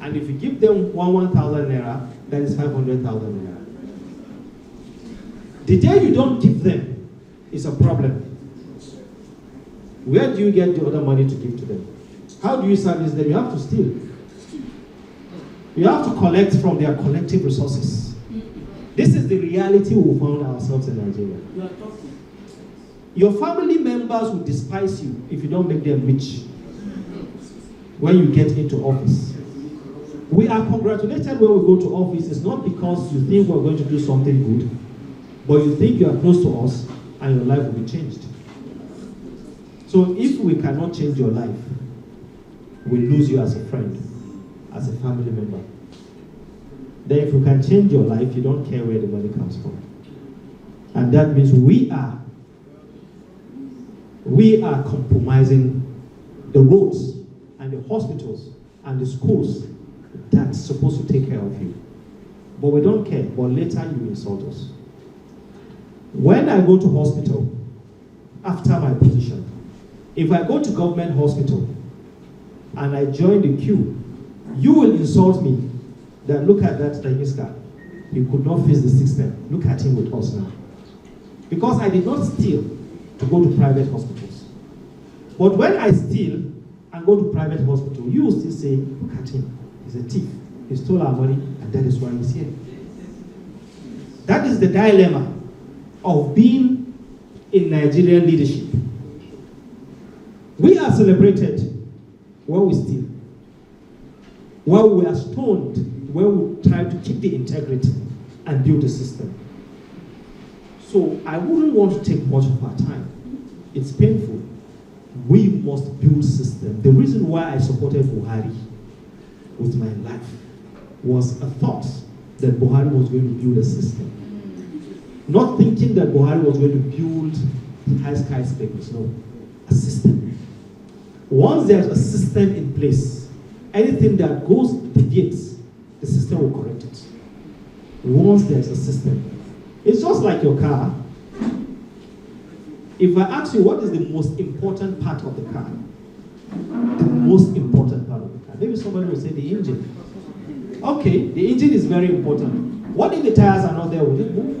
And if you give them 1,000 naira, that is 500,000 naira. The day you don't give them is a problem. Where do you get the other money to give to them? How do you service them? You have to steal. You have to collect from their collective resources. This is the reality we found ourselves in Nigeria. Your family members will despise you if you don't make them rich when you get into office. We are congratulated when we go to office. It's not because you think we're going to do something good, but you think you are close to us and your life will be changed. So if we cannot change your life, we lose you as a friend, as a family member. Then if we can change your life, you don't care where the money comes from. And that means we are compromising the roads and the hospitals and the schools that's supposed to take care of you. But we don't care, but later you insult us. When I go to hospital, after my position, if I go to government hospital and I join the queue, you will insult me that look at that Chinese guy. He could not face the system. Look at him with us now. Because I did not steal to go to private hospitals. But when I steal and go to private hospital, you will still say, look at him. He's a thief. He stole our money and that is why he's here. That is the dilemma of being in Nigerian leadership. We are celebrated when we steal, when we are stoned when we try to keep the integrity and build a system. So I wouldn't want to take much of our time. It's painful. We must build system. The reason why I supported Buhari with my life was a thought that Buhari was going to build a system. Not thinking that Buhari was going to build high skyscrapers, no. A system. Once there's a system in place, anything that goes deviates, the system will correct it. Once there's a system. It's just like your car. If I ask you what is the most important part of the car, the most important part of the car, maybe somebody will say the engine. Okay, the engine is very important. What if the tires are not there? Would it move?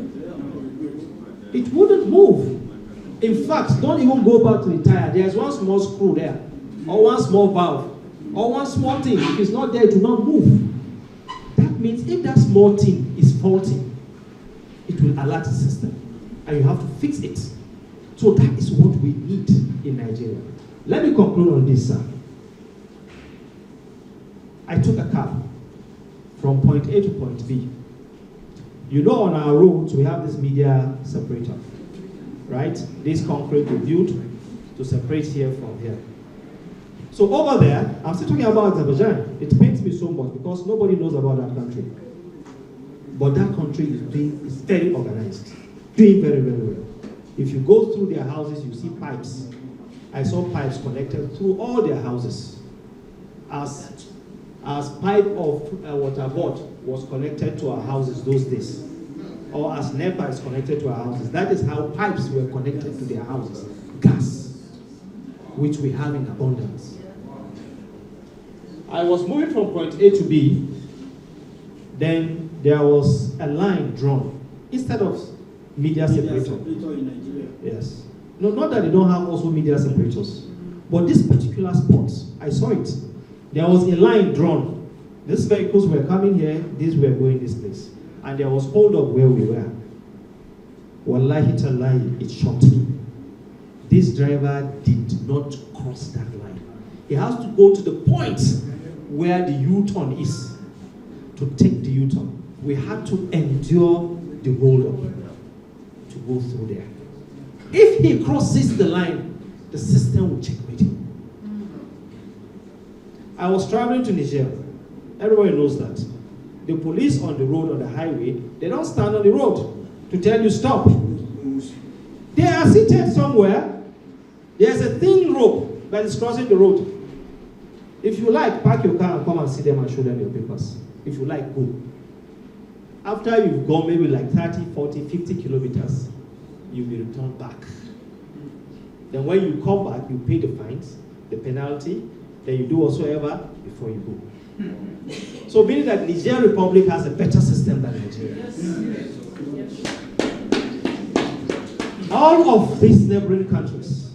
It wouldn't move. In fact, don't even go back to the tire. There's one small screw there, or one small valve, or one small thing. If it's not there, it will not move. That means if that small thing is faulty, it will alert the system, and you have to fix it. So that is what we need in Nigeria. Let me conclude on this, sir. I took a cab from point A to point B. You know, on our roads, we have this media separator, right? This concrete we built to separate here from here. So over there, I'm still talking about Azerbaijan. It pains me so much because nobody knows about that country. But that country is very organized, doing very, very well. If you go through their houses, you see pipes. I saw pipes connected through all their houses. As pipe of water board was connected to our houses those days, or as NEPA is connected to our houses. That is how pipes were connected to their houses. Gas, which we have in abundance. I was moving from point A to B, then there was a line drawn. Instead of media separator. Yes. No, not that they don't have also media separators, but this particular spot, I saw it. There was a line drawn. These vehicles were coming here, these were going this place. And there was hold up where we were. Wallahi tallahi, it shocked me. This driver did not cross that line. He has to go to the point where the U-turn is to take the U-turn. We had to endure the hold up to go through there. If he crosses the line, the system will checkmate him. I was traveling to Niger. Everybody knows that. The police on the road, on the highway, they don't stand on the road to tell you stop. They are seated somewhere. There's a thin rope that is crossing the road. If you like, park your car and come and see them and show them your papers. If you like, go. After you've gone maybe like 30, 40, 50 kilometers, you'll be returned back. Then when you come back, you pay the fines, the penalty, then you do whatsoever before you go. So meaning that Niger Republic has a better system than Nigeria. All of these neighboring countries,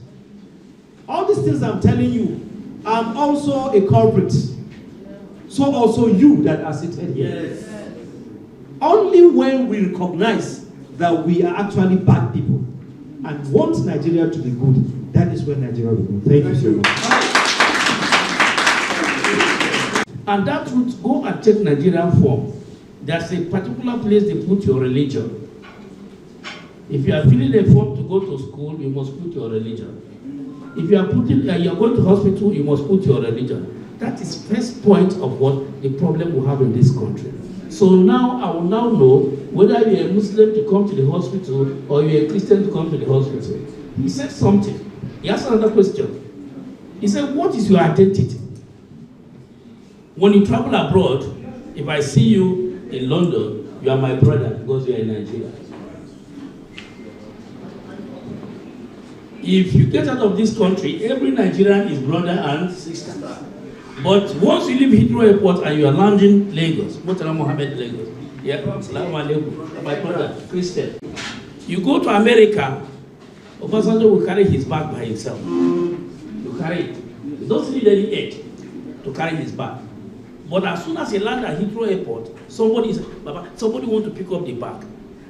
all these things I'm telling you, I'm also a culprit. So also you that are seated here. Yes. Only when we recognize that we are actually bad people and want Nigeria to be good, that is when Nigeria will be good. Thank you so much. And that would go and take Nigerian form. There's a particular place they put your religion. If you are filling a form to go to school, you must put your religion. If you are going to hospital, you must put your religion. That is first point of what the problem we have in this country. So now I will now know whether you're a Muslim to come to the hospital or you're a Christian to come to the hospital. He said something. He asked another question. He said, what is your identity? When you travel abroad, if I see you in London, you are my brother because you are in Nigeria. If you get out of this country, every Nigerian is brother and sister. But once you leave Heathrow Airport and you are landing Lagos, Mohammed Lagos, yeah, Assalamu alaikum, my brother, Christian. You go to America, Obasanjo will carry his bag by himself. You carry it. He doesn't need any aid to carry his bag. But as soon as he lands at Heathrow Airport, somebody wants to pick up the bag.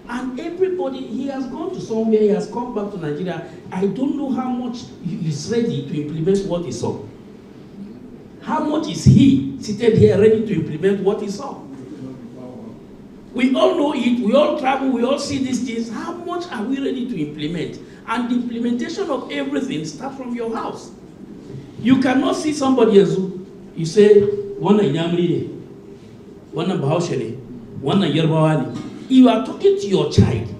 And everybody, he has gone to somewhere, he has come back to Nigeria. I don't know how much he is ready to implement what he saw. How much is he seated here ready to implement what he saw? We all know it, we all travel, we all see these things. How much are we ready to implement? And the implementation of everything starts from your house. You cannot see somebody else, you say, one Yamri, one Bahaushene, one Yerbawani. You are talking to your child,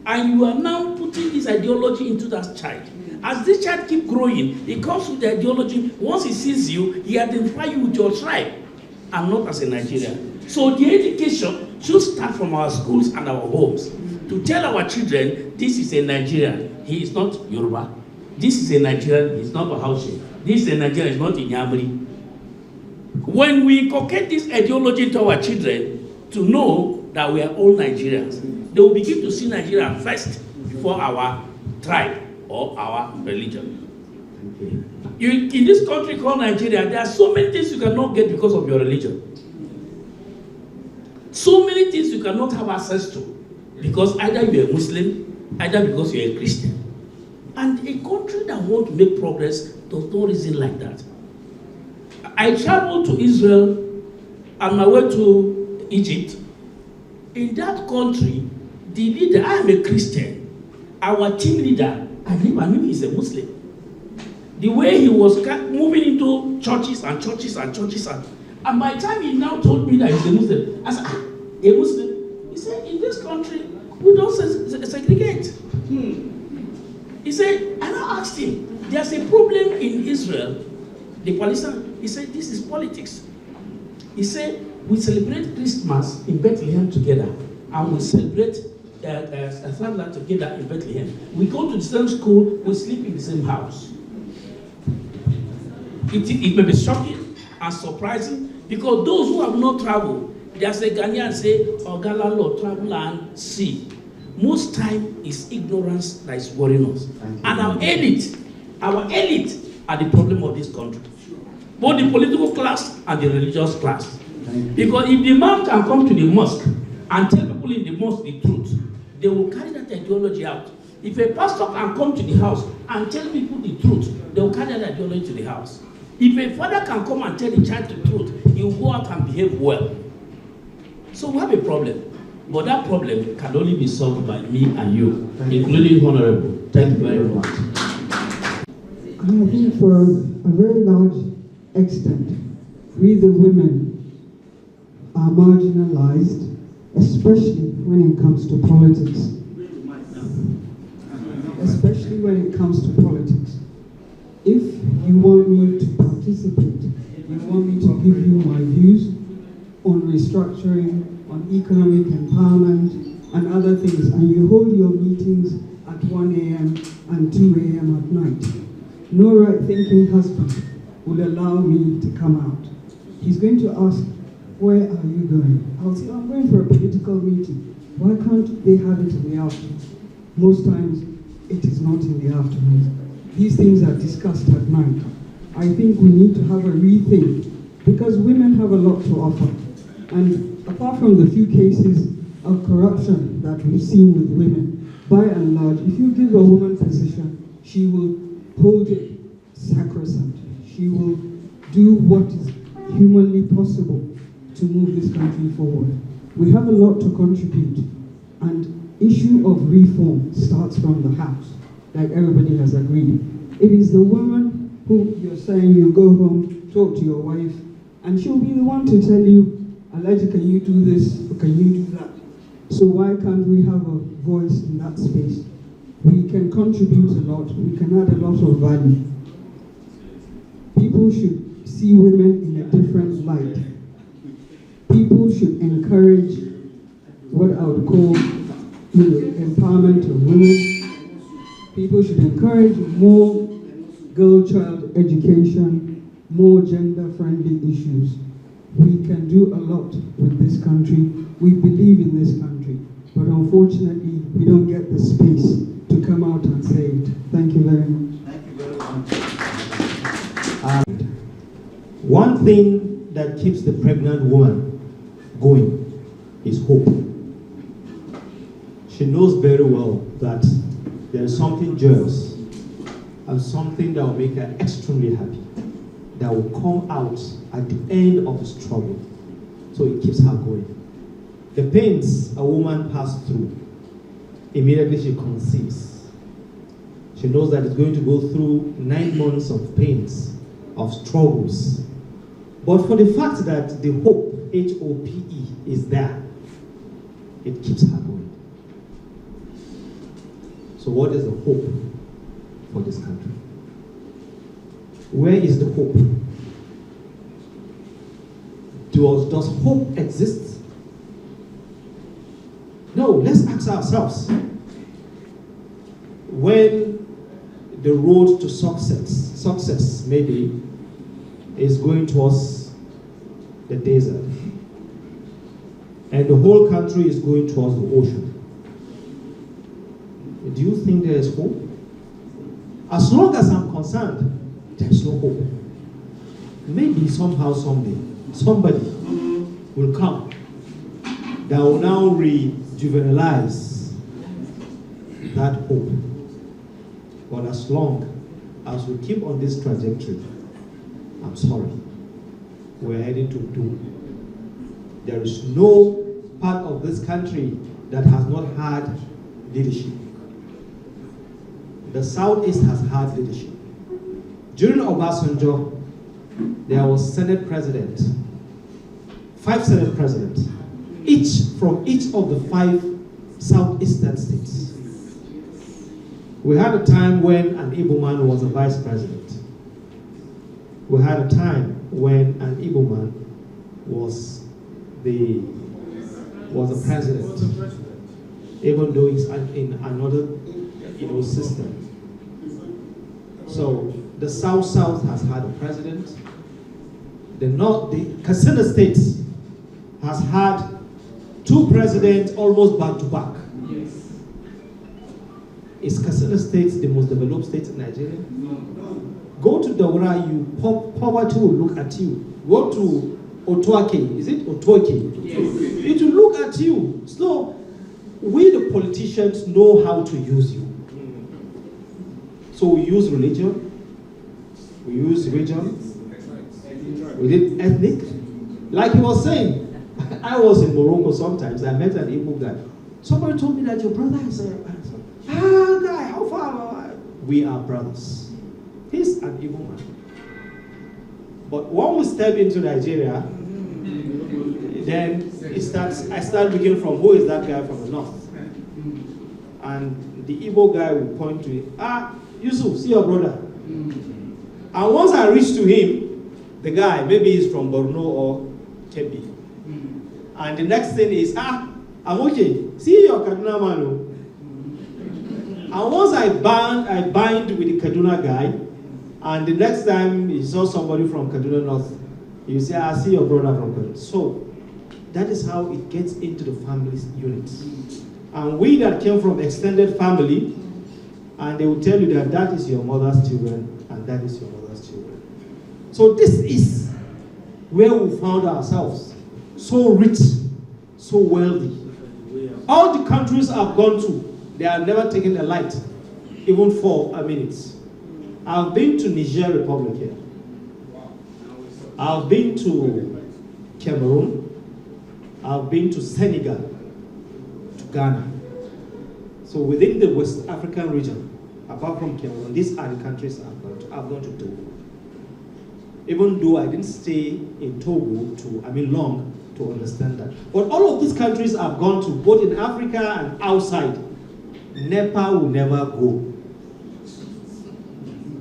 and you are now putting this ideology into that child. As this child keeps growing, he comes with the ideology. Once he sees you, he identifies you with your tribe, and not as a Nigerian. So the education should start from our schools and our homes to tell our children, this is a Nigerian, he is not Yoruba. This is a Nigerian, he is not Bahaushe. This is a Nigerian, he is not Inyamri. When we inculcate this ideology to our children, to know that we are all Nigerians, they will begin to see Nigeria first before our tribe or our religion. In this country called Nigeria, there are so many things you cannot get because of your religion. So many things you cannot have access to because either you're a Muslim, either because you're a Christian. And a country that wants to make progress does not reason like that. I traveled to Israel on my way to Egypt. In that country, the leader, I am a Christian. Our team leader, I knew he's a Muslim. The way he was moving into churches and churches and churches, and by the time he now told me that he's a Muslim, I said, a Muslim? He said, in this country, we don't segregate. He said, and I asked him, there's a problem in Israel, the Palestinians. He said, this is politics. He said, we celebrate Christmas in Bethlehem together, and we celebrate Aslan together in Bethlehem. We go to the same school, we sleep in the same house. It may be shocking and surprising, because those who have not traveled, there's a Ghanaian say, Ogala Lord, travel and see. Most time is ignorance that is worrying us. And our elite are the problem of this country. Both the political class and the religious class. Because if the man can come to the mosque and tell people in the mosque the truth, they will carry that ideology out. If a pastor can come to the house and tell people the truth, they will carry that ideology to the house. If a father can come and tell the child the truth, he will go out and behave well. So we have a problem. But that problem can only be solved by me and you, including Honorable. Thank you very much. I think for a very large extent, we the women are marginalized, especially when it comes to politics. Especially when it comes to politics. If you want me to participate, you want me to give you my views on restructuring, on economic empowerment, and other things, and you hold your meetings at 1 a.m. and 2 a.m. at night, no right-thinking husband will allow me to come out. he's going to ask, where are you going? I'll say, I'm going for a political meeting. Why can't they have it in the afternoon? Most times, it is not in the afternoon. These things are discussed at night. I think we need to have a rethink, because women have a lot to offer. And apart from the few cases of corruption that we've seen with women, by and large, if you give a woman position, she will hold it sacrosanct. She will do what is humanly possible to move this country forward. We have a lot to contribute, and issue of reform starts from the house, like everybody has agreed. It is the woman who you're saying you go home, talk to your wife, and she'll be the one to tell you, Elijah, can you do this, or can you do that? So why can't we have a voice in that space? We can contribute a lot, we can add a lot of value. People should see women in a different light. People should encourage what I would call empowerment of women. People should encourage more girl-child education, more gender-friendly issues. We can do a lot with this country. We believe in this country, but unfortunately, we don't get the space to come out and say it. Thank you very much. Thank you very much. One thing that keeps the pregnant woman going is hope. She knows very well that there is something joyous and something that will make her extremely happy, that will come out at the end of the struggle. So it keeps her going. The pains a woman passes through, immediately she conceives. She knows that it's going to go through 9 months of pains, of struggles. But for the fact that the hope, H-O-P-E, is there, it keeps her going. So what is the hope for this country? Where is the hope? Does hope exist? No, let's ask ourselves. When the road to success maybe, is going towards the desert, and the whole country is going towards the ocean, do you think there is hope? As long as I'm concerned, there's no hope. Maybe somehow, someday, somebody will come that will now rejuvenalize that hope. But as long as we keep on this trajectory, I'm sorry, we're heading to doom. There is no part of this country that has not had leadership. The Southeast has had leadership. During Obasanjo, there was Senate President, 5 Senate Presidents, each from each of the 5 Southeastern states. We had a time when an Igbo man was a vice president. We had a time when an Igbo man was the president, even though he's in another system. So the South has had a president. The Kaduna State has had 2 presidents almost back to back. Yes. Is Kaduna State the most developed state in Nigeria? No. Go to Daura, poverty will look at you. Go to Otoake, is it Otoake? Yes. It will look at you. So we the politicians know how to use you. So we use religion, we use region, we did ethnic. Like he was saying, I was in Morocco sometimes, I met an Igbo guy. Somebody told me that your brother is guy, how far? We are brothers. He's an Igbo man. But when we step into Nigeria, then I start looking from who is that guy from the north. And the Igbo guy will point to it. Yusuf, see your brother. And once I reach to him, the guy, maybe he's from Borno or Kebbi. And the next thing is, I'm okay. See your Kaduna man. And once I bind with the Kaduna guy, and the next time he saw somebody from Kaduna North, You say, I see your brother from Kaduna. So that is how it gets into the family unit. And we that came from extended family, and they will tell you that that is your mother's children, and that is your mother's children. So this is where we found ourselves, so rich, so wealthy. All the countries I've gone to, they have never taken a light, even for a minute. I've been to Niger Republic here. I've been to Cameroon. I've been to Senegal, to Ghana. So within the West African region, apart from Cameroon, these are the countries I've gone to do. Even though I didn't stay in Togo long to understand that. But all of these countries I've gone to, both in Africa and outside, NEPA will never go.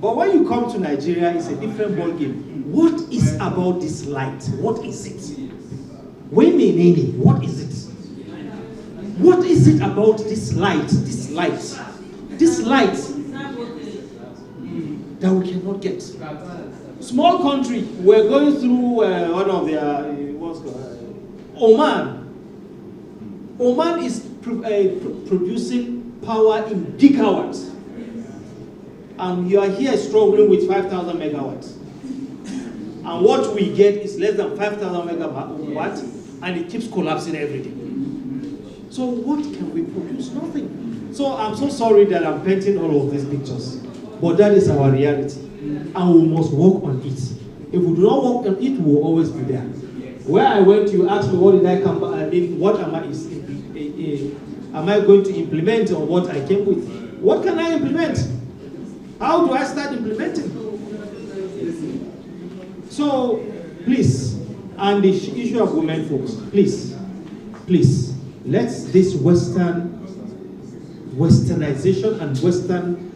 But when you come to Nigeria, it's a different ballgame. What is about this light? What is it? Womenene, what is it? What is it about this light? This light that we cannot get? Small country, we're going through one of their, Oman. Oman is producing power in gigawatts. And you are here struggling with 5,000 megawatts. And what we get is less than 5,000 megawatts, and it keeps collapsing every day. So what can we produce? Nothing. So I'm so sorry that I'm painting all of these pictures, but that is our reality, and we must work on it. If we do not work on it, we will always be there. Where I went, you asked me what did I come, what am I going to implement on what I came with? What can I implement? How do I start implementing? So, please, and the issue of women folks, please, let's this westernization and Western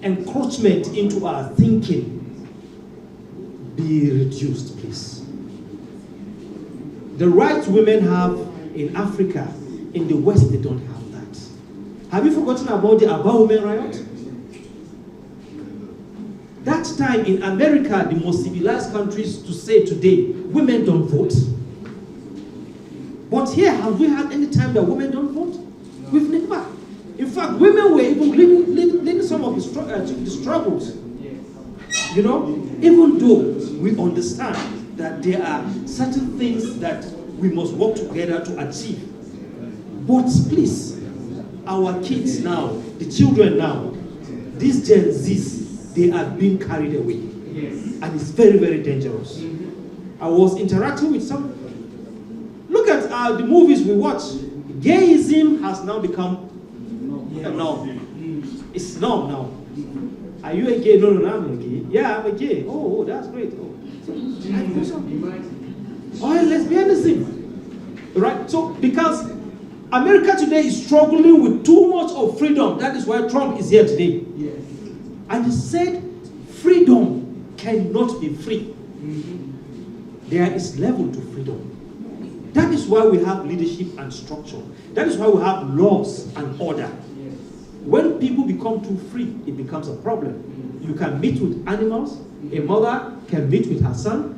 encroachment into our thinking be reduced, please. The rights women have in Africa, in the West, they don't have that. Have you forgotten about the Aba Women Riot? That time in America, the most civilized countries to say today, women don't vote. But here, have we had any time that women don't vote? We've never. In fact, women were even leading some of the struggles. You know, even though we understand that there are certain things that we must work together to achieve. But please, our kids now, the children now, these Gen Zs, they are being carried away. And it's very, very dangerous. I was interacting with some. Look at the movies we watch. Gayism has now become a norm. It's norm now. Are you a gay? No, I'm a gay. Yeah, I'm a gay. Oh, that's great. Oh, lesbianism. Right? So, because America today is struggling with too much of freedom. That is why Trump is here today. Yes. And he said, freedom cannot be free. There is level to freedom. That is why we have leadership and structure. That is why we have laws and order. When people become too free, it becomes a problem. You can meet with animals. A mother can meet with her son.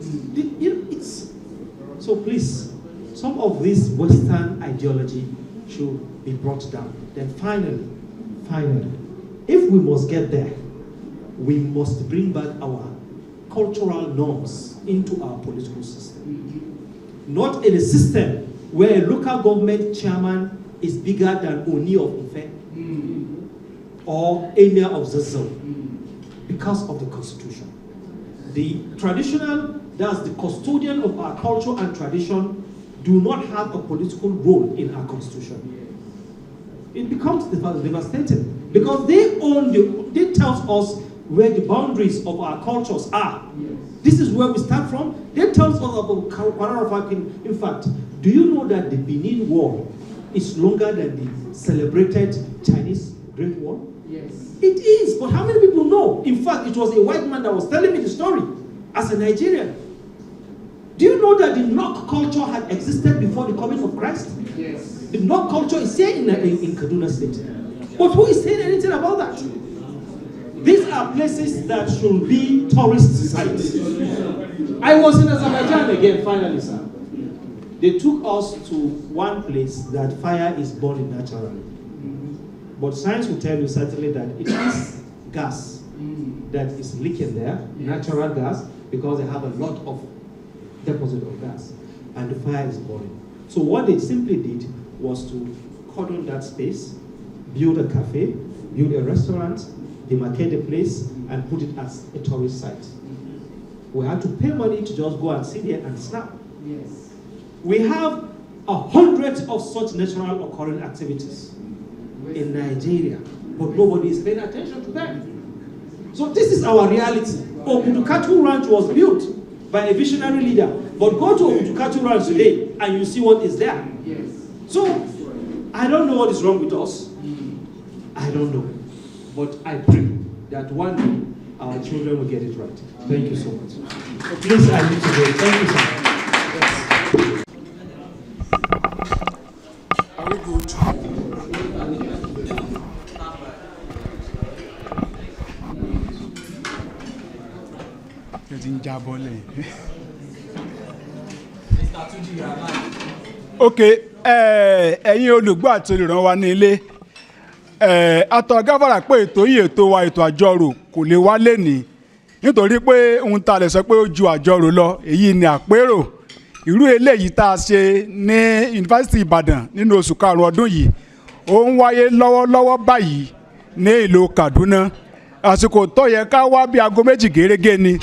So please, some of this Western ideology should be brought down. Then finally, if we must get there, we must bring back our cultural norms into our political system. Not in a system where a local government chairman is bigger than Oni of Ife or Emir of Zazzau because of the constitution. The traditional, that's the custodian of our culture and tradition, do not have a political role in our constitution. It becomes devastating because they tell us where the boundaries of our cultures are. This is where we start from. They tell us about Kwararafakin. In fact, do you know that the Benin War is longer than the celebrated Chinese Great War? Yes. It is, but how many people know? In fact, it was a white man that was telling me the story as a Nigerian. Do you know that the Nok culture had existed before the coming of Christ? Yes. The Nok culture is here in Kaduna State. But who is saying anything about that? These these are places that should be tourist sites. I was in Azerbaijan again, finally, sir. They took us to one place that fire is burning naturally. But science will tell you certainly that it is gas that is leaking there, natural gas, because they have a lot of deposit of gas, and the fire is burning. So what they simply did was to cordon that space, build a cafe, build a restaurant, demarcate the place, and put it as a tourist site. We had to pay money to just go and sit there and snap. Yes. We have 100 of such natural occurring activities in Nigeria, but nobody is paying attention to them. So this is our reality. Okudukatu Ranch was built by a visionary leader, but go to Okudukatu Ranch today and you see what is there. Yes. So I don't know what is wrong with us. I don't know. But I pray that one day our children will get it right. Thank you so much. So please, I need to go. Thank you so much. Are we good? Ok, ẹ̀yin olùgbọ́ àti olùràn wa ní ilé, atọ́ gáfàrà pé ètò yìí ètò wa ètò àjọrò kò lè wá lénìí nítorí pé ohun tá a lè sọ pé ó ju àjọrò lọ, èyí ni àpérò irú eléyìí tá a ṣe ní yunifásitì Ìbàdàn nínú oṣù karùn-ún ọdún yìí ó ń wáyé lọ́wọ́lọ́wọ́ báyìí ní ìlú Kaduna. Àsìkò tó yẹ ká wá bí aago méjì gẹ́rẹ́gẹ́ ni,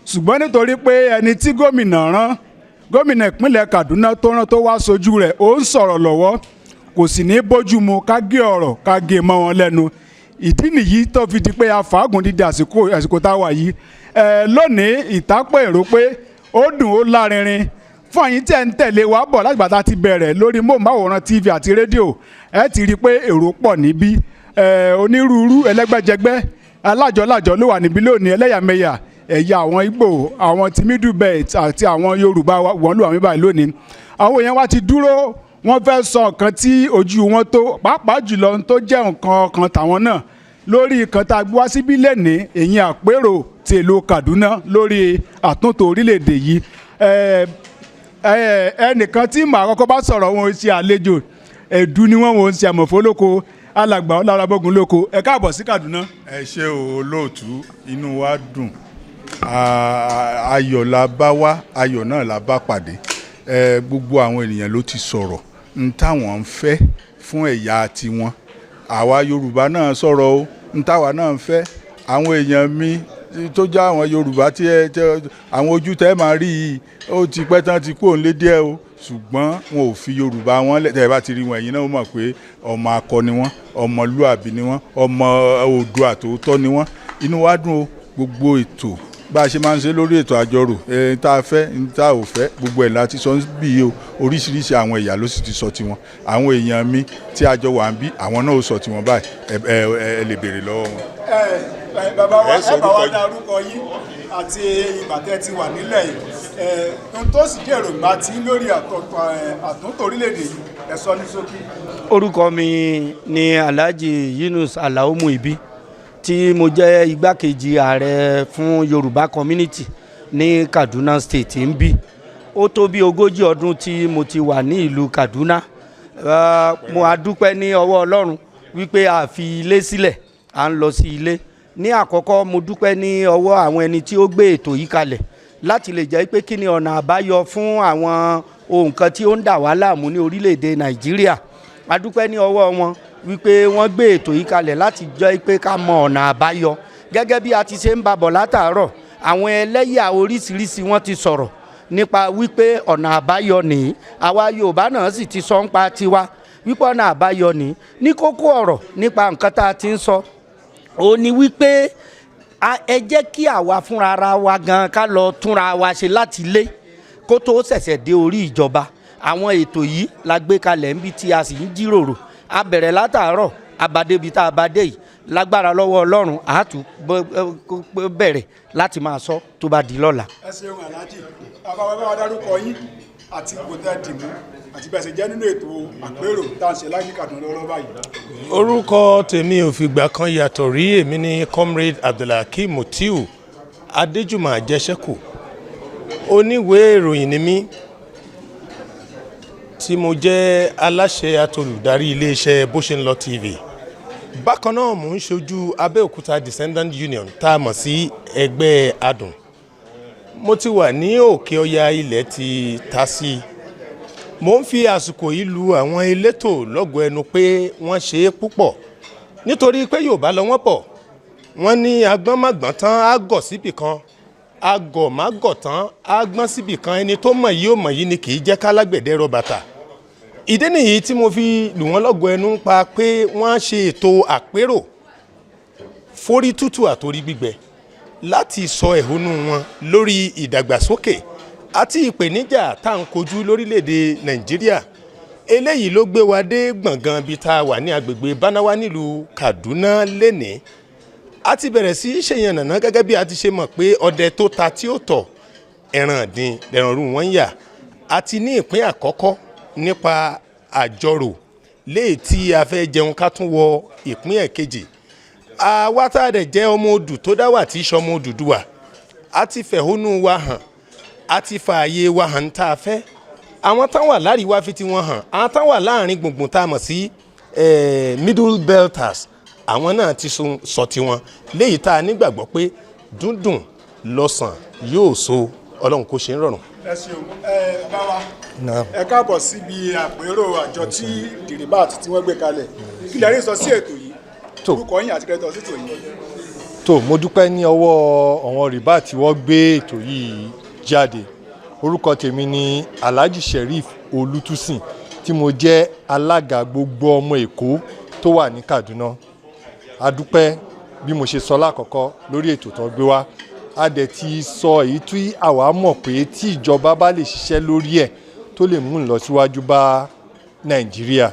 ṣùgbọ́n nítorí pé ẹni tí gómìnà ìpínlẹ̀ Kaduna tó rán tó wá sojú rẹ̀ ó ń sọ̀rọ̀ lọ́wọ́, kò sì ní bójú mu ká gé ọ̀rọ̀ ká gé mọ́ wọn lẹ́nu. Ìdí nìyí tó fi di pé a fàágùn dídí àsìkò tá a wà yìí. Lónìí ìtápọ̀ èrò pé ó dùn ó lárinrin fún àyín tí ẹ ń tẹ̀lé wa bọ̀ láti bàtà ti bẹ̀rẹ̀ lórí móhùnmáwòrán TV àti rédíò, ẹ ti rí i pé èrò pọ̀ níbí, onírúurú ẹlẹ́gbẹ́jẹgbẹ́ alájọlájọ ló wà níbí lónìí, ẹlẹ́yàmẹ̀yà, ẹ̀yà àwọn Ìgbò, àwọn ti Middle Belt àti àwọn Yorùbá wọn ló wà níbí báyìí lónìí. Àwọn èèyàn wa ti dúró, wọ́n fẹ́ sọ nǹkan tí ojú wọn tó, pàápàá jùlọ tó jẹ́ nǹkan kan tàwọn náà lórí nǹkan tá a gbé wá síbí lẹ́nìí, èyí àpérò ti ìlú Kaduna lórí àtúntò orílẹ̀-èdè yìí. Ẹnìkan tí màá kọ́kọ́ bá sọ̀rọ̀ wọn ṣe àlejò ẹ̀dú ni wọ́n ṣe àmọ̀fólóko alàgbà ọlọ́rabọ́gun lóko. Ẹ káàbọ̀ sí Kaduna. Ẹ ṣé o olóòtú, inú wa dùn, ayọ̀ la bá wá, ayọ̀ náà la bá pàdé. Gbogbo àwọn ènìyàn ló ti sọ̀rọ̀ n táwọn ń fẹ́ fún ẹ̀yà tiwọn. Àwa Yorùbá náà sọ̀rọ̀ o, n táwa náà ń fẹ́. Àwọn èèyàn mi tó já àwọn Yorùbá tí àwọn ojú tẹ́ máa rí yìí ó ti pẹ́ tán ti kú òun lé díẹ̀ o, ṣùgbọ́n wọn ò fi Yorùbá wọn lẹ̀. Tẹ́ ẹ bá ti rí wọn ẹ̀yin náà ó mọ̀ pé ọmọ akọ ni wọ́n, ọmọlúàbí ni wọ́n, ọmọ Oòduà tòótọ́ ni wọ́n. Inú wa dùn o, gbogbo ètò bá a ṣe máa ń ṣe lórí ètò àjọrò, tá a fẹ́ tá a ò fẹ́ gbogbo ẹ̀ láti sọ bí o, oríṣiríṣi àwọn ẹ̀yà ló sì ti sọ tiwọn. Àwọn èèyàn mi tí a jọ wà ń bí àwọn náà ó sọ tiwọn báyìí, ẹ lè béèrè lọ́wọ́ wọn. Bàbá wa ẹ bá wa dárúkọ yín àti ìgbà tẹ́ ti wà nílẹ̀ yìí, ohun tó sì jẹ́ èròǹgbà tí lórí àtúntò orílẹ̀-èdè yìí, ẹ sọ ní ṣókí. Orúkọ mi ni Alhaji Yunus Alao Muibi tí mo jẹ́ igbákejì ààrẹ fún Yorùbá community ní Kaduna State ń bí. Ó tó bí 40 ọdún tí mo ti wà ní ìlú Kaduna. Mo á dúpẹ́ ní ọwọ́ Ọlọ́run wípé a fi ilé sílẹ̀, à ń lọ sí ilé. Ní àkọ́kọ́ mo dúpẹ́ ní ọwọ́ àwọn ẹni tí ó gbé ètò yìí kalẹ̀ láti lè jẹ́ pé kí ni ọ̀nà àbáyọ fún àwọn ohun kan tí ó ń dà wá láàmú ní orílẹ̀-èdè Nàìjíríà. A dúpẹ́ ní ọwọ́ wọn wípé wọ́n gbé ètò yìí kalẹ̀ láti jẹ́ pé ká mọ ọ̀nà àbáyọ. Gẹ́gẹ́ bí a ti ṣe ń babọ̀ látàárọ̀, àwọn ẹlẹ́yà oríṣiríṣi wọ́n ti sọ̀rọ̀ nípa wípé ọ̀nà àbáyọ nìyí. Àwa Yorùbá náà sì ti sọ ń pa tiwa wípé ọ̀nà àbáyọ nìyí. Ní kókó ọ̀rọ̀ nípa nǹkan tá a ti ń sọ, ó ní wípé ẹ jẹ́ kí àwa fúnra ara wa gan ká lọ túnra wa ṣe láti ilé kó tó ṣẹ̀ṣẹ̀ dé orí ìjọba. Àwọn ètò yìí la gbé kalẹ̀ níbi tí a sì ń jíròrò. A bẹ̀rẹ̀ látàárọ̀, abadébi tá a bá dé yìí, lágbára lọ́wọ́ Ọlọ́run a tún bẹ̀rẹ̀ láti máa sọ tó bá di lọ́la. Ẹ ṣeun Alhaji, bàbá wa dárúkọ yín àti ipò tẹ́ dìmú àti bẹ́ẹ̀ ṣe jẹ́ nínú ètò àpérò tá à ń ṣe láì ní Kaduna lọ́wọ́ báyìí. Orúkọ tèmi ò fìgbà kan yàtọ̀ rí, èmi ní Comrade Abdulhakeem Mutiu Adéjùmọ̀ Àjẹṣẹ́kù. Oníwèé ìròyìn ni mí tí mo jẹ́ aláṣẹ àtolùdarí iléeṣẹ́ Bó Ṣe Ń Lọ TV. Bákan náà mò ń ṣojú Abẹ́òkúta Descendant Union tá a mọ̀ sí ẹgbẹ́ Adùn. Mo ti wà ní òkè ọya ilẹ̀ ti ta sí. Mo ń fi àsìkò yìí lu àwọn elétò lọ́gọ̀ ẹnu pé wọ́n ṣe é púpọ̀ nítorí pé Yorùbá lọ wọ́n pọ̀. Wọ́n ní agbọ́n má gbọ́n tán á gọ̀ síbì kan, agọ̀ má gọ̀ tán á gbọ́n síbì kan, ẹni tó mọ̀ yìí ò mọ̀ yìí ni kì í jẹ́ kálágbẹ̀dẹ rọ bàtà. Ìdí nìyí tí mo fi lù wọ́n lọ́gọ̀ ẹnu pa pé wọ́n ṣe ètò àpérò forí tútù àtorí gbígbẹ láti sọ ẹ̀hónú wọn lórí ìdàgbàsókè àti ìpèníjà tá à ń kojú lórílẹ̀‐èdè Nàìjíríà. Eléyìí ló gbé wa dé gbọ̀ngàn ibi tá a wà ní agbègbè Bánáwá nílùú Kaduna lénìí. A ti bẹ̀rẹ̀ sí í ṣèyànnàná gẹ́gẹ́ bí a ti ṣe mọ̀ pé ọdẹ tó ta tí ó tọ̀ ẹran dín ẹran rú wọn yà. A ti ní ìpín àkọ́kọ́ nípa àjọrò léè tí a fẹ́ jẹun ká tún wọ ìpín ẹ̀kejì. Àwa tá a dẹ̀ jẹ́ ọmọ odù tó dá wà tí í ṣọmọ Odùduwà. A ti fẹ̀hónú wa hàn, a ti fààyè wa hàn tá a fẹ́. Àwọn tán wà láríwá fi ti wọn hàn, àwọn tán wà láàrin gbùngbùn tá a mọ̀ sí middle belters, àwọn náà ti sọ tiwọn léyìí tá a nígbàgbọ́ pé dúndùn lọ́sàn yóò so Ọlọ́run kó ṣe ń rọrùn. Ẹ ṣeun bá wa ẹ káàbọ̀ síbi àpérò àjọ tí dìrìbàt tí wọ́n gbé kalẹ̀. Kí lẹ rí sọ sí ètò yìí? Orúkọ yín àti kẹ́tọ̀ sí ètò yìí. Tó mo dúpẹ́ ní ọwọ́ àwọn rìbá tí wọ́n gbé ètò yìí jáde. Orúkọ tèmi ni Alhaji Sheriff Olútúsìn tí mo jẹ́ alága gbogbo ọmọ Èkó tó wà ní Kaduna. A dúpẹ́ bí mo ṣe sọ lákọ̀ọ́kọ́ lórí ètò tó gbé wá. A dẹ̀ ti sọ èyí tí àwa mọ̀ pé tí ìjọba bá lè ṣiṣẹ́ lórí ẹ̀ tó lè mú ìlọsíwájú bá Nàìjíríà.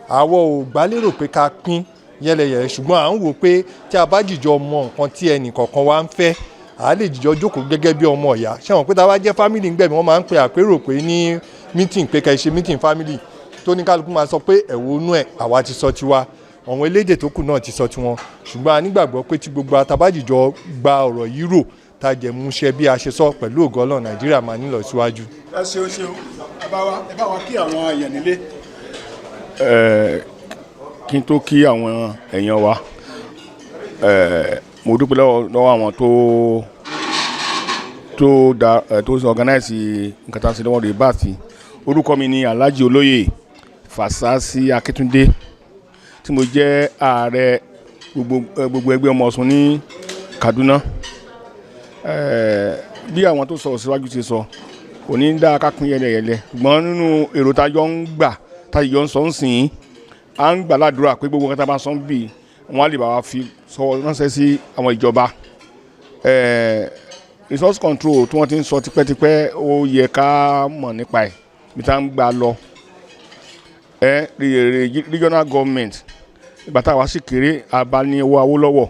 Àwọn ò gbálérò pé ká pín yẹ́lẹyẹ̀lẹ ṣùgbọ́n à ń wò pé tí a bá jìjọ mọ nǹkan tí ẹnì kọ̀ọ̀kan wa ń fẹ́ à lè jìjọ jókòó gẹ́gẹ́ bí ọmọ ìyá. Ṣé wọn pé tá a bá jẹ́ family ńgbẹ̀mí wọ́n máa ń pe àpérò pé ní meeting pé ká ṣe meeting family tó ní kálukú máa sọ pé ẹ̀wọ̀nú ẹ̀ àwa ti sọ tiwa, àwọn elédè tó kù náà ti sọ tiwọn. Ṣùgbọ́n a nígbàgbọ́ pé tí gbogbo àtàbájìjọ gba ọ̀rọ̀ yìí rò tá a jẹ múṣẹ bí a ṣe sọ pẹ̀lú ògo Ọlọ́run Nàìjíríà máa nílọ síwájú. Ẹ ṣeun ẹ bá wa kí àwọn èèyàn nílé. Kí n tó kí àwọn èèyàn wa mo dúpẹ́ lọ́wọ́ àwọn tó organize nǹkan tá a ṣe lọ́wọ́ rẹ̀ bá ti. Orúkọ mi ni Alhaji Olóyè Fàsásí Akíntúndé tí mo jẹ́ ààrẹ gbogbo ẹgbẹ́ ọmọ Ọ̀ṣun ní Kaduna. Bí àwọn tó sọ síwájú ti sọ kò ní dá ká pín yẹlẹyẹlẹ ṣùgbọ́n nínú èrò tájọ ń gbà tájọ ń sọ ń sìn à ń gbàládùra pé gbogbo nǹkan tá a bá sọ bí wọn á lè bá wa fi sọ ránṣẹ́ sí àwọn ìjọba. Resource control tí wọ́n ti ń sọ tipẹ́tipẹ́ ó yẹ ká mọ̀ nípa ẹ̀ bí tá ń gbà lọ. Regional government ìgbà tá a wá sí kéré abániwọ̀ Awólọ́wọ̀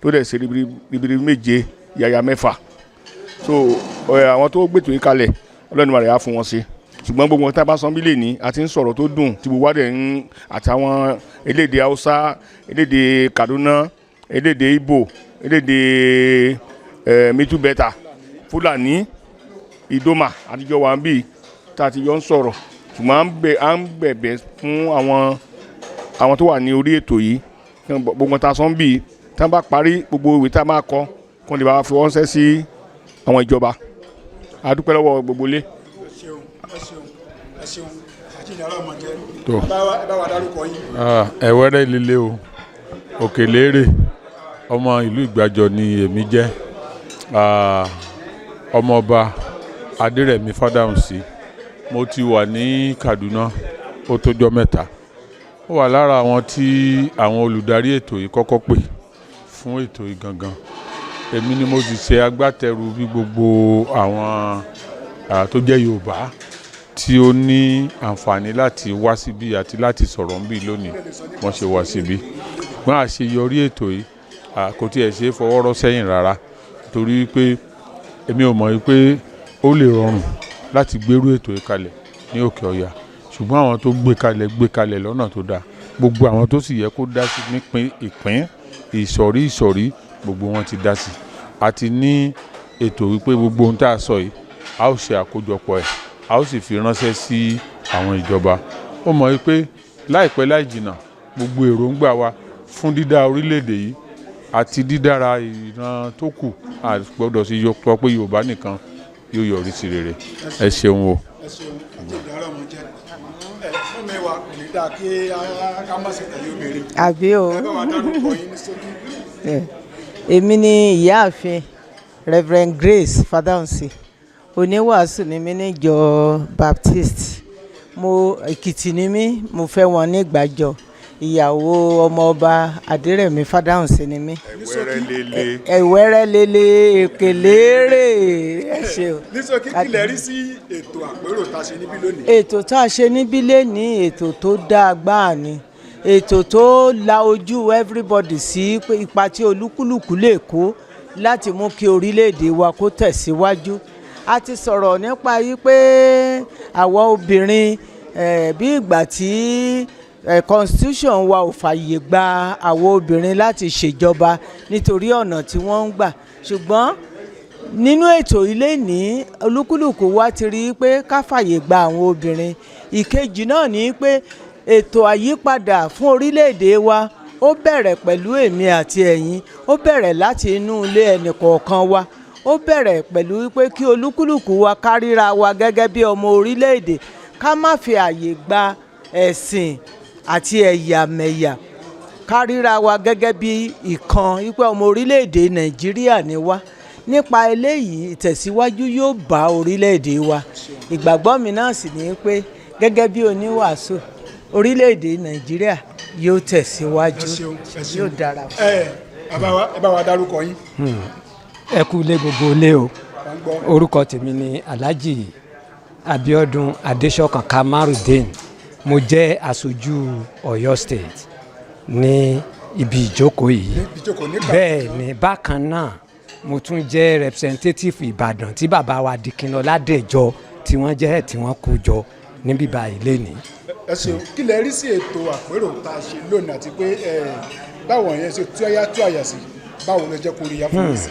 tó dẹ̀ ṣe ribiribi méje yàyà mẹ́fà. So àwọn tó gbètò yìí kalẹ̀ Ọlọ́run rẹ̀ á fún wọn ṣe. Ṣùgbọ́n gbogbo nǹkan tá a bá sọ bí lè ní a ti ń sọ̀rọ̀ tó dùn tí gbogbo wa dẹ̀ ń àtàwọn elédè Haúsá, elédè Kaduna, elédè Igbo, elédè Middle Belt, Fúlàní, Ìdómà àtijọ́ wa ń bì tá a ti yọ ń sọ̀rọ̀. Ṣùgbọ́n à ń bẹ̀bẹ̀ fún àwọn tó wà ní orí ètò yìí gbogbo tá a sọ ń bì tá a bá parí gbogbo ìwé tá a máa kọ kó lè bá fi wọ́n ṣẹ́ sí àwọn ìjọba. A dúpẹ́ lọ́wọ́ gbogbo ilé. Ẹ̀wẹ́rẹ́ líle o Òkèlérè ọmọ ìlú Ìgbàjọ ni èmi jẹ́. Ọmọọba Adérẹ̀mí Fádàùnsí. Mo ti wà ní Kaduna ó tójọ́ mẹ́ta. Ó wà lára àwọn tí àwọn olùdarí ètò yìí kọ́kọ́ pè fún ètò yìí gangan. Èmi ni mo sì ṣe agbátẹrù bí gbogbo àwọn tó jẹ́ Yorùbá tí ó ní àǹfààní láti wá síbí àti láti sọ̀rọ̀ ń bí lónìí wọ́n ṣe wá síbí. Wọ́n àṣeyọrí ètò yìí kò tiẹ̀ ṣe é fọwọ́rọ́ sẹ́yìn rárá torí pé èmi ò mọ̀ pé ó lè rọrùn láti gbérú ètò yìí kalẹ̀ ní òkè ọ̀yà ṣùgbọ́n àwọn tó gbé kalẹ̀ lọ́nà tó dáa gbogbo àwọn tó sì yẹ kó dá sí nípín ìpín ìsọ̀rí gbogbo wọn ti dá sí àti ní ètò wípé gbogbo ohun tá a sọ yìí a ó ṣe àkójọpọ̀ ẹ̀ a ó sì fi ránṣẹ́ sí àwọn ìjọba ó mọ̀ wípé láìpẹ́ láì jìnnà gbogbo èròǹgbà wa fún dídá orílẹ̀-èdè yìí àti dídára ìran tó kù a gbọ́dọ̀ sí yọpọ̀ pé Yorùbá nìkan yóò yọrí sí rere ẹ ṣeun o. ẹ ṣeun àti ìdára ọmọ jẹ fún mi wa kò ní dáa kí ká má ṣe tẹ̀lé obìnrin. àbí o ẹ bá wa dárúkọ yín ní ṣókí. èmi ni ìyáàfin Reverend Grace Fadahunsi oníwàásù ni mí níjọ Baptist mo Èkìtì ni mí mo fẹ́ wọn ní Ìgbàjọ ìyàwó ọmọọba Adérẹ̀mí Fadahunsi ni mí. ẹ̀wẹ́rẹ́ lele èkèlérè ẹ ṣé o. ní ṣókí kí lẹ rí sí ètò àpérò tá a ṣe níbí lónìí. ètò tá a ṣe níbí lénìí ètò tó dáa gbáà ni ètò tó la ojú everybody sí ipa tí olúkúlùkù lè kó láti mú kí orílẹ̀-èdè wa kó tẹ̀síwájú. a ti sọ̀rọ̀ nípa yí pé àwọn obìnrin bí ìgbà tí constitution wa ò fàyè gba àwọn obìnrin láti ṣèjọba nítorí ọ̀nà tí wọ́n ń gbà ṣùgbọ́n nínú ètò ilé ní olúkúlùkù wa ti rí pé ká fàyè gba àwọn obìnrin. ìkejì náà ní pé ètò àyípadà fún orílẹ̀-èdè wa ó bẹ̀rẹ̀ pẹ̀lú èmi àti ẹ̀yin ó bẹ̀rẹ̀ láti inú ilé ẹnìkọ̀ọ̀kan wa ó bẹ̀rẹ̀ pẹ̀lú pé kí olúkúlùkù wa káríra wa gẹ́gẹ́ bí ọmọ orílẹ̀-èdè ká má fi àyè gba ẹ̀sìn àti ẹ̀yàmẹ̀yà káríra wa gẹ́gẹ́ bí ìkan wípé ọmọ orílẹ̀-èdè Nàìjíríà ni wá nípa eléyìí ìtẹ̀síwájú yóò bá orílẹ̀-èdè wa ìgbàgbọ́ mi náà sì ní pé gẹ́gẹ́ bí oníwàásù orílẹ̀-èdè Nàìjíríà yóò tẹ̀síwájú yóò dára fún ẹ bá wa dárúkọ yín. ẹ kú ilé gbogbo ilé o orúkọ tèmi ni Alhaji Abiodun Adesokan Kamarudeen mo jẹ́ aṣojú Ọ̀yọ́ State ní ibi ìjókòó yìí bẹ́ẹ̀ ni bákan náà mo tún jẹ́ representative Ìbàdàn tí bàbá wa Dìkínlọ́lá Dẹ̀jọ tí wọ́n jẹ́ tí wọ́n kó jọ níbí báyìí lénìí. ẹ ṣeun kí lẹ rí sí ètò àpérò tá a ṣe lónìí àti pé báwọn yẹn ṣe tú àyà sí báwo ló jẹ́ kóríyá fún mi sí.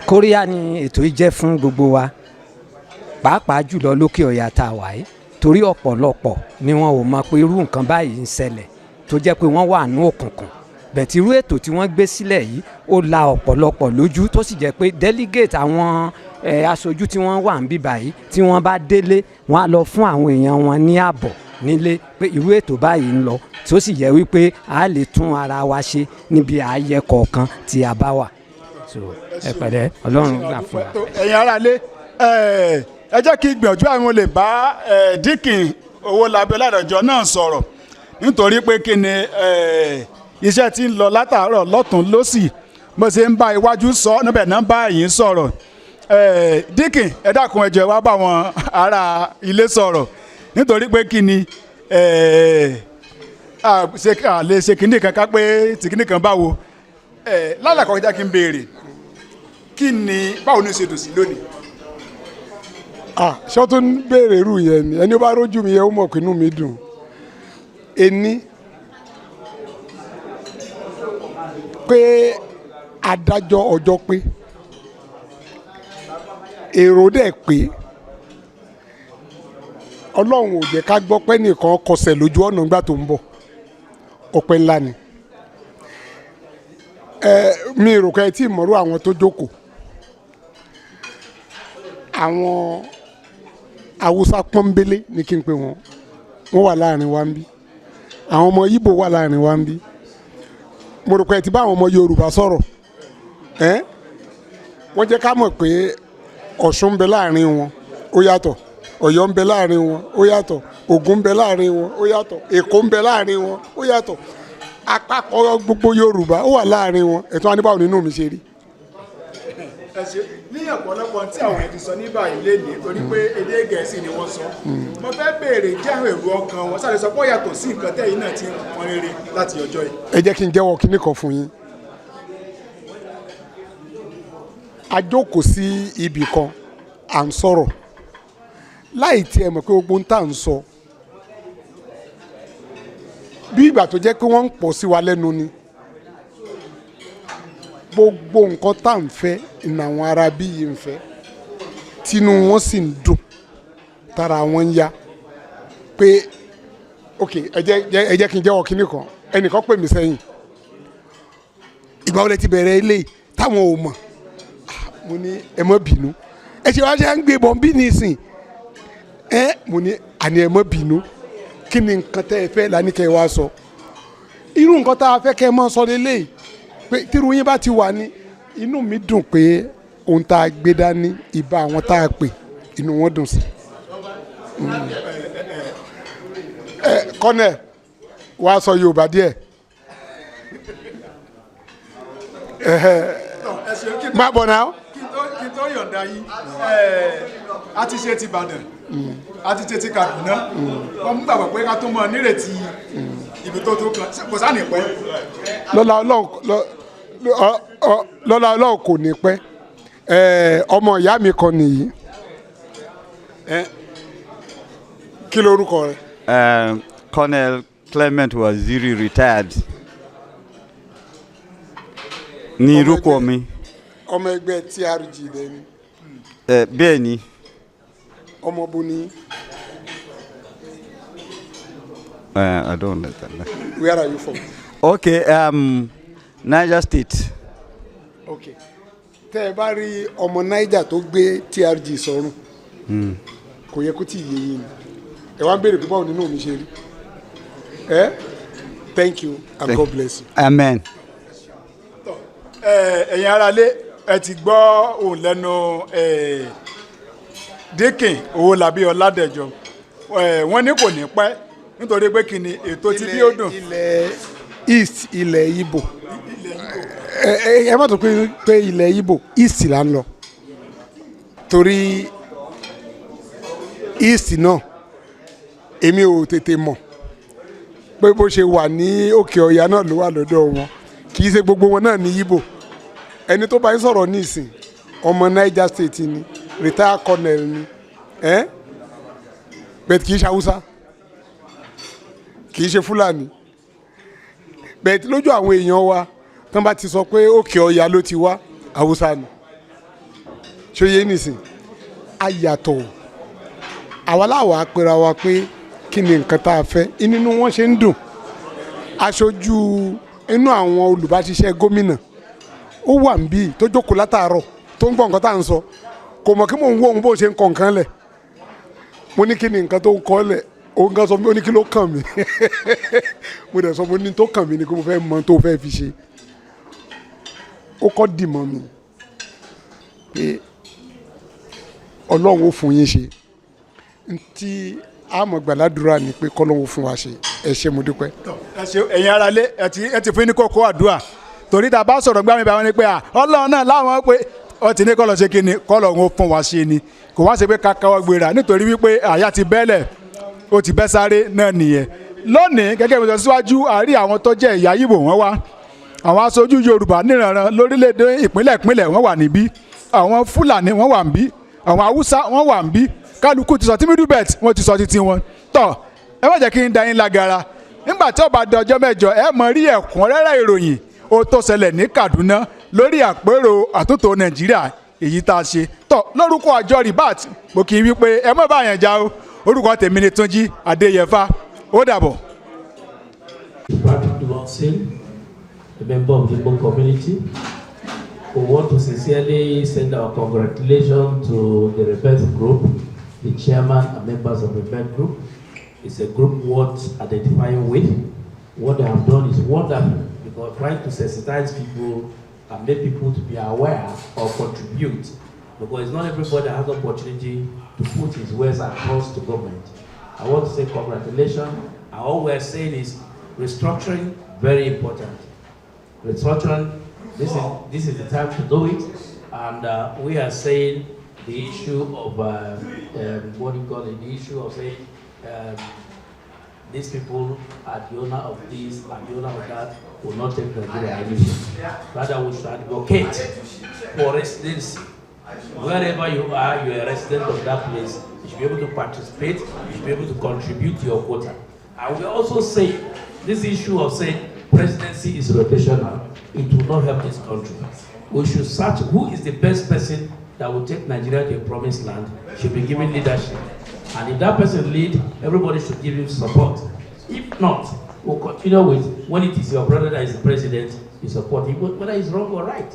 kóríyá ni ètò yìí jẹ́ fún gbogbo wa pàápàá jùlọ lókè ọ̀yà tá a wà yìí torí ọ̀pọ̀lọpọ̀ ni wọn ò mọ̀ pé irú nǹkan báyìí ń ṣẹlẹ̀ tó jẹ́ pé wọ́n wà ní òkùnkùn bẹ̀tì irú ètò tí wọ́n gbé sílẹ̀ yìí ó la ọ̀pọ̀lọpọ̀ lójú tó sì jẹ́ pé delegate àwọn aṣojú tí wọ́n wà ń bí báyìí tí wọ́n bá délé wọ́n á lọ fún àwọn èèyàn wọn ní ààbọ̀ nílé pé irú ètò báyìí ń lọ tó sì jẹ́ wípé a lè tún ara wa ṣe níbi ààyè kọ̀ọ̀kan tí a bá wà ẹ pẹ̀lẹ́ Ọlọ́run gbà fún wa. ẹ̀yin aráalé ẹ jẹ́ kí gbìyànjú àwọn lè bá Dikin Owólabí Ọládẹ̀jọ náà sọ̀rọ̀ nítorí pé kí ni iṣẹ́ tí ń lọ látàárọ̀ lọ́tún lọ́sì mo ṣe ń bá iwájú sọ níbẹ̀ náà bá yín sọ̀rọ̀ Dikin ẹ dákun ẹ jẹ́ wá bá wọn ará ilé sọ̀rọ̀ nítorí pé kí ni lè ṣe kíní kan ká pé tí kíní kan báwo lálàkọ̀ jẹ́ kí n béèrè kí ni báwo ni ṣe dùn sí lónìí. ṣé tó ń béèrè irú yẹn ni ẹni ó bá rójú mi yẹn ó mọ̀ pé inú mi dùn ẹni pé adájọ́ ọjọ́ pé èrò dẹ̀ pé Ọlọ́run ò jẹ́ ká gbọ́ pé nìkan kọsẹ̀ lójú ọ̀nà nígbà tó ń bọ̀ ọpẹ́ ńlá ni mi rò ká ẹ tí ì mọ̀rú àwọn tó jókòó àwọn Haúsá pọ́nbélé ní kí n pè wọ́n wà láàrin wa ń bí àwọn ọmọ Ìgbò wà láàrin wa ń bí mo rò pé ẹ ti bá àwọn ọmọ Yorùbá sọ̀rọ̀ wọ́n jẹ́ ká mọ̀ pé Ọ̀ṣun ń bẹ láàrin wọn ó yàtọ̀ Ọ̀yọ́ ń bẹ láàrin wọn ó yàtọ̀ Ògùn ń bẹ láàrin wọn ó yàtọ̀ Èkó ń bẹ láàrin wọn ó yàtọ̀ àpapọ̀ gbogbo Yorùbá ó wà láàrin wọn ẹ̀tọ́ aníbàwọ̀ nínú mi ṣe rí. ní ọ̀pọ̀lọpọ̀ tí àwọn ẹ̀dùn sọ ní báyìí lénìí torí pé èdè Gẹ̀ẹ́sì ni wọ́n sọ mo fẹ́ béèrè jẹ́ àwọn èrò ọkàn wọn sáré sọ pé ó yàtọ̀ sí nǹkan tẹ́yìn náà ti pọn rere láti ọjọ́ yìí. ẹ jẹ́ kí n jẹ́wọ́ kíní kan fún yín a jókòó sí ibì kan à ń sọ̀rọ̀ láì tiẹ̀ mọ̀ pé gbogbo ń tà ń sọ bí ìgbà tó jẹ́ pé wọ́n ń pọ̀ sí wa lẹ́nu ni gbogbo nǹkan tá à ń fẹ́ ìnà àwọn ará bí yìí ń fẹ́ tínú wọn sì ń dùn tára wọn ń yá pé ok ẹ jẹ́ kí n jẹ́wọ́ kínní kan ẹnìkan pè mí sẹ́yìn ìgbà wo lẹ ti bẹ̀rẹ̀ ilé táwọn ò mọ̀ mo ní ẹ má bínú ẹ ṣe wá ṣe à ń gbé bọ̀ ń bí nísìn mo ní àní ẹ má bínú kí ni nǹkan tẹ́ ẹ fẹ́ lání kẹ́ ẹ wá sọ irú nǹkan tá a fẹ́ kẹ́ ẹ máa sọ lélẹ́yìí pé tírú yín bá ti wà ní inú mi dùn pé ohun tá a gbé dání ìbá àwọn tá a pè inú wọn dùn sí. Kọ́nẹ̀ wàá sọ Yorùbá díẹ̀. Má bọ̀ náà. Kí n tó yọ̀ǹda yín a ti ṣe ti Ìbàdàn a ti ṣe ti Kaduna wọ́n mú gbàgbọ́ pé ká tó mọ nírètí ibi tó kan kò sáà ní pẹ́. Lọ́la Ọlọ́run kò ní pẹ́ ọmọ ìyá mi kan nìyí kí lorúkọ rẹ. Colonel Clement Waziri retired ní irúkọ mi. ọmọ ẹgbẹ́ TRG lẹ́ni. Bẹ́ẹ̀ ni. ọmọ bo ni. I don't understand. Where are you from? Okay, Niger State. Okay. Tẹ́ ẹ bá rí ọmọ Niger tó gbé TRG sọ́rùn kò yẹ kó tí ì yé yín ni ẹ wá ń béèrè púpọ̀ nínú mi ṣe rí thank you and God bless you. Amen. Ẹ̀yin aráalé ẹ ti gbọ́ òun lẹ́nu Dikin Owólabí Ọládẹ̀jọ wọ́n ní kò ní pẹ́ nítorí pé kí ni ètò tí bí ó dùn. ilẹ̀ East ilẹ̀ Igbo ẹ má tó pé ilẹ̀ Igbo East là ń lọ torí East náà èmi ò tètè mọ̀ pé bó ṣe wà ní òkè ọ̀yà náà ló wà lọ́dọ̀ wọn kì í ṣe gbogbo wọn náà ní Igbo ẹni tó bá yín sọ̀rọ̀ nísìn ọmọ Niger State ni retired colonel ni bẹ́ẹ̀ kì í ṣe Haúsá kì í ṣe Fúlàní bẹ́ẹ̀ lójú àwọn èèyàn wa tí wọ́n bá ti sọ pé òkè ọ̀yà ló ti wá Haúsá ni ṣó yé nísìn ayàtọ̀ àwa láwa apẹ̀rẹ̀ wa pé kí ni nǹkan tá a fẹ́ inú wọn ṣe ń dùn aṣojú inú àwọn olùbáṣiṣẹ́ gómìnà ó wà ń bí tó jókòó látàárọ̀ tó ń gbọ́ nǹkan tá à ń sọ kò mọ̀ kí mò ń wó òun bó ṣe ń kọ nǹkan lẹ̀ mo ní kí ni nǹkan tó ń kọ́ lẹ̀ òun kan sọ fún mi ó ní kí ló kàn mí mo dẹ̀ sọ mo ní tó kàn mí ni kí mo fẹ́ mọ tó fẹ́ fi ṣe ó kọ́ dì mọ́ mi pé Ọlọ́run ó fún yín ṣe ntí àmọ́ gbàládùra ni pé kọ́lọ́hún fún wa ṣe ẹ ṣé mo dúpẹ́. ẹ ṣé ẹ̀yin aráalé ẹ ti fún ní kókó àdúrà torí tá a bá sọ̀rọ̀ gbá mi bá wọn ni pé Ọlọ́run náà láwọn pé ọ ti ní kọ́lọ́ ṣe kí ni kọ́lọ́hún fún wa ṣe ni kò wá ṣe pé kákáwọ́ gbéra nítorí wípé àyà ti bẹ́lẹ̀ ó ti bẹ́ sáré náà nìyẹn lónìí gẹ́gẹ́ bí mo sọ síwájú àárí àwọn tó jẹ́ ìyá Ìgbò wọ́n wá àwọn aṣojú Yorùbá níranran lórílẹ̀‐èdè ìpínlẹ̀ wọ́n wà níbí àwọn Fúlàní wọ́n wà níbí àwọn Haúsá wọ́n wà níbí kálukú ti sọ tí middle belt wọ́n ti sọ títí wọn tọ ẹ má jẹ́ kí n da yín lágara nígbà tí ó bá di ọjọ́ mẹ́jọ ẹ mọ rí ẹ̀kúnrẹ́rẹ́ ìròyìn ó tó ṣẹlẹ̀ ní Kaduna lórí àpérò àtúntò Nàìjíríà èyí tá a ṣe tọ lórúkọ àjọ ribat mo kì í wí pé ẹ má bá yẹn já o orúkọ tèmi ni Túnjí Adéyẹfà ó dàbọ̀. A member of the Igbo community, we want to sincerely send our congratulations to the Rebirth Group, the chairman and members of the Rebirth Group. It's a group worth identifying with. What they have done is wonderful because trying to sensitize people and make people to be aware or contribute, because it's not everybody that has the opportunity to put his wares across the government. I want to say congratulations. And all we're saying is restructuring, very important. Restructuring, this is the time to do it, and we are saying the issue of what do you call it? The issue of saying these people are the owner of this and the owner of that will not take Nigeria anything. Rather, we should advocate for residency Wherever you are, you're a resident of that place. You should be able to participate. You should be able to contribute to your quota. And we also say this issue of saying presidency is rotational. It will not help this country. We should search who is the best person that will take Nigeria to a promised land, should be given leadership. And if that person lead, everybody should give him support. If not, we'll continue with when it is your brother that is the president, you support him, whether it's wrong or right.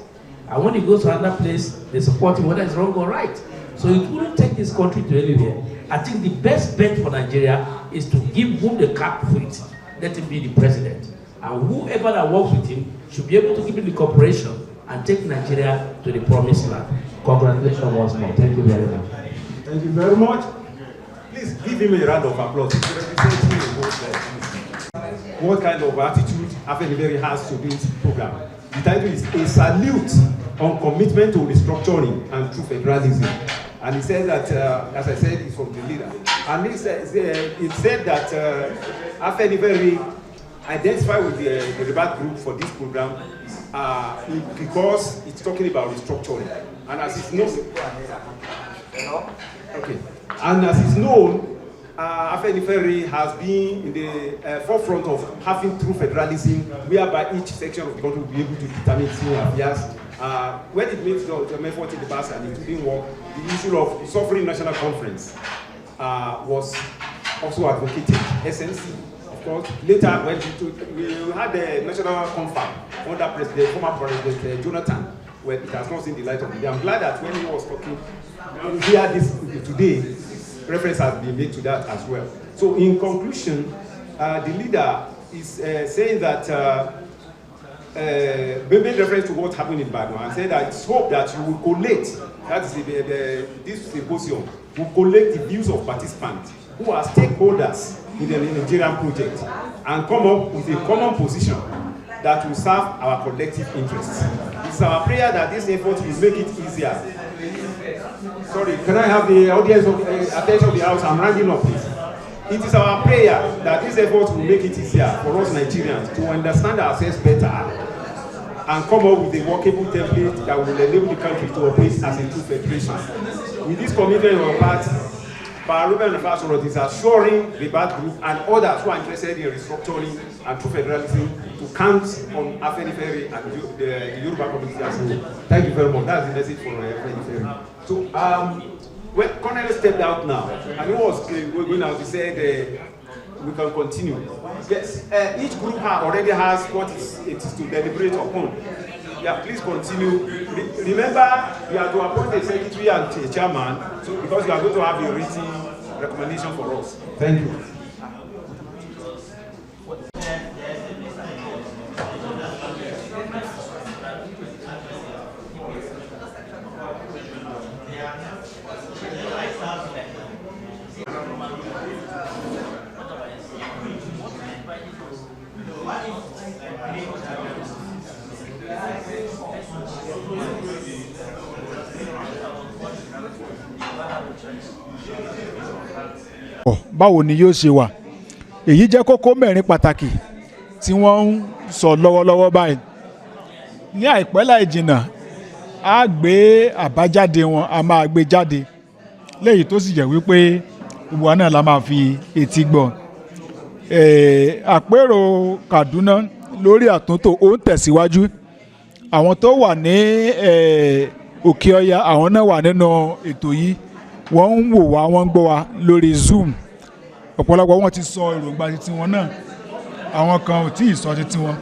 And when he goes to another place, they support him, whether it's wrong or right. So it wouldn't take this country to anywhere. I think the best bet for Nigeria is to give whom the cap fits, let him be the president. And whoever that works with him should be able to give him the cooperation and take Nigeria to the promised land. Congratulations once more. Thank you very much. Thank you very much. Please give him a round of applause. What kind of attitude Afenifere has to this program? The title is A Salute on Commitment to Restructuring and True Federalism. And he said that, as I said, it's from the leader. And it said that Afenifere identified with the Rebat group for this program because it's talking about restructuring. And as it's known, Afenifere has been in the forefront of having true federalism, whereby each section of the country will be able to determine its own affairs. When it made the effort in the past and it didn't work, the issue of the sovereign national conference was also advocated. SNC, of course. Later, when we had the national conference under former President Jonathan, where it has not seen the light of the day. I'm glad that when he was talking, we hear this today, reference has been made to that as well. So in conclusion, the leader is saying that we made reference to what happened in Badma and said that it's hope that you will collate, that is this symposium, will collect the views of participants who are stakeholders in the Nigerian project and come up with a common position that will serve our collective interests. It's our prayer that this effort will make it easier. Sorry, can I have the audience of attention of the House? I'm rounding up, please. It is our prayer that this effort will make it easier for us Nigerians to understand ourselves better and come up with a workable template that will enable the country to operate as a true federation. With this commitment on our part, Ruben and Fasoro is assuring the BAT group and others who are interested in restructuring and true federalism to count on Afenifere and the Yoruba community as well. Thank you very much. That's the message for Afenifere. So, when Colonel stepped out now, and he was going out, he said we can continue. Yes, each group already has what it is to deliberate upon. Yeah, please continue. Remember, you have to appoint a secretary and a chairman, so because you are going to have a written recommendation for us. Thank you. Báwo ni yóò ṣe wà? Èyí jẹ́ kókó mẹ́rin pàtàkì tí wọ́n ń sọ lọ́wọ́lọ́wọ́ báyìí. Ní àìpẹ́ láì jìnnà, a gbé àbájáde wọn, a máa gbé jáde. Léyìí tó sì jẹ́ wípé ìwà náà la máa fi etí gbọ́. Àpérò Kaduna lórí àtúntò ó ń tẹ̀síwájú. Àwọn tó wà ní Òkè Ọya, àwọn náà wà nínú ètò yìí. Wọ́n ń wò wá, wọ́n ń gbọ́ wa lórí Zoom. Ọ̀pọ̀lọpọ̀ wọn ti sọ èròǹgbà titi wọn náà. Àwọn kan ò tí ì sọ titi wọn.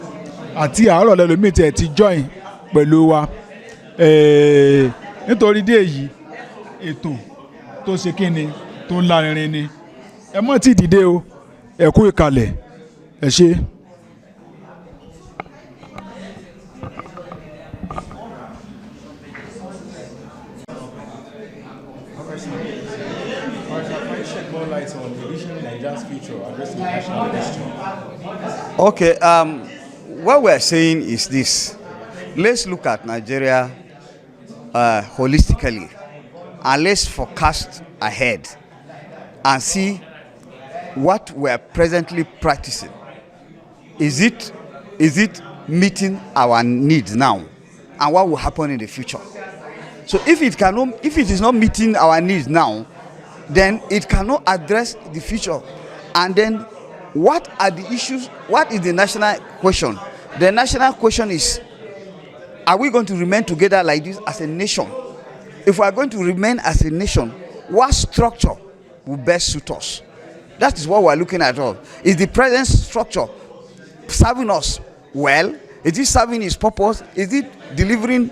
Àti àárọ̀ lẹ́lòmíì tí ẹ̀ ti join pẹ̀lú wa. Nítorí dé èyí, ètò tó ṣe kíni tó lárinrin ni. Ẹ mọ́ tí dìde o, ẹ kú ìkàlẹ̀, ẹ ṣé. Okay, what we're saying is this. Let's look at Nigeria holistically and let's forecast ahead and see what we're presently practicing. Is it meeting our needs now? And what will happen in the future? So if it is not meeting our needs now, then it cannot address the future. And then what are the issues? What is the national question? The national question is, are we going to remain together like this as a nation? If we are going to remain as a nation, what structure will best suit us? That is what we are looking at. All is the present structure serving us well? Is it serving its purpose? Is it delivering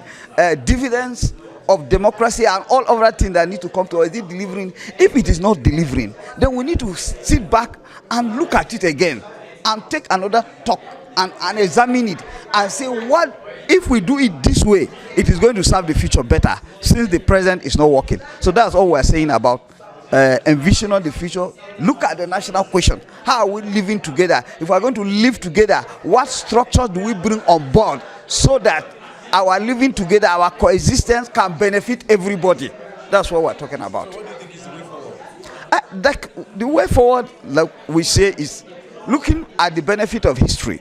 dividends of democracy and all other things that need to come to us? Is it delivering? If it is not delivering, then we need to sit back and look at it again and take another talk and examine it and say, what if we do it this way, it is going to serve the future better, since the present is not working. So that's all we're saying about envisioning the future. Look at the national question. How are we living together? If we're going to live together, what structure do we bring on board so that our living together, our coexistence can benefit everybody? That's what we're talking about. So what do you think is the way forward? The way forward, like we say, is looking at the benefit of history.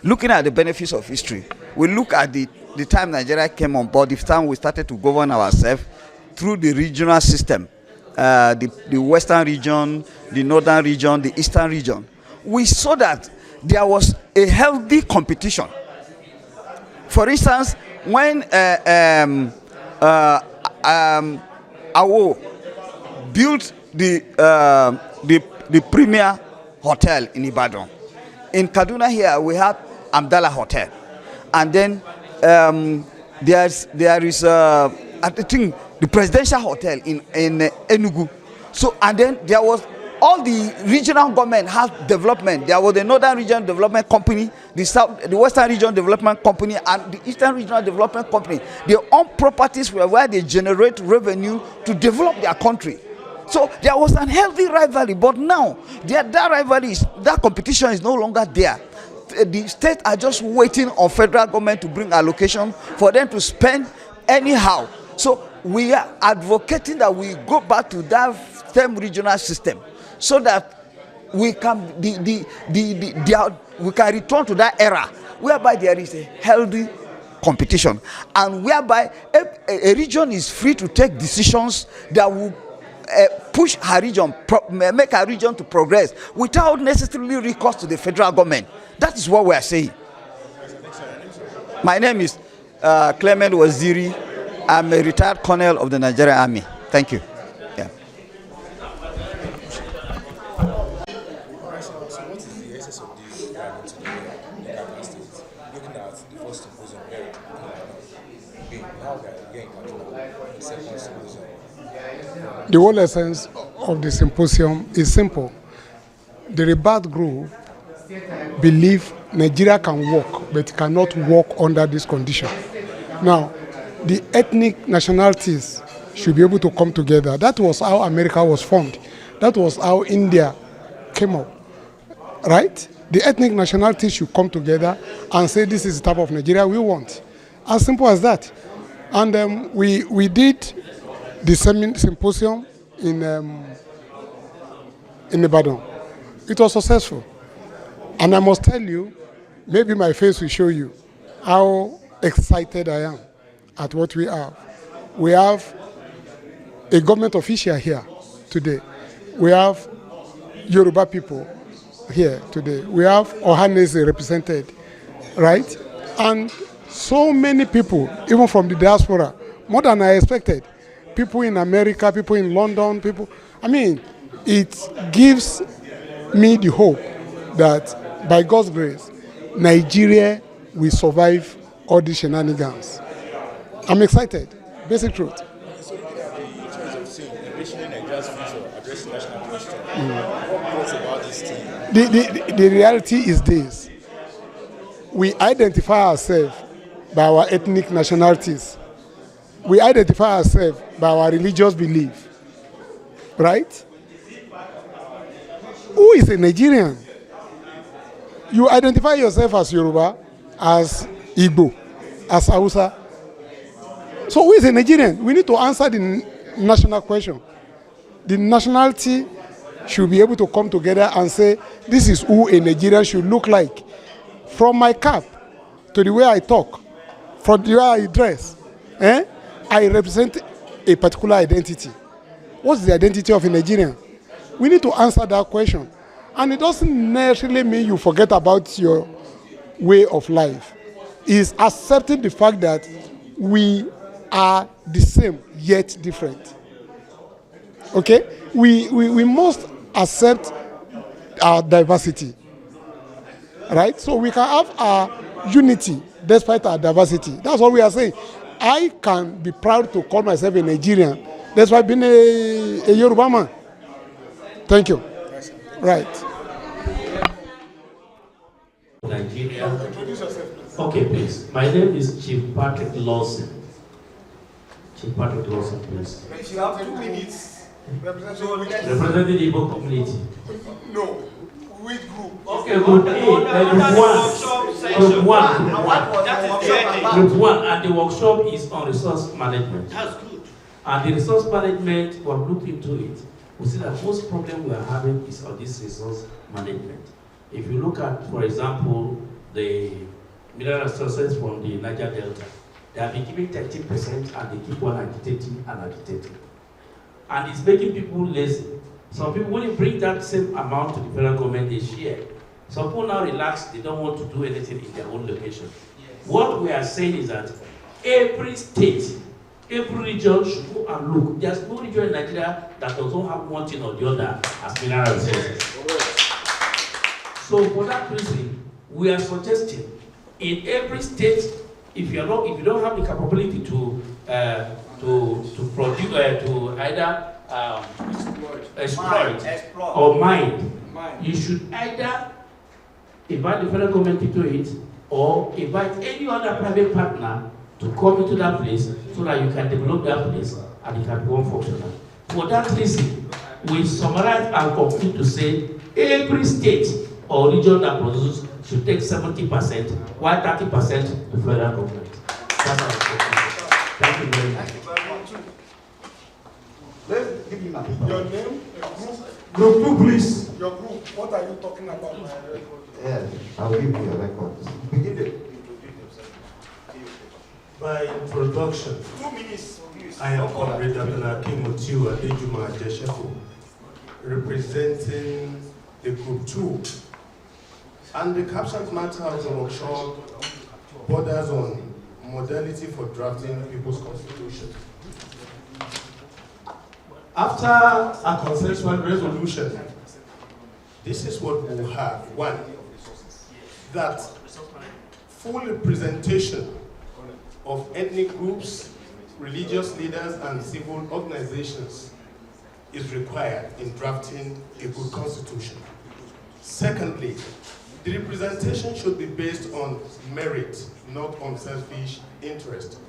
Looking at the benefits of history, we look at the time Nigeria came on board, the time we started to govern ourselves through the regional system, the western region, the northern region, the eastern region. We saw that there was a healthy competition. For instance, when Awo built the premier hotel in Ibadan, in Kaduna here we had Amdala Hotel, and then there is I think the presidential hotel in Enugu. So, and then there was all the regional government has development. There was the Northern Region Development Company, the Western Region Development Company, and the Eastern Regional Development Company. Their own properties were where they generate revenue to develop their country. So there was an healthy rivalry, but now that rivalry, that competition is no longer there. The states are just waiting on federal government to bring allocation for them to spend anyhow. So we are advocating that we go back to that same regional system, so that we can we can return to that era whereby there is a healthy competition, and whereby a region is free to take decisions that will push her region, make her region to progress without necessarily recourse to the federal government. That is what we are saying. My name is Clement Waziri. I'm a retired colonel of the Nigerian Army. Thank you. Yeah. The whole essence of the symposium is simple. The Rebirth Group believe Nigeria can work, but it cannot work under this condition. Now, the ethnic nationalities should be able to come together. That was how America was formed. That was how India came up, right? The ethnic nationalities should come together and say, this is the type of Nigeria we want. As simple as that. And we did the symposium in Ibadan. It was successful. And I must tell you, maybe my face will show you how excited I am at what we have. We have a government official here today. We have Yoruba people here today. We have Ohanese represented, right? And so many people, even from the diaspora, more than I expected. People in America, people in London, people. I mean, it gives me the hope that by God's grace, Nigeria will survive all these shenanigans. I'm excited. Basic truth. So looking at the choice of saying envisioning Nigeria's future, addressing national question, what about this thing? The reality is this. We identify ourselves by our ethnic nationalities. We identify ourselves by our religious belief. Right? Who is a Nigerian? You identify yourself as Yoruba, as Igbo, as Hausa. So who is a Nigerian? We need to answer the national question. The nationality should be able to come together and say, this is who a Nigerian should look like. From my cap to the way I talk, from the way I dress. I represent a particular identity. What's the identity of a Nigerian? We need to answer that question. And it doesn't necessarily mean you forget about your way of life. It's accepting the fact that we are the same yet different. Okay? We must accept our diversity. Right? So we can have our unity despite our diversity. That's what we are saying. I can be proud to call myself a Nigerian despite being a Yoruba man. Thank you. Right. Nigeria. Okay, please. My name is Chief Patrick Lawson. Chief Patrick Lawson, please. If you have 2 minutes, representing the Igbo community. No. Which group? Okay, group A, group one, and the workshop is on resource management. That's good. And the resource management, we have looked into it. We see that most problem we are having is on this resource management. If you look at, for example, the mineral resources from the Niger Delta, they have been giving 13% and they keep on agitating and agitating. And it's making people lazy. Some people, when you bring that same amount to the federal government, they share. Some people now relax, they don't want to do anything in their own location. Yes. What we are saying is that every state, every region should go and look. There's no region in Nigeria that doesn't have one thing or the other as mineral resources. So for that reason, we are suggesting in every state, if you don't have the capability to produce, to either exploit or mine, you should either invite the federal government into it or invite any other private partner to come into that place so that you can develop that place and it can become functional. For that reason, we summarize and conclude to say every state or region that produces should take 70%, while 30% the federal government. That's our conclusion. Thank you very much. Let's give him your name, Group 2, please. Your group, what are you talking about? Yes, I'll give you a record. Begin to introduce yourself. By introduction, 2 minutes. I am Comrade Akin Motiu Adejuma Ajesheku, representing the Group 2. And the captioned matter of the workshop borders on modality for drafting people's constitution. After a consensual resolution, this is what we will have. One, that full representation of ethnic groups, religious leaders, and civil organizations is required in drafting a good constitution. Secondly, the representation should be based on merit, not on selfish interest.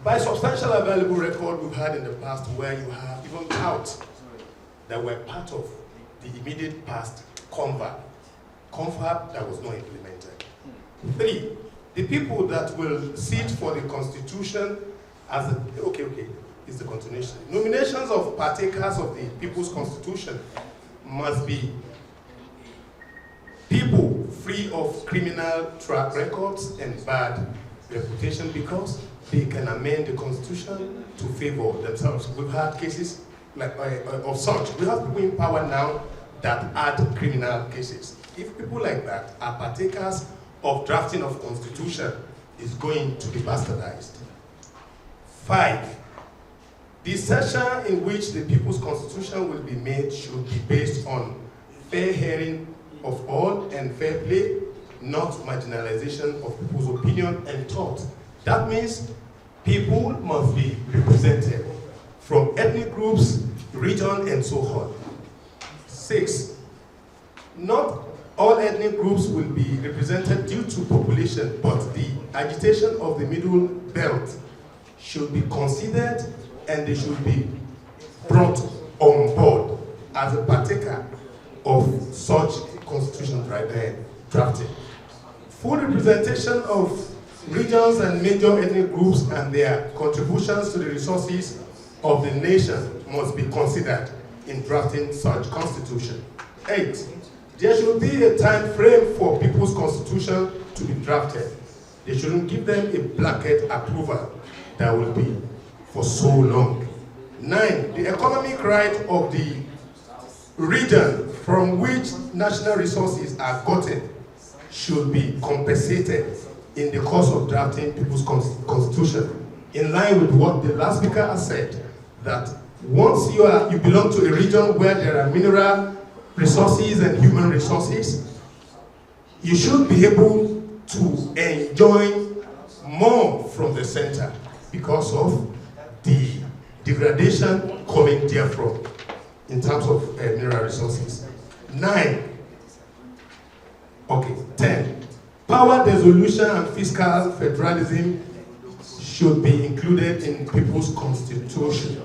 By substantial available record we've had in the past where you have even out that were part of the immediate past confab that was not implemented. 3, the people that will sit for the constitution as a, it's the continuation. Nominations of partakers of the people's constitution must be people free of criminal track records and bad reputation because they can amend the constitution to favor themselves. We've had cases like of such. We have people in power now that add criminal cases. If people like that are partakers of drafting of constitution, it's going to be bastardized. 5, the session in which the people's constitution will be made should be based on fair hearing of all and fair play, not marginalization of people's opinion and thought. That means people must be represented from ethnic groups, region, and so on. 6, not all ethnic groups will be represented due to population, but the agitation of the middle belt should be considered and they should be brought on board as a partaker of such constitution drafting. Full representation of regions and major ethnic groups and their contributions to the resources of the nation must be considered in drafting such constitution. 8, there should be a time frame for people's constitution to be drafted. They shouldn't give them a blanket approval that will be for so long. 9, the economic right of the region from which national resources are gotten should be compensated in the course of drafting people's constitution, in line with what the last speaker has said, that once you belong to a region where there are mineral resources and human resources, you should be able to enjoy more from the center because of the degradation coming therefrom in terms of mineral resources. 10. Power dissolution and fiscal federalism should be included in people's constitution.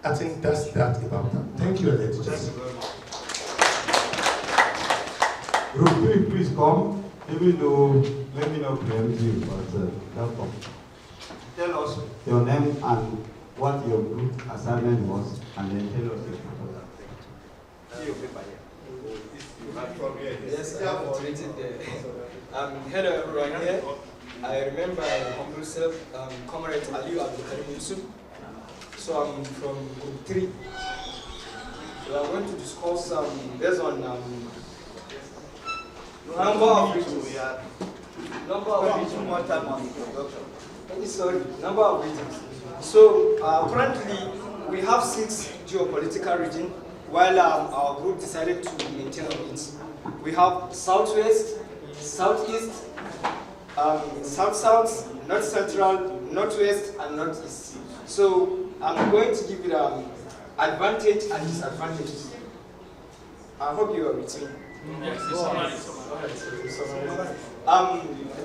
I think that's that about that. Thank you, editors. Group 3, please come. Even though, let me not preempt you, but welcome. Tell us your name and what your group assignment was, and then tell us your proposal. Yes, I have written there. Hello everyone here. I remember my humble self, Comrade Aliu Abdul Yusuf. So I'm from Group 3. We are going to discuss based on number of regions. Number of regions. One time on production. Sorry, number of regions. So currently we have 6 geopolitical regions, while our group decided to maintain it. We have Southwest, Southeast, South-South, North Central, Northwest, and Northeast. So I'm going to give it advantage and disadvantage. I hope you are with me. Yes,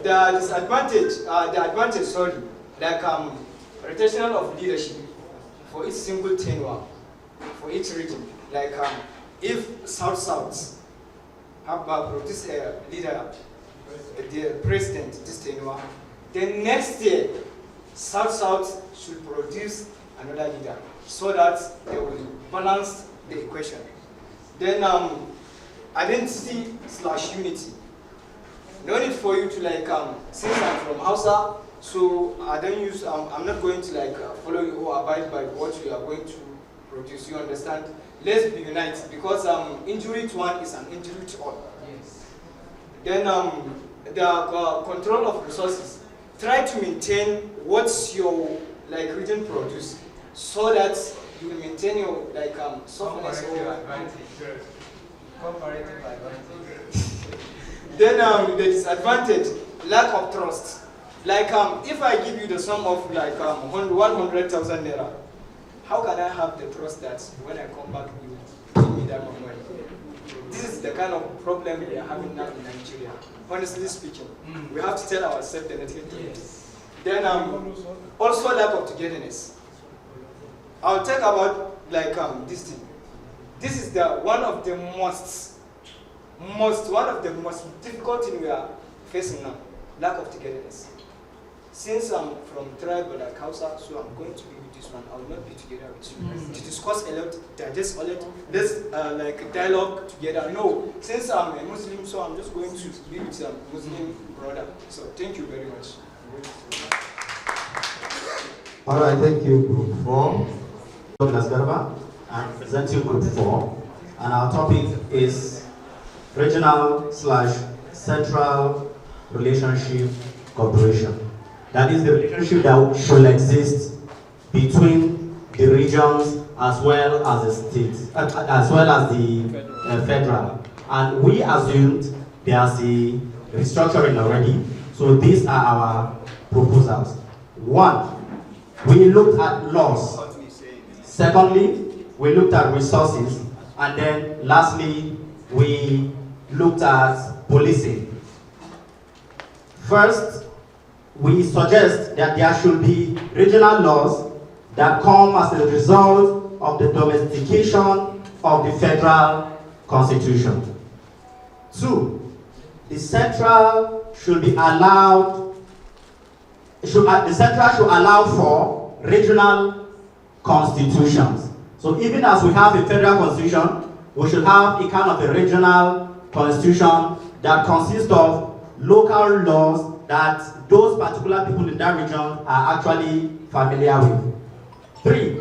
the advantage, sorry, like rotational of leadership for each single tenure, for each region. Like if South-South have produced a leader, the president this tenure, then next year South-South should produce another leader so that they will balance the equation. Then identity/unity. No need for you to like since I'm from Hausa, so I don't use I'm not going to like follow you or abide by what you are going to produce. You understand? Let's be united, because injury to one is an injury to all. Yes. Then the control of resources. Try to maintain what's your like region produce, so that you will maintain your like softness or advantage. Comparative advantage. Then the disadvantage, lack of trust. Like if I give you the sum of like 100,000 naira, how can I have the trust that when I come back you give me that money? This is the kind of problem we are having now in Nigeria. Honestly speaking, we have to tell ourselves the truth. Then also lack of togetherness. I'll talk about like this thing. This is one of the most difficult thing we are facing now. Lack of togetherness. Since I'm from tribe like Hausa, so I'm going to be with this one. I will not be together with you to discuss a lot, digest a lot. Let's like dialogue together. No, since I'm a Muslim, so I'm just going to be with a Muslim brother. So thank you very much. All right, thank you, Group 4. I'm presenting Group 4, and our topic is regional/central relationship cooperation. That is the relationship that should exist between the regions as well as the states, as well as the federal. And we assumed there's a restructuring already, so these are our proposals. 1, we looked at laws. Secondly, we looked at resources. And then lastly, we looked at policing. First, we suggest that there should be regional laws that come as a result of the domestication of the federal constitution. 2, the central should be allowed, the central should allow for regional constitutions. So even as we have a federal constitution, we should have a kind of a regional constitution that consists of local laws that those particular people in that region are actually familiar with. 3,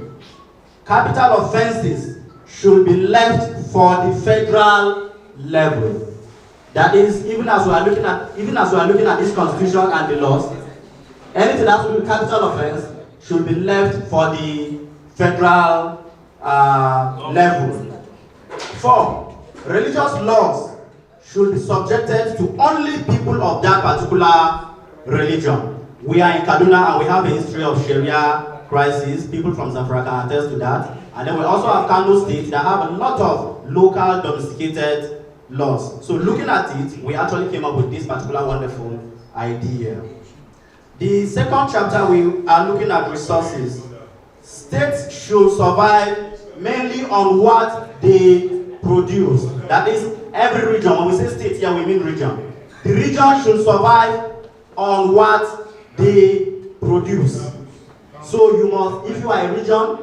capital offenses should be left for the federal level. That is, even as we are looking at this constitution and the laws, anything that has to do with capital offense should be left for the federal level. 4, religious laws should be subjected to only people of that particular religion. We are in Kaduna and we have a history of Sharia crisis. People from Zamfara can attest to that. And then we also have Kano State that have a lot of local domesticated laws. So looking at it, we actually came up with this particular wonderful idea. The second chapter, we are looking at resources. States should survive mainly on what they produce. That is, every region, when we say state here, we mean region. The region should survive on what they produce. So you must, if you are a region,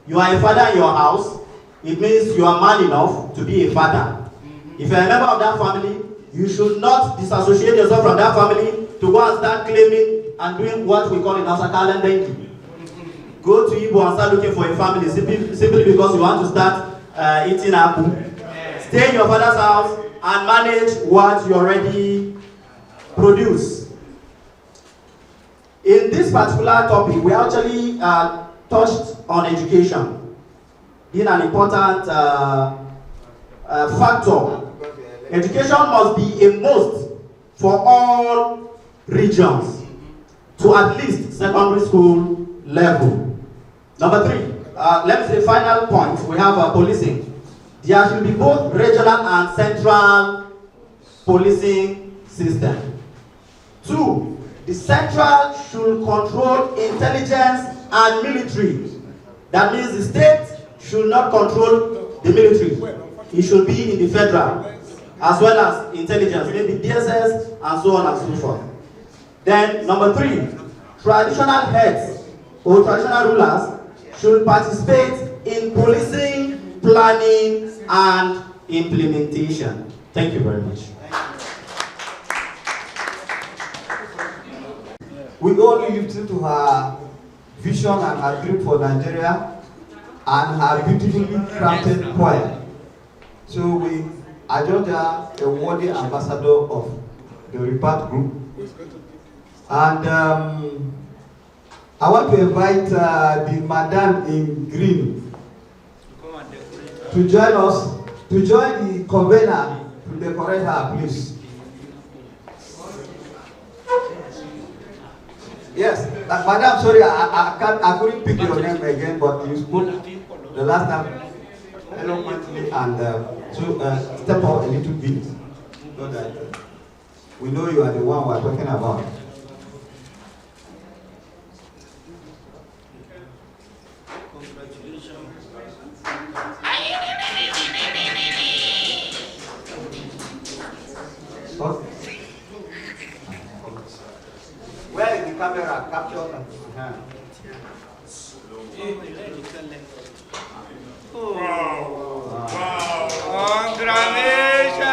you are a father in your house, it means you are man enough to be a father. If you are a member of that family, you should not disassociate yourself from that family to go and start claiming and doing what we call in Hausa kalendengi. Go to Igbo and start looking for a family simply because you want to start eating apple. Stay in your father's house and manage what you already produce. In this particular topic, we actually touched on education being an important factor. Education must be a must for all regions to at least secondary school level. Number 3, let me say final point, we have policing. There should be both regional and central policing system. 2, the central should control intelligence and military. That means the state should not control the military. It should be in the federal, as well as intelligence, maybe DSS and so on and so forth. Then number 3, traditional heads or traditional rulers should participate in policing, planning, and implementation. Thank you very much. We all listen to her vision and her dream for Nigeria and her beautifully crafted poem. So we adjudge her a worthy ambassador of the Repart Group. And I want to invite the Madam in Green to join us, to join the convener to decorate her, please. Yes, Madam, sorry, I couldn't pick your name again, but you spoke the last time eloquently, and so step out a little bit so that we know you are the one we are talking about. Okay. Where is the camera? Capture them. Wow. Wow. Congratulations.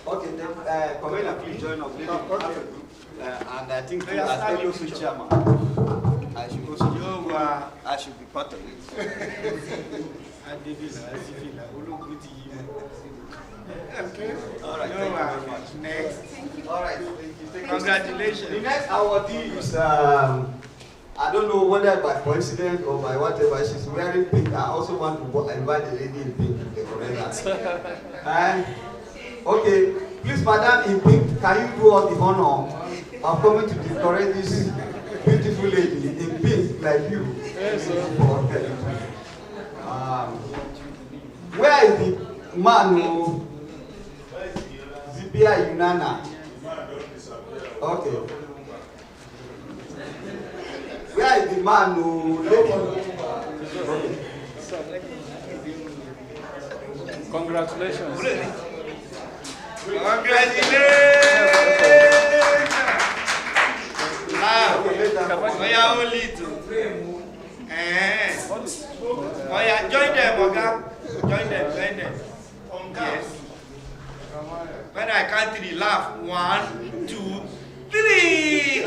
Okay, then Commander, please join us. And I think as LOC chairman, I should also I should be part of it. Okay. All right. Thank you very much. Next. All right. Thank you. Congratulations. The next awardee is I don't know whether by coincidence or by whatever, she's wearing pink. I also want to invite the lady in pink to decorate that. And okay, please, Madam in pink, can you do us the honor of coming to decorate this beautiful lady in pink like you? Yes, sir. Where is the man who Zipia Yunana? Okay. Where is the man who okay. Congratulations. Join them, Oga. Join them. 1, 2, 3.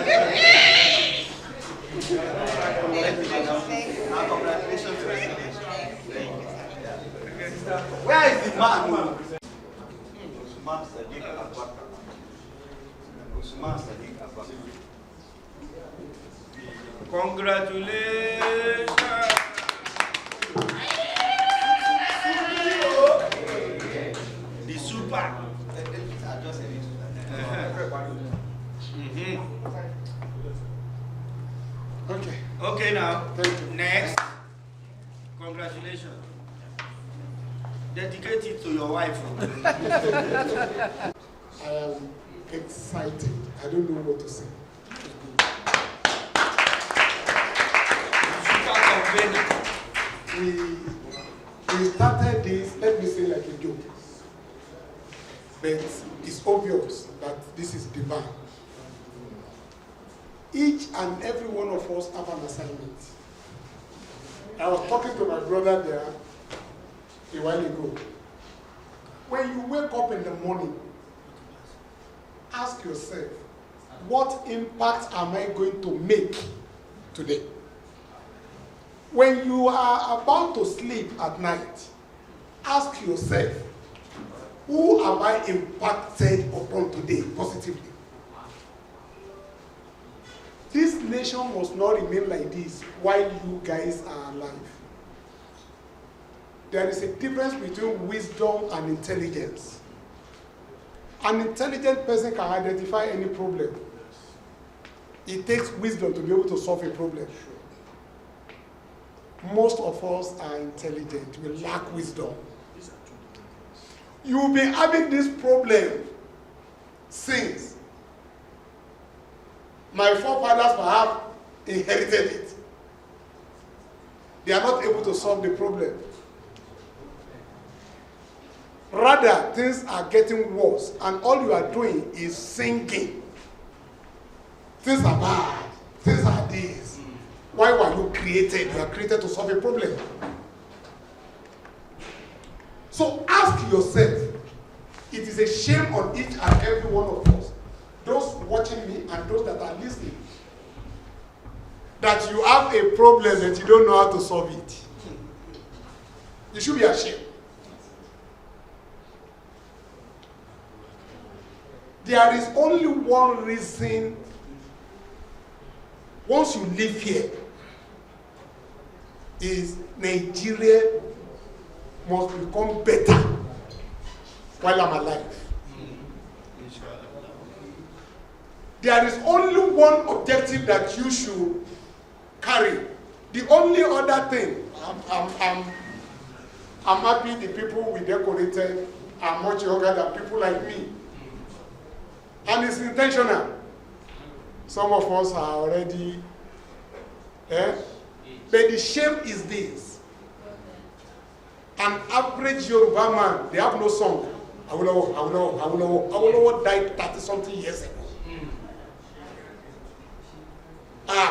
Where is the man? Congratulations. The super. Okay. Okay now. Next. Congratulations. Dedicate it to your wife. I am excited. I don't know what to say. We started this, let me say like a joke. But it's obvious that this is divine. Each and every one of us have an assignment. I was talking to my brother there a while ago. When you wake up in the morning, ask yourself, what impact am I going to make today? When you are about to sleep at night, ask yourself, who have I impacted upon today positively? This nation must not remain like this while you guys are alive. There is a difference between wisdom and intelligence. An intelligent person can identify any problem. It takes wisdom to be able to solve a problem. Most of us are intelligent. We lack wisdom. You've been having this problem since my forefathers perhaps inherited it. They are not able to solve the problem. Rather, things are getting worse, and all you are doing is singing. Things are bad. Things are this. Why were you created? You are created to solve a problem. So ask yourself, it is a shame on each and every one of us, those watching me and those that are listening, that you have a problem that you don't know how to solve it. You should be ashamed. There is only one reason once you live here is Nigeria must become better while I'm alive. There is only one objective that you should carry. The only other thing, I'm happy the people we decorated are much younger than people like me. And it's intentional. Some of us are already, but the shame is this. An average Yoruba man, they have no song. Awolowo died 30-something years ago.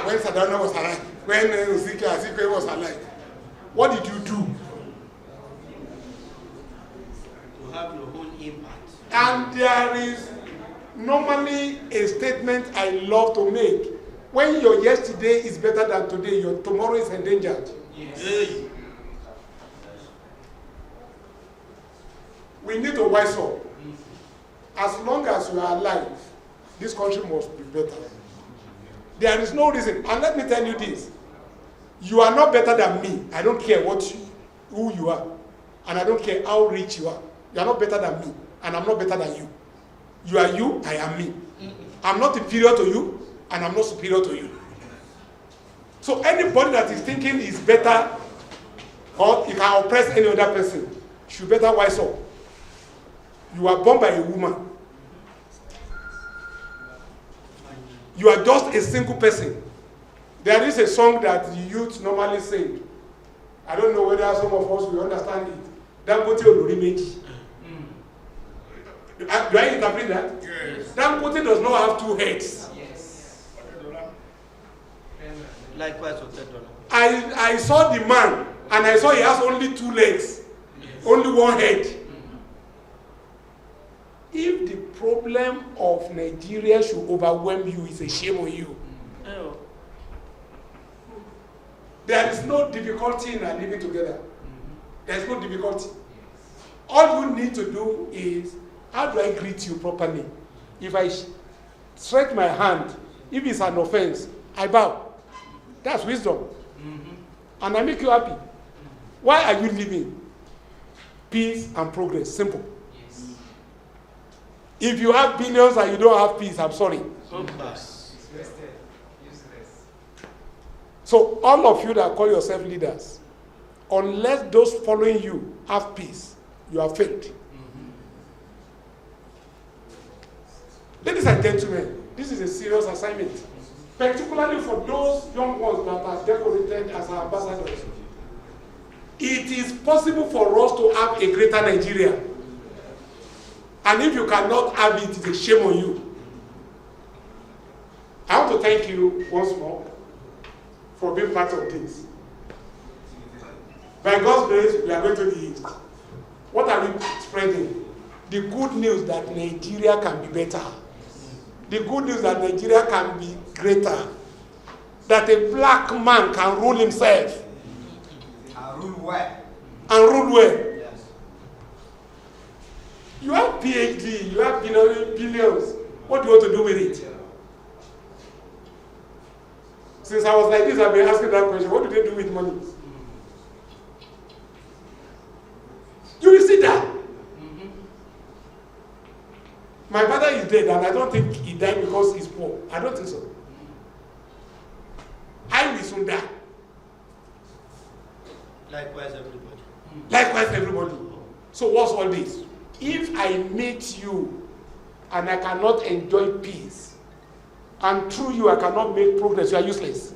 When Sadana was alive, when Azikwe was alive, what did you do? To have your own impact. And there is normally a statement I love to make. When your yesterday is better than today, your tomorrow is endangered. Yes. We need to wise up. As long as you are alive, this country must be better. There is no reason. And let me tell you this. You are not better than me. I don't care who you are. And I don't care how rich you are. You are not better than me. And I'm not better than you. You are you, I am me. I'm not inferior to you, and I'm not superior to you. So anybody that is thinking is better, or he can oppress any other person, should better wise up. You are born by a woman. You are just a single person. There is a song that the youth normally sing. I don't know whether some of us will understand it. Dangote Olori Meji. Do I interpret that? Yes. Dangote does not have two heads. Yes. Likewise, I saw the man, and I saw he has only two legs, yes. Only one head. If the problem of Nigeria should overwhelm you is a shame on you. There is no difficulty in our living together. There is no difficulty. All you need to do is, how do I greet you properly? If I stretch my hand, if it's an offense, I bow. That's wisdom. And I make you happy. Why are you living? Peace and progress. Simple. Yes. If you have billions and you don't have peace, I'm sorry. So all of you that call yourself leaders, unless those following you have peace, you are failed. Ladies and gentlemen, this is a serious assignment, particularly for those young ones that are decorated as our ambassadors. It is possible for us to have a greater Nigeria. And if you cannot have it, it's a shame on you. I want to thank you once more for being part of this. By God's grace, we are going to the east. What are we spreading? The good news that Nigeria can be better. The good news that Nigeria can be greater. That a black man can rule himself. And rule well. And rule well. Yes. You have PhD, you have billions. What do you want to do with it? Since I was like this, I've been asking that question. What do they do with money? You will see that. My father is dead, and I don't think he died because he's poor. I don't think so. I will soon die. Likewise, everybody. Likewise, everybody. So what's all this? If I meet you and I cannot enjoy peace, and through you I cannot make progress, you are useless.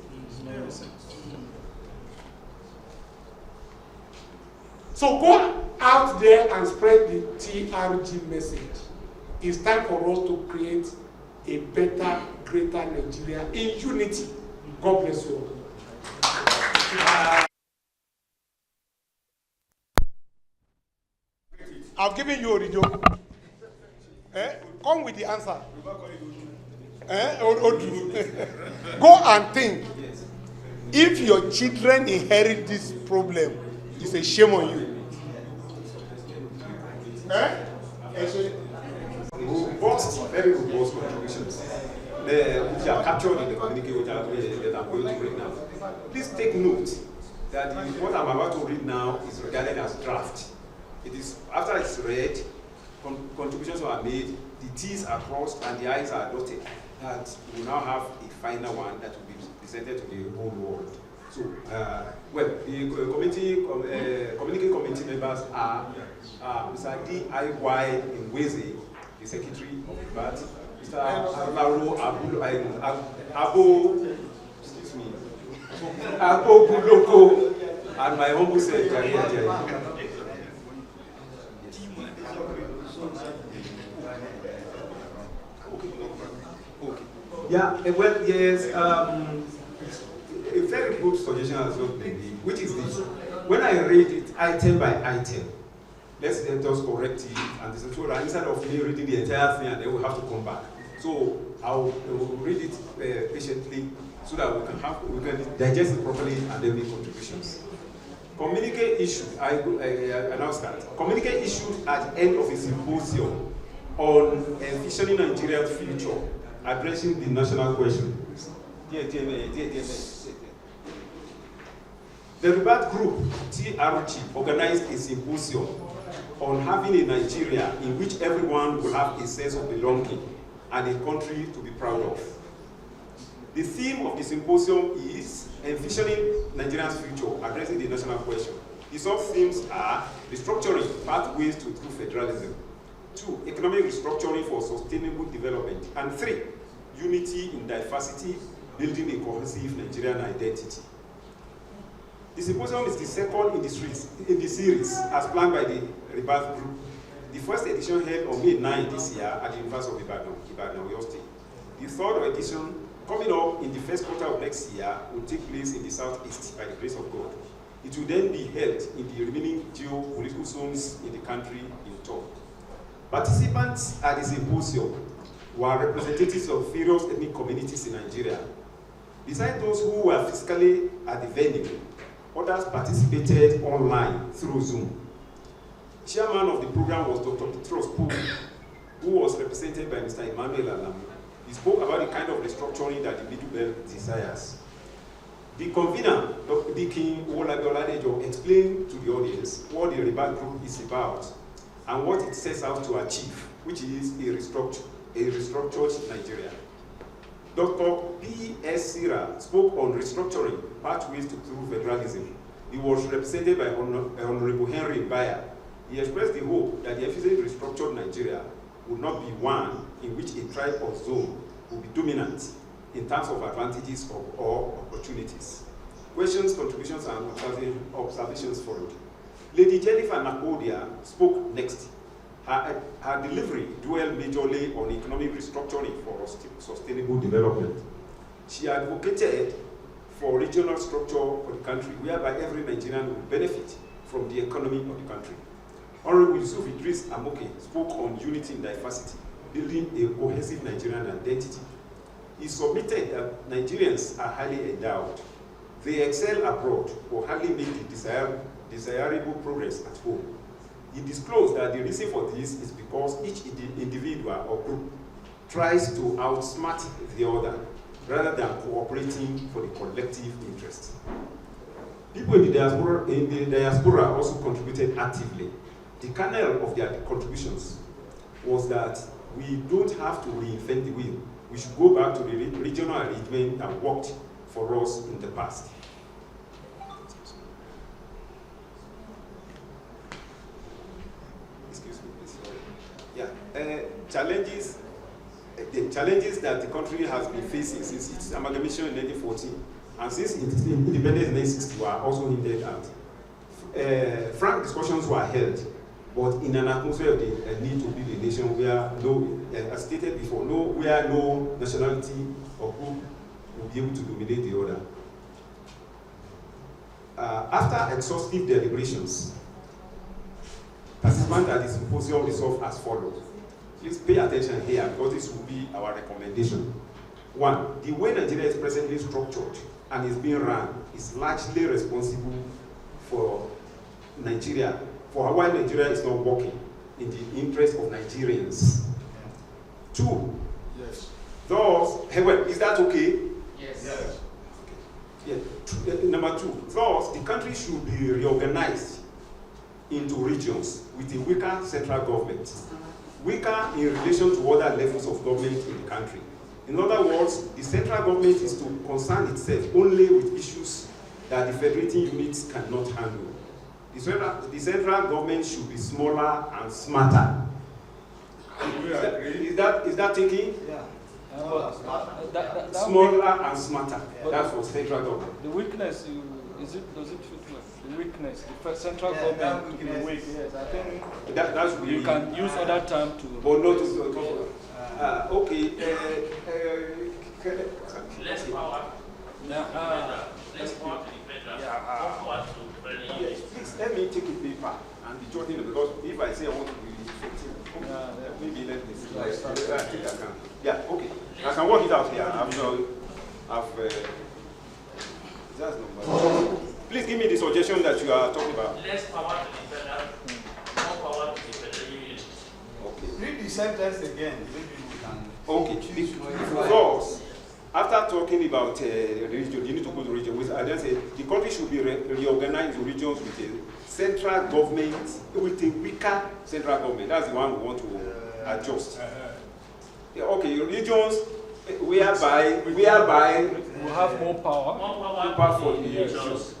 So go out there and spread the TRG message. It's time for us to create a better, greater Nigeria in unity. God bless you all. I've given you a joke. Come with the answer. Go and think. If your children inherit this problem, it's a shame on you. Very robust contributions which are captured in the communique that I'm going to read now. Please take note that what I'm about to read now is regarded as draft. It is, after it's read, contributions are made, the T's are crossed and the I's are dotted. That we now have a final one that will be presented to the whole world. So, well, the communique committee members are Mr. D.I.Y. Nweze, the Secretary of the BAT, Mr. Alvaro Abo Buloko, and my humble secretary. Yeah, well, yes, a very good suggestion has well been made, which is this. When I read it item by item, let's let us correct it, and this is so that instead of me reading the entire thing and then we have to come back. So I will read it patiently so that we can digest it properly and then make contributions. Communique issued, I announced that. Communique issued at the end of a symposium on envisioning Nigeria's future, addressing the national question. The Rebat Group, TRG, organized a symposium on having a Nigeria in which everyone will have a sense of belonging and a country to be proud of. The theme of the symposium is envisioning Nigeria's future, addressing the national question. The sub-themes are restructuring, pathways to true federalism. 2, economic restructuring for sustainable development. And 3, unity in diversity, building a cohesive Nigerian identity. The symposium is the second in the series as planned by the Rebirth Group. The first edition held on May 9 this year at the University of Ibadan, Oyo State. The third edition, coming up in the first quarter of next year, will take place in the southeast by the grace of God. It will then be held in the remaining geopolitical zones in the country in turn. Participants at the symposium were representatives of various ethnic communities in Nigeria. Besides those who were physically at the venue, others participated online through Zoom. Chairman of the program was Dr. Petros Poole, who was represented by Mr. Emmanuel Alamu. He spoke about the kind of restructuring that the Middle Belt desires. The convener, Dr. Dikin Olabiola, explained to the audience what the Rebat Group is about and what it sets out to achieve, which is a restructured Nigeria. Dr. P.S. Sira spoke on restructuring, pathways to true federalism. He was represented by Honorable Henry Mbaya. He expressed the hope that the efficient restructured Nigeria would not be one in which a tribe or zone will be dominant in terms of advantages or opportunities. Questions, contributions, and observations followed. Lady Jennifer Nakodia spoke next. Her delivery dwelled majorly on economic restructuring for sustainable development. She advocated for regional structure for the country, whereby every Nigerian will benefit from the economy of the country. Honorable Yusuf Idris Amoke spoke on unity in diversity, building a cohesive Nigerian identity. He submitted that Nigerians are highly endowed. They excel abroad, but hardly make the desirable progress at home. He disclosed that the reason for this is because each individual or group tries to outsmart the other rather than cooperating for the collective interest. People in the diaspora also contributed actively. The kernel of their contributions was that we don't have to reinvent the wheel. We should go back to the regional arrangement that worked for us in the past. Excuse me, please. Yeah, the challenges that the country has been facing since its amalgamation in 1914 and since its independence in 1960 were also hinted at. Frank discussions were held, but in an atmosphere of the need to build a nation where as stated before, where no nationality or group will be able to dominate the other. After exhaustive deliberations, participants at the symposium resolved as follows. Please pay attention here because this will be our recommendation. One, the way Nigeria is presently structured and is being run is largely responsible for Nigeria, for why Nigeria is not working in the interest of Nigerians. Two, yes. Thus, is that okay? Yes. Yes. Yeah. Number two, thus, the country should be reorganized into regions with a weaker central government, weaker in relation to other levels of government in the country. In other words, the central government is to concern itself only with issues that the federating units cannot handle. The central government should be smaller and smarter. Is that thinking? Yeah. Smaller and smarter. That's for central government. The weakness, does it fit well? The weakness, the central government to be weak. Yes, I think that's really, you can use other term to. But not to. Okay. Less power. Less power to the federal. Power to federal. Yes, please let me take a paper and be jotting because if I say I want to be effective, maybe let me see. I think I can. Yeah, okay. I can work it out here. That's number. Please give me the suggestion that you are talking about. Less power to the federal, more power to the federal union. Okay. Read the sentence again. Maybe we can. Okay. Because after talking about region, you need to go to region. I just say the country should be reorganized into regions with a central government, with a weaker central government. That's the one we want to adjust. Okay, regions whereby we have more power. More power for the regions.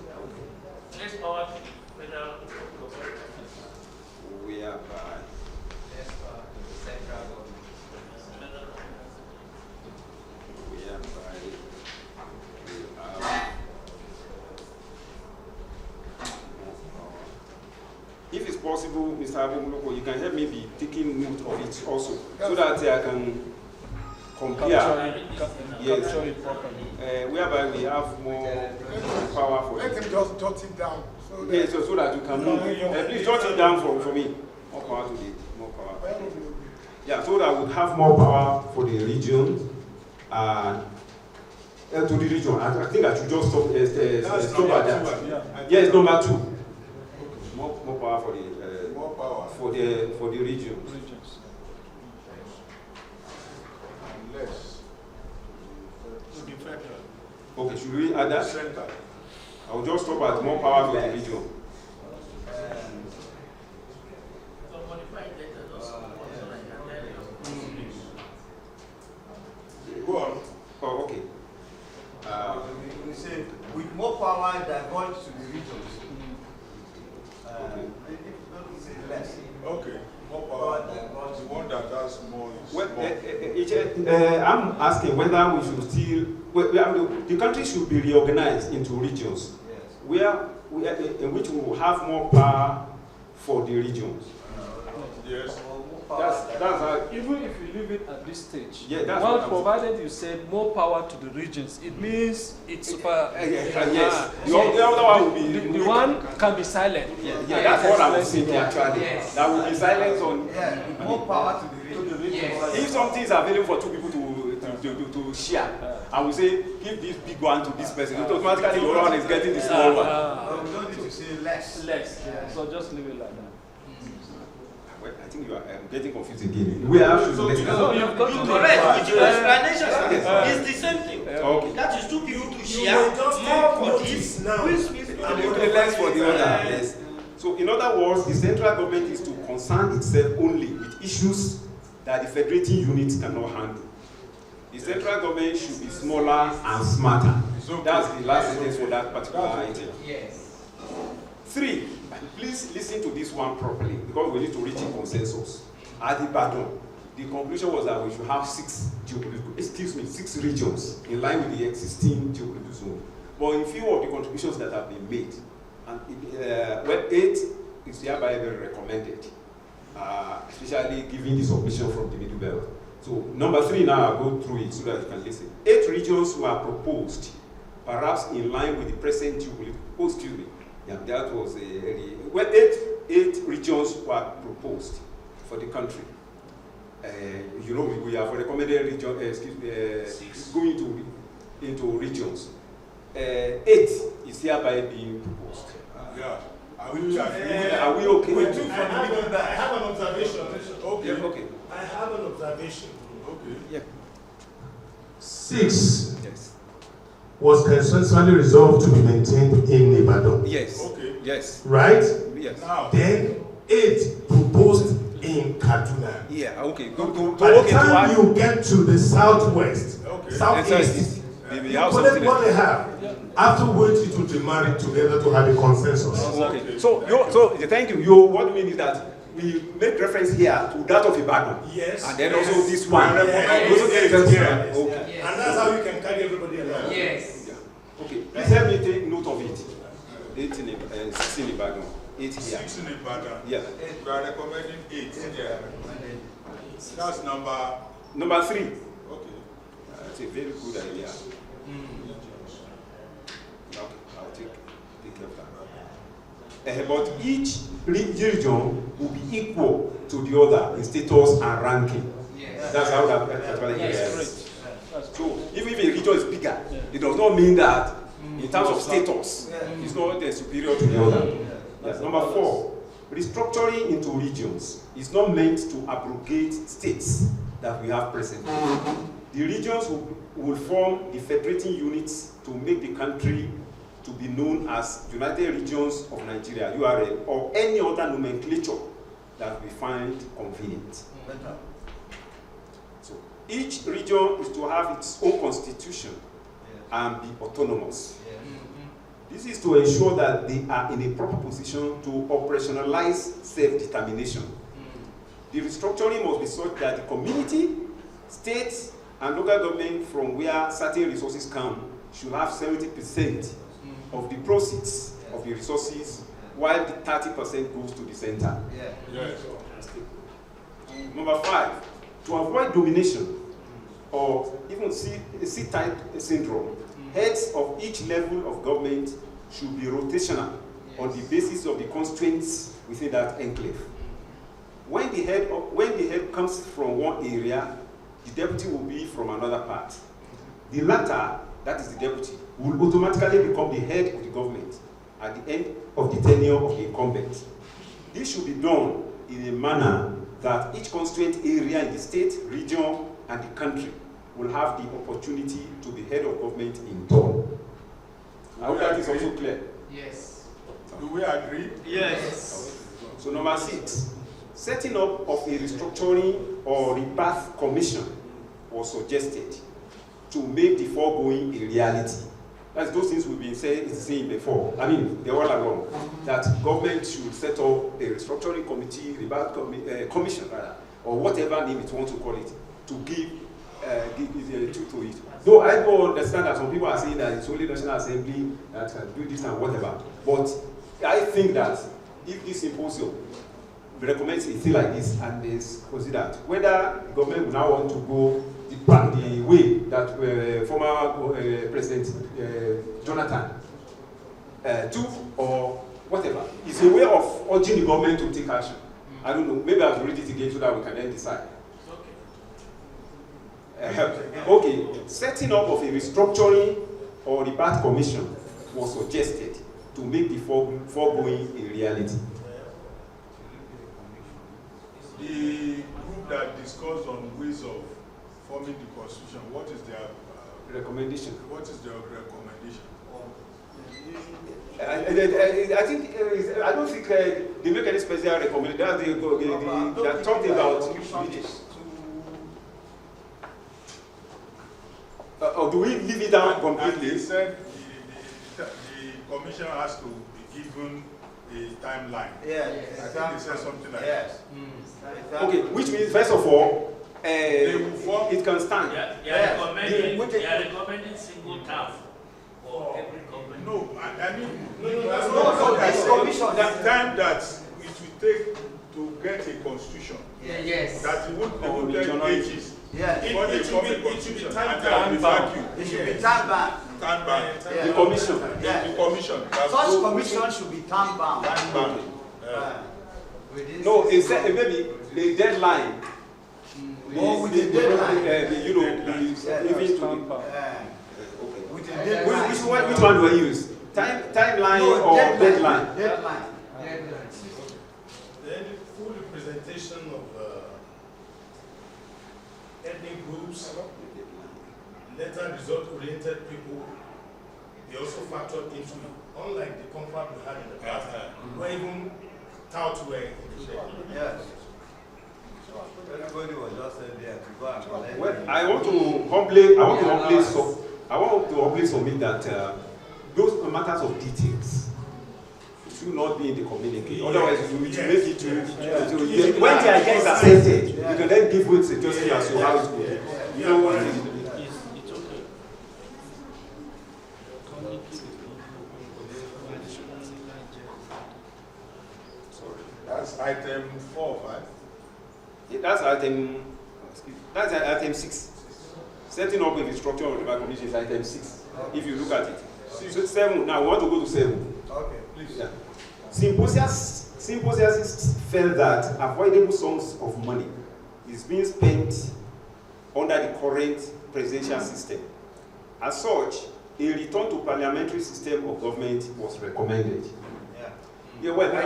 Less power to the federal government. Whereby less power to the central government. If it's possible, Mr. Abumuloko, you can help me be taking note of it also, so that I can compare. Capture it properly. Whereby we have more power for Let him just jot it down. So that you can move. Please jot it down for me. More power to the more power. Yeah, so that would have more power for the region and to the region. I think I should just stop at that. Yes, number 2. More power for the for the region. Less. Okay, should we add that? I will just stop at more power for the region. Go on. Oh, okay. We say with more power divulged to the regions. Say less. Okay. More power divulged. The one that has more is Well, more. I'm asking whether we should still, the country should be reorganized into regions, in which we will have more power for the regions. Yes. That's how, even if you leave it at this stage, that's well, what provided you said more power to the regions, it means it's super. Yes. The other one will be. The one can be silent. That's what I was saying actually. Yes. There will be silence on. More power to the regions. If something is available for 2 people to share, I will say give this big one to this person. Automatically the other one is getting the small one. We don't need to say less. Less. So just leave it like that. Well, I think you are getting confused again. We have to less. No, you've got to correct with your explanation. It's the same thing. Okay. That is 2 people to share more for this. Less for the other. Yes. So in other words, the central government is to concern itself only with issues that the federating units cannot handle. The central government should be smaller and smarter. That's the last sentence for that particular item. Yes. 3, please listen to this one properly because we need to reach a consensus. At Ibadan, the conclusion was that we should have 6 regions in line with the existing geopolitical zone. But in few of the contributions that have been made, and 8 is hereby very recommended, especially given the submission from the Middle Belt. So number 3 now, I'll go through it so that you can listen. 8 regions were proposed, perhaps in line with the present geopolitical. That was eight regions were proposed for the country. We have recommended region, going into regions. 8 is hereby being proposed. Are we okay? I have an observation. Okay. Okay. I have an observation. Okay. Yeah. 6 was consensually resolved to be maintained in Ibadan. Yes. Okay. Yes. Right? Yes. Now. Then 8 proposed in Kaduna. Yeah. Okay. By the time you get to the southwest, southeast, you collect what they have. Afterwards, it will be married together to have a consensus. Okay. So thank you. What you mean is that we make reference here to that of Ibadan. Yes. And then also this one. Yes. Okay. And that's how you can carry everybody along. Yes. Yeah. Okay. Please help me take note of it. 6 in Ibadan. 8 here. 6 in Ibadan. Yeah. We are recommending 8 here. That's number 3. Okay. That's a very good idea. Okay, I'll take care of that. But each region will be equal to the other in status and ranking. Yes. That's how that is. So even if a region is bigger, it does not mean that in terms of status, it's not superior to the other. Yes. Number 4, restructuring into regions is not meant to abrogate states that we have presently. The regions will form the federating units to make the country to be known as United Regions of Nigeria, URN, or any other nomenclature that we find convenient. So each region is to have its own constitution and be autonomous. This is to ensure that they are in a proper position to operationalize self-determination. The restructuring must be such that the community, states, and local government from where certain resources come should have 70% of the proceeds of the resources, while the 30% goes to the center. Yes. Number 5, to avoid domination or even C-type syndrome, heads of each level of government should be rotational on the basis of the constraints within that enclave. When the head comes from one area, the deputy will be from another part. The latter, that is the deputy, will automatically become the head of the government at the end of the tenure of the incumbent. This should be done in a manner that each constituent area in the state, region, and the country will have the opportunity to be head of government in turn. I hope that is also clear. Yes. Do we agree? Yes. So number 6, setting up of a restructuring or rebirth commission was suggested to make the foregoing a reality. That's those things we've been saying before. I mean, they're all along. That government should set up a restructuring committee, rebirth commission rather, or whatever name it wants to call it, to give the truth to it. Though I do understand that some people are saying that it's only National Assembly that can do this and whatever. But I think that if this symposium recommends a thing like this and is considered, whether the government will now want to go the way that former President Jonathan took or whatever, it's a way of urging the government to take action. I don't know, maybe I have to read it again so that we can then decide. Okay, setting up of a restructuring or rebirth commission was suggested to make the foregoing a reality. The group that discussed on ways of forming the constitution, what is their recommendation? What is their recommendation? I think I don't think they make any special recommendation. They are talking about. Or do we leave it down completely? They said the commission has to be given a timeline. Yeah, I think they said something like yes. that. Okay, which means first of all, it can stand. They are recommending single term for every government. No, I mean, it's commission. The time that it will take to get a constitution. Yes. That it won't take ages. Yeah. It should be time bound. It should be time bound. Time bound. Yeah. The commission. Yeah. The commission. Such commission should be time bound. Time bound. No, maybe the deadline. With the deadline. Which one do I use? Timeline or deadline? Deadline. Then full representation of ethnic groups, later result-oriented people, they also factored into it. Unlike the conflict we had in the past, where even touts were included. Yes. Everybody was just there to go and collect. Well, I want to humbly submit that those matters of details should not be in the communique. Otherwise, you will make it to when the idea is accepted, you can then give it suggestions as to how it goes. You know what it is. It's okay. That's item 4 or 5. Yeah, that's item 6. Setting up a restructuring of the River Commission is item 6. If you look at it. So 7. Now we want to go to 7. Okay, please. Yeah. Symposiasts felt that avoidable sums of money is being spent under the current presidential system. As such, a return to parliamentary system of government was recommended. Yeah, well, I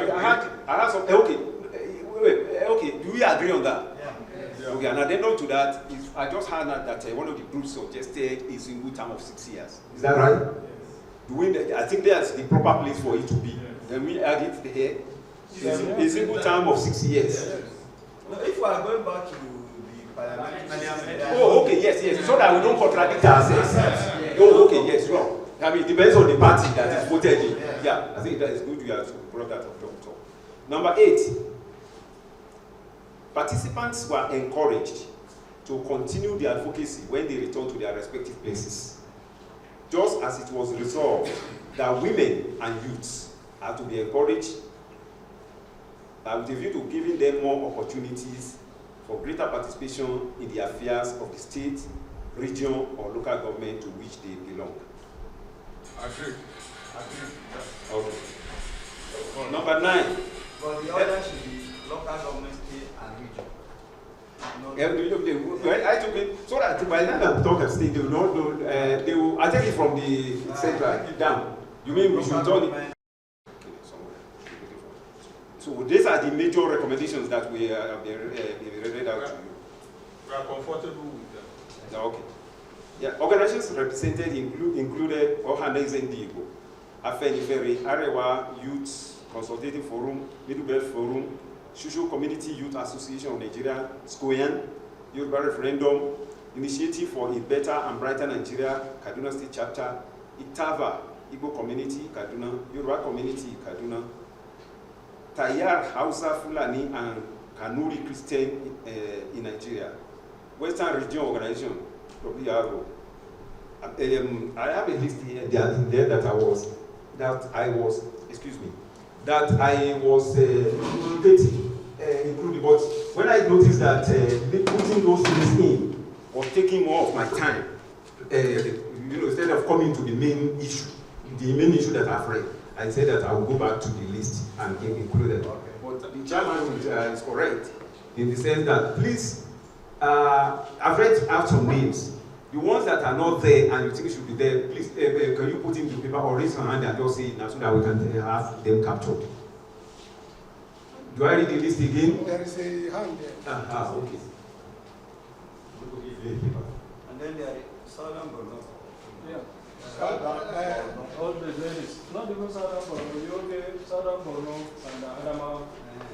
had some. Okay, okay. Do we agree on that? Yeah. Okay, and addendum to that is I just heard that one of the groups suggested a single term of 6 years. Is that right? I think that's the proper place for it to be. Then we add it here. A single term of 6 years. No, if we are going back to the parliament. Oh, okay, yes. So that we don't contradict ourselves. Oh, okay, yes, sure. I mean, it depends on the party that is voted in. Yeah, I think that is good. You have brought that up. Number 8. Participants were encouraged to continue their advocacy when they return to their respective places. Just as it was resolved that women and youths are to be encouraged with a view to giving them more opportunities for greater participation in the affairs of the state, region, or local government to which they belong. Agree. Okay. Number 9. But the order should be local government, state, and region. I took it so that by the time I talk of state, they will not know. They will. I take it from the central down. You mean we should turn it? So these are the major recommendations that we have read out to you. We are comfortable with them. Okay. Yeah, organizations represented included Ohana Zendigo, Afenifere, Arewa Youth Consultative Forum, Middle Belt Forum, Shushu Community Youth Association of Nigeria, SCOYAN, Yoruba Referendum, Initiative for a Better and Brighter Nigeria, Kaduna State Chapter, Itava, Igbo Community, Kaduna, Yoruba Community, Kaduna, Tayar, Hausa, Fulani, and Kanuri Christian in Nigeria, Western Region Organization, WRO. I have a list here there that I was included, but when I noticed that putting those things in was taking more of my time, instead of coming to the main issue that I've read, I said that I will go back to the list and include it. Okay. But the chairman is correct in the sense that please, I've read out some names. The ones that are not there and you think should be there, please, can you put in the paper or raise your hand and just say it now so that we can have them captured? Do I read the list again? There is a hand there. Okay. And then there is Southern Borno. Yeah. All the ladies. Not even Southern Borno, Yobe, Southern Borno, and Adama.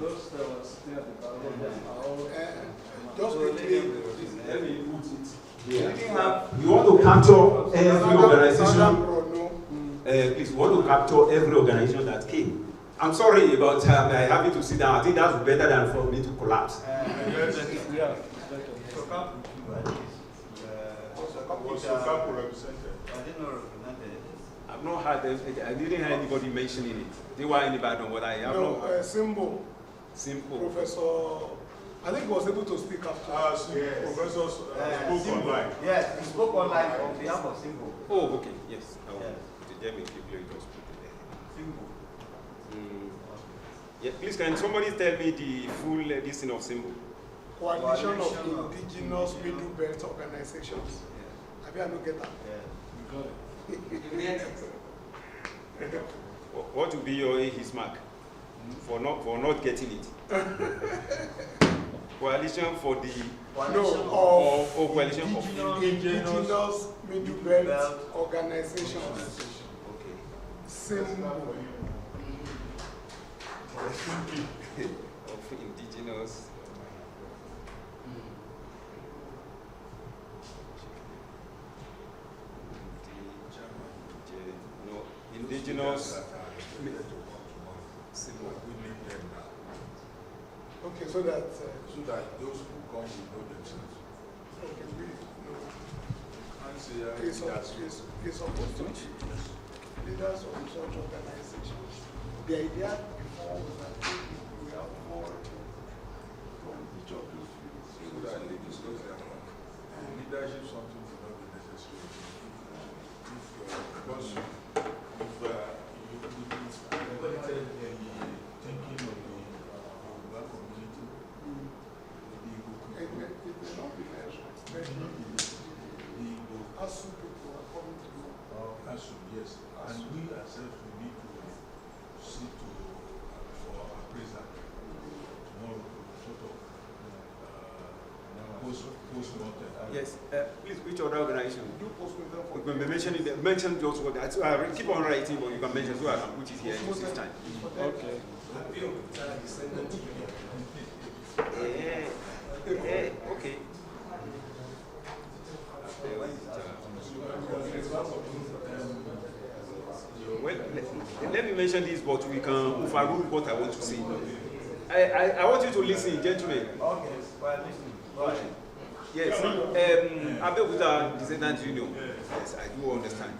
Those that were sitting at the back of them are all. Just quickly, let me put it. Yeah. You want to capture every organization. Please, we want to capture every organization that came. I'm sorry about having to sit down. I think that's better than for me to collapse. Yeah. I've not heard them. I didn't hear anybody mentioning it. They were in the background, but I have not. Simple. Professor. I think he was able to speak after. Professor spoke online. Yes, he spoke online on behalf of Simple. Oh, okay. Yes. Let me quickly just put it there. Simple. Yeah, please, can somebody tell me the full listing of Simple? Coalition of Indigenous Middle Belt Organizations. Have you ever get that? What will be his mark for not getting it? Coalition for the coalition of Indigenous Middle Belt Organizations. Okay. Symbol of indigenous. Indigenous. Okay, so that those who come will know themselves. Okay, we know. It's supposed to be leaders of such organizations. The idea before was that we have more from each of those fields. So that they discuss their own. Leadership something will not be necessary. Because you thinking of the Yoruba community, it may not be necessary, especially the ASU people are coming to know. ASU, yes. And we ourselves, we need to see for appraisal tomorrow, sort of post-mortem. Yes, please, which other organization? We can mention those what I keep on writing, but you can mention so I can put it here to save time. Okay. Okay. Well, let me mention this, but we can overrule what I want to say. I want you to listen, gentlemen. Okay, well, listen. Yes, Abeokuta Descendant Union. Yes, I do understand.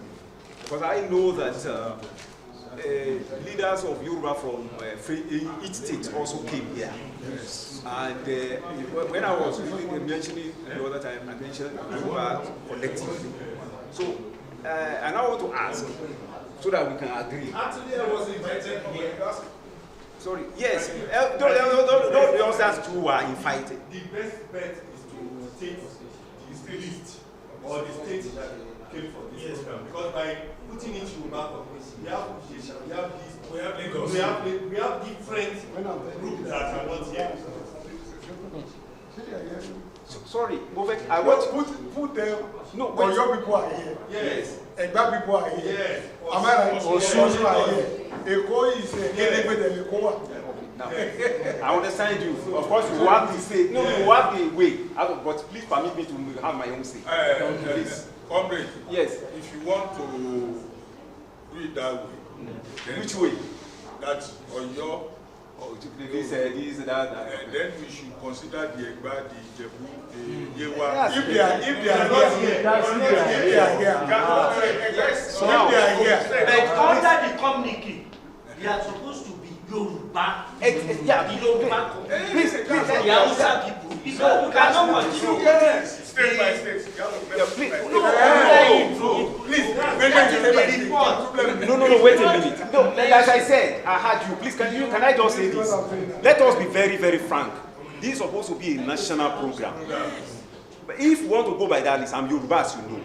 Because I know that leaders of Yoruba from each state also came here. Yes. And when I was mentioning the other time, I mentioned Yoruba collectively. So, and I want to ask so that we can agree. Actually, I was invited here. Sorry. Yes. Those that two are infighting. The best bet is to take the state list or the state that came for this program, because by putting it to back up, we have Lagos, we have different groups that are not here. Sorry, Bovek, I want put them. No, or your people are here. Yes. Egba people are here. Yes. Am I right? Osun are here. Eko is Kedegbe dem Eko. Now, I understand you. Of course, you have the say. No, you have the way. But please permit me to have my own say. Please. Comrade. Yes. If you want to do it that way. Then which way? That on your. This, that. And then we should consider the Egba, the Jebu, the Yewa. Yes. If they are here, that's if they are here. Yes. So if they are here. But under the communique, they are supposed to be Yoruba. Yeah, the Yoruba. Please, the Hausa people. Because you cannot continue. Yes. State by state. No, wait a minute. No, as I said, I heard you. Please, can I just say this? Let us be very, very frank. This is supposed to be a national program. But if you want to go by that list, I'm Yoruba, as you know.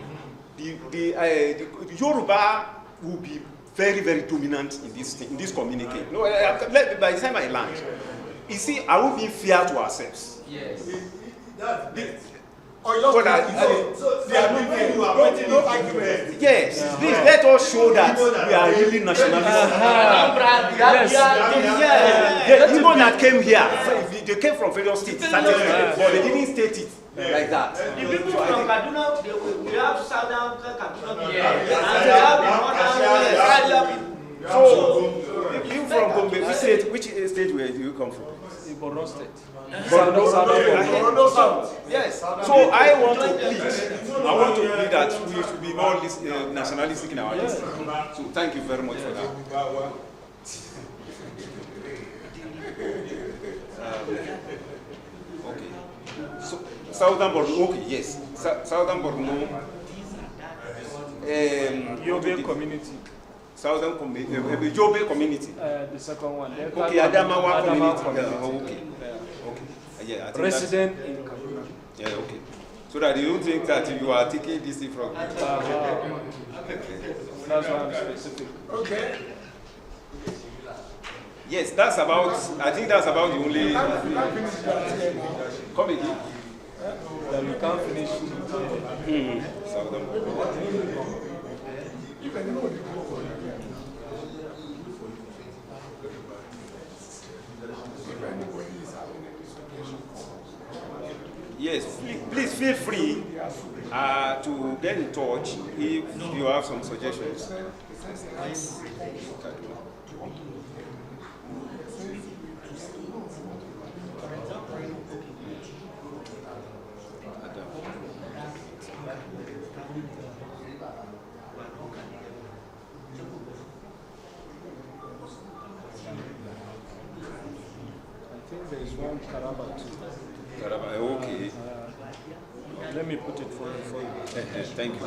The Yoruba will be very, very dominant in this community. No, by the time I land, you see, I will be fair to ourselves. Yes. Yes, please let us show that we are really nationalists. The people that came here, they came from various states, but they didn't state it like that. The people from Kaduna, we have southern Kaduna people, and we have the northern people. So, you from Gombe, which state do you come from? Borno State. Borno South. Yes. So I want to plead that we should be more nationalistic in our list. So thank you very much for that. Okay. So Southern Borno. Okay. Yes. Southern Borno. Yobe community. Southern community, Yobe community. The second one. Okay, Adamawa community. Okay. Yeah, I think resident in Kaduna. Yeah, okay. So that you don't think that you are taking this thing from. That's why I'm specific. Okay. Yes, that's about. I think that's about the only. Come again. That we can't finish. Yes, please feel free to get in touch if you have some suggestions. I think there is one Karaba too. Okay. Let me put it for you. Thank you.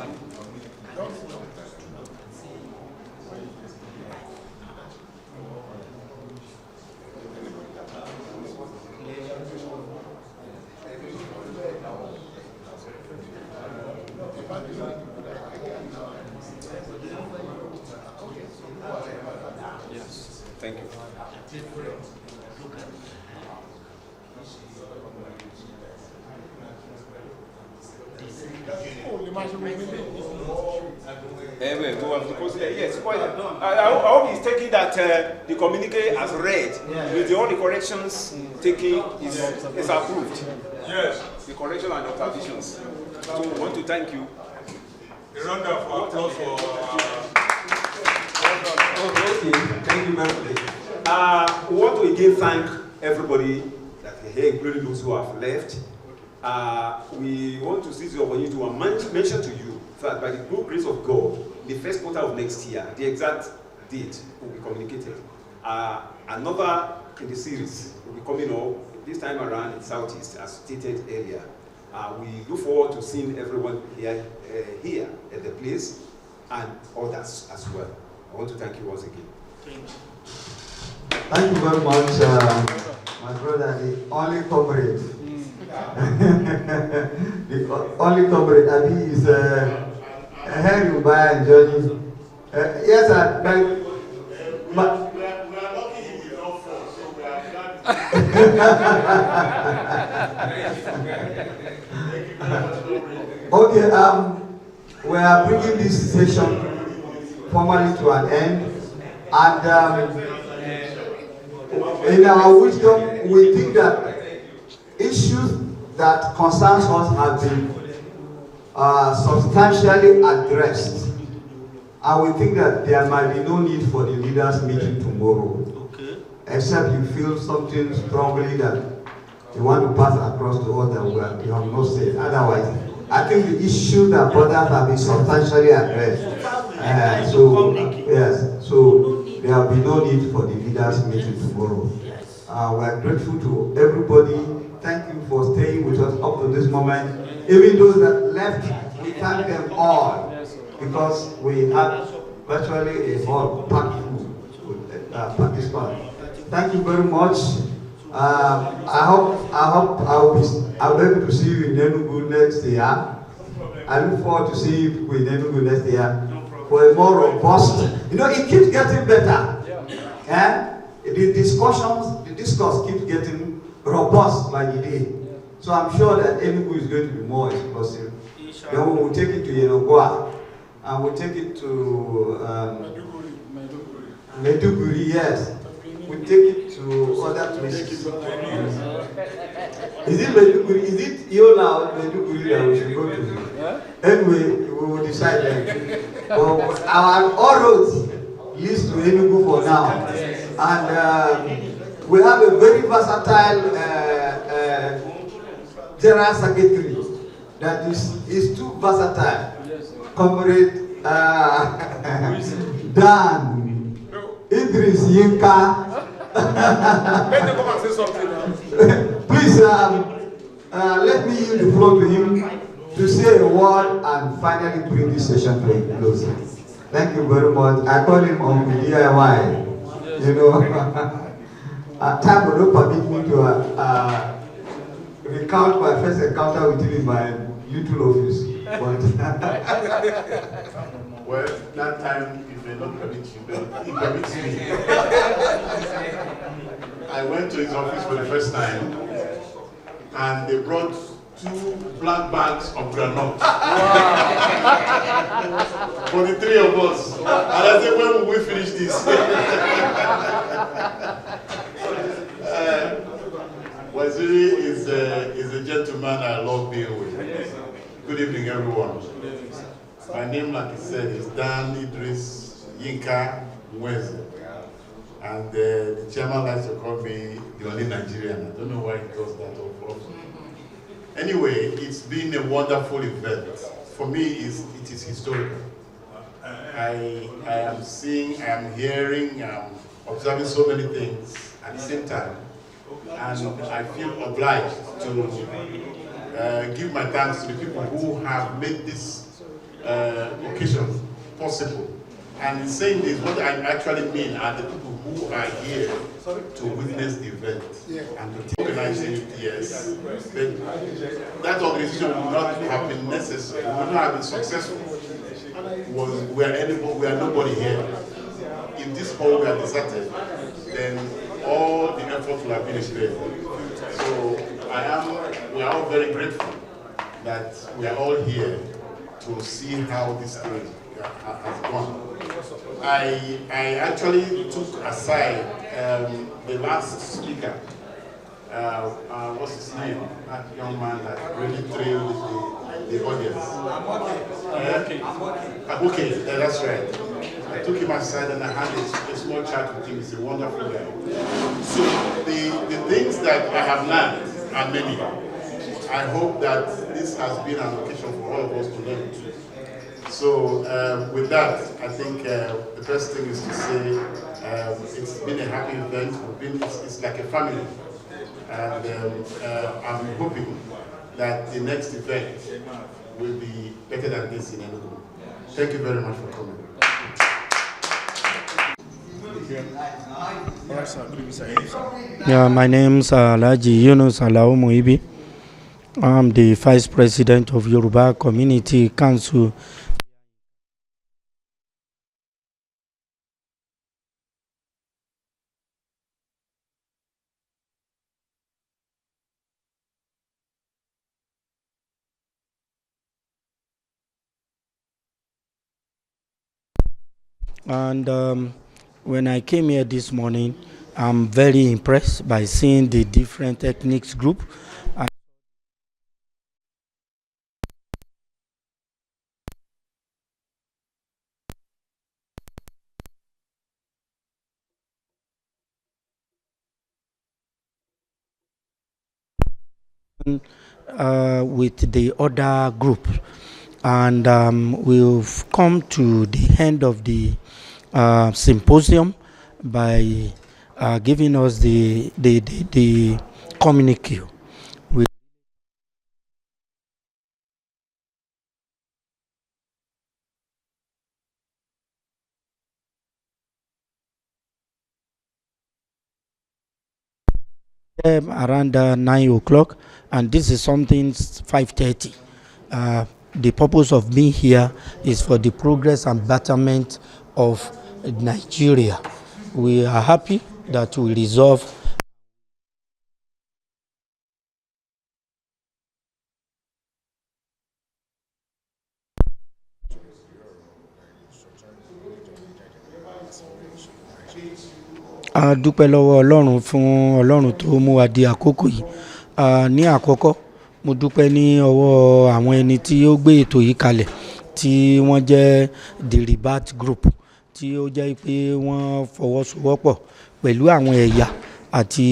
Yes. Thank you. Yes, quite. I hope he's taking that the communique as read with all the corrections taken is approved. Yes. The correction and observations. So we want to thank you. A round of applause for. Okay, thank you very much. We want to again thank everybody that are here, including those who have left. We want to seize the opportunity to mention to you that by the good grace of God, the first quarter of next year, the exact date will be communicated. Another in the series will be coming up, this time around in Southeast, as stated earlier. We look forward to seeing everyone here at the place and others as well. I want to thank you once again. Thank you. Thank you very much, my brother, the only comrade. The only comrade, Abi, is Henry Ubaya and Johnny. Yes, sir. Okay, we are bringing this session formally to an end, and in our wisdom, we think that issues that concerns us have been substantially addressed, and we think that there might be no need for the leaders meeting tomorrow, except you feel something strongly that you want to pass across to us that you have not said. Otherwise, I think the issue that brothers have been substantially addressed. So there will be no need for the leaders meeting tomorrow. We are grateful to everybody. Thank you for staying with us up to this moment. Even those that left, we thank them all, because we had virtually a whole packed with participants. Thank you very much. I hope I'll be able to see you in Enugu next year. I look forward to seeing you in Enugu next year for a more robust. It keeps getting better. The discourse keeps getting robust like it did. So I'm sure that Enugu is going to be more explosive. Then we will take it to Yenagoa, and we'll take it to Maiduguri, yes. We take it to other places. Is it Maiduguri? Is it Yola or Maiduguri that we should go to? Anyway, we will decide then. But all roads leads to Enugu for now. And we have a very versatile general secretary that is too versatile. Comrade Dan Idris Yinka. Please, let me yield the floor to him to say a word and finally bring this session to a close. Thank you very much. I call him on DIY. Time will not permit me to recount my first encounter with him in my little office. But well, that time it may not permit you, but it permits me. I went to his office for the first time, and they brought 2 black bags of granola for the 3 of us. And I said, when will we finish this? Waziri is a gentleman I love being with. Good evening, everyone. My name, like I said, is Dan Idris Yinka Mweze. And the chairman likes to call me the only Nigerian. I don't know why he does that often. Anyway, it's been a wonderful event. For me, it is historical. I am seeing, I am hearing, I am observing so many things at the same time. And I feel obliged to give my thanks to the people who have made this occasion possible. And in saying this, what I actually mean are the people who are here to witness the event and to organize it, yes. But that organization would not have been necessary, would not have been successful. We are nobody here. If this hall were deserted, then all the effort would have been in vain. So we are all very grateful that we are all here to see how this thing has gone. I actually took aside the last speaker. What's his name? That young man that really thrilled the audience. Okay, that's right. I took him aside and I had a small chat with him. He's a wonderful guy. So the things that I have learned are many. I hope that this has been an occasion for all of us to learn too. So with that, I think the best thing is to say it's been a happy event. It's like a family. And I'm hoping that the next event will be better than this in Enugu. Thank you very much for coming. Yeah, my name's Alhaji Yunus Alao Muibi. I'm the Vice President of Yoruba Community Council. And when I came here this morning, I'm very impressed by seeing the different ethnic group. With the other group, and we've come to the end of the symposium by giving us the communique. Around 9 o'clock, and this is something 5:30. The purpose of being here is for the progress and betterment of Nigeria. We are happy that we resolve a dúpẹ́ lọ́wọ́ Ọlọ́run fún Ọlọ́run tó mú wa di àkókò yìí. Ní àkọ́kọ́, mo dúpẹ́ ní ọwọ́ àwọn ẹni tí ó gbé ètò yìí kalẹ̀, tí wọ́n jẹ́ the Ribat Group, tí ó jẹ́ pé wọ́n fọwọ́sowọ́pọ̀ pẹ̀lú àwọn ẹ̀yà àti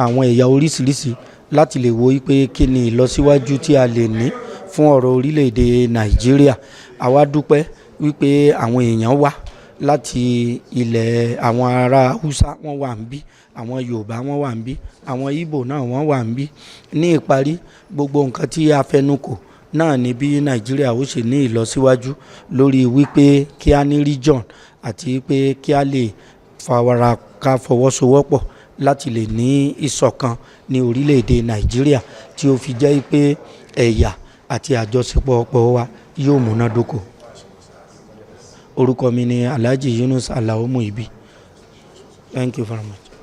àwọn ẹ̀yà oríṣiríṣi láti lè wo pé kí ni ìlọsíwájú tí a lè ní fún ọ̀rọ̀ orílẹ̀-èdè Nàìjíríà. Àwa dúpẹ́ wípé àwọn èèyàn wá láti ilẹ̀ àwọn ará Hausa wọ́n wà níbí, àwọn Yorùbá wọ́n wà níbí, àwọn Igbo náà wọ́n wà níbí. Ní ìparí, gbogbo nǹkan tí a fẹnukò náà ni bí Nàìjíríà ó ṣe ní ìlọsíwájú lórí wípé kí a ní region àti pé kí a lè fọwọ́sowọ́pọ̀ láti lè ní ìṣọ̀kan ní orílẹ̀-èdè Nàìjíríà tí ó fi jẹ́ pé ẹ̀yà àti àjọṣepọ̀ ọ̀pọ̀ wa yóò múnádóko. Orúkọ mi ni Alhaji Yunus Alao Muibi. Thank you very much.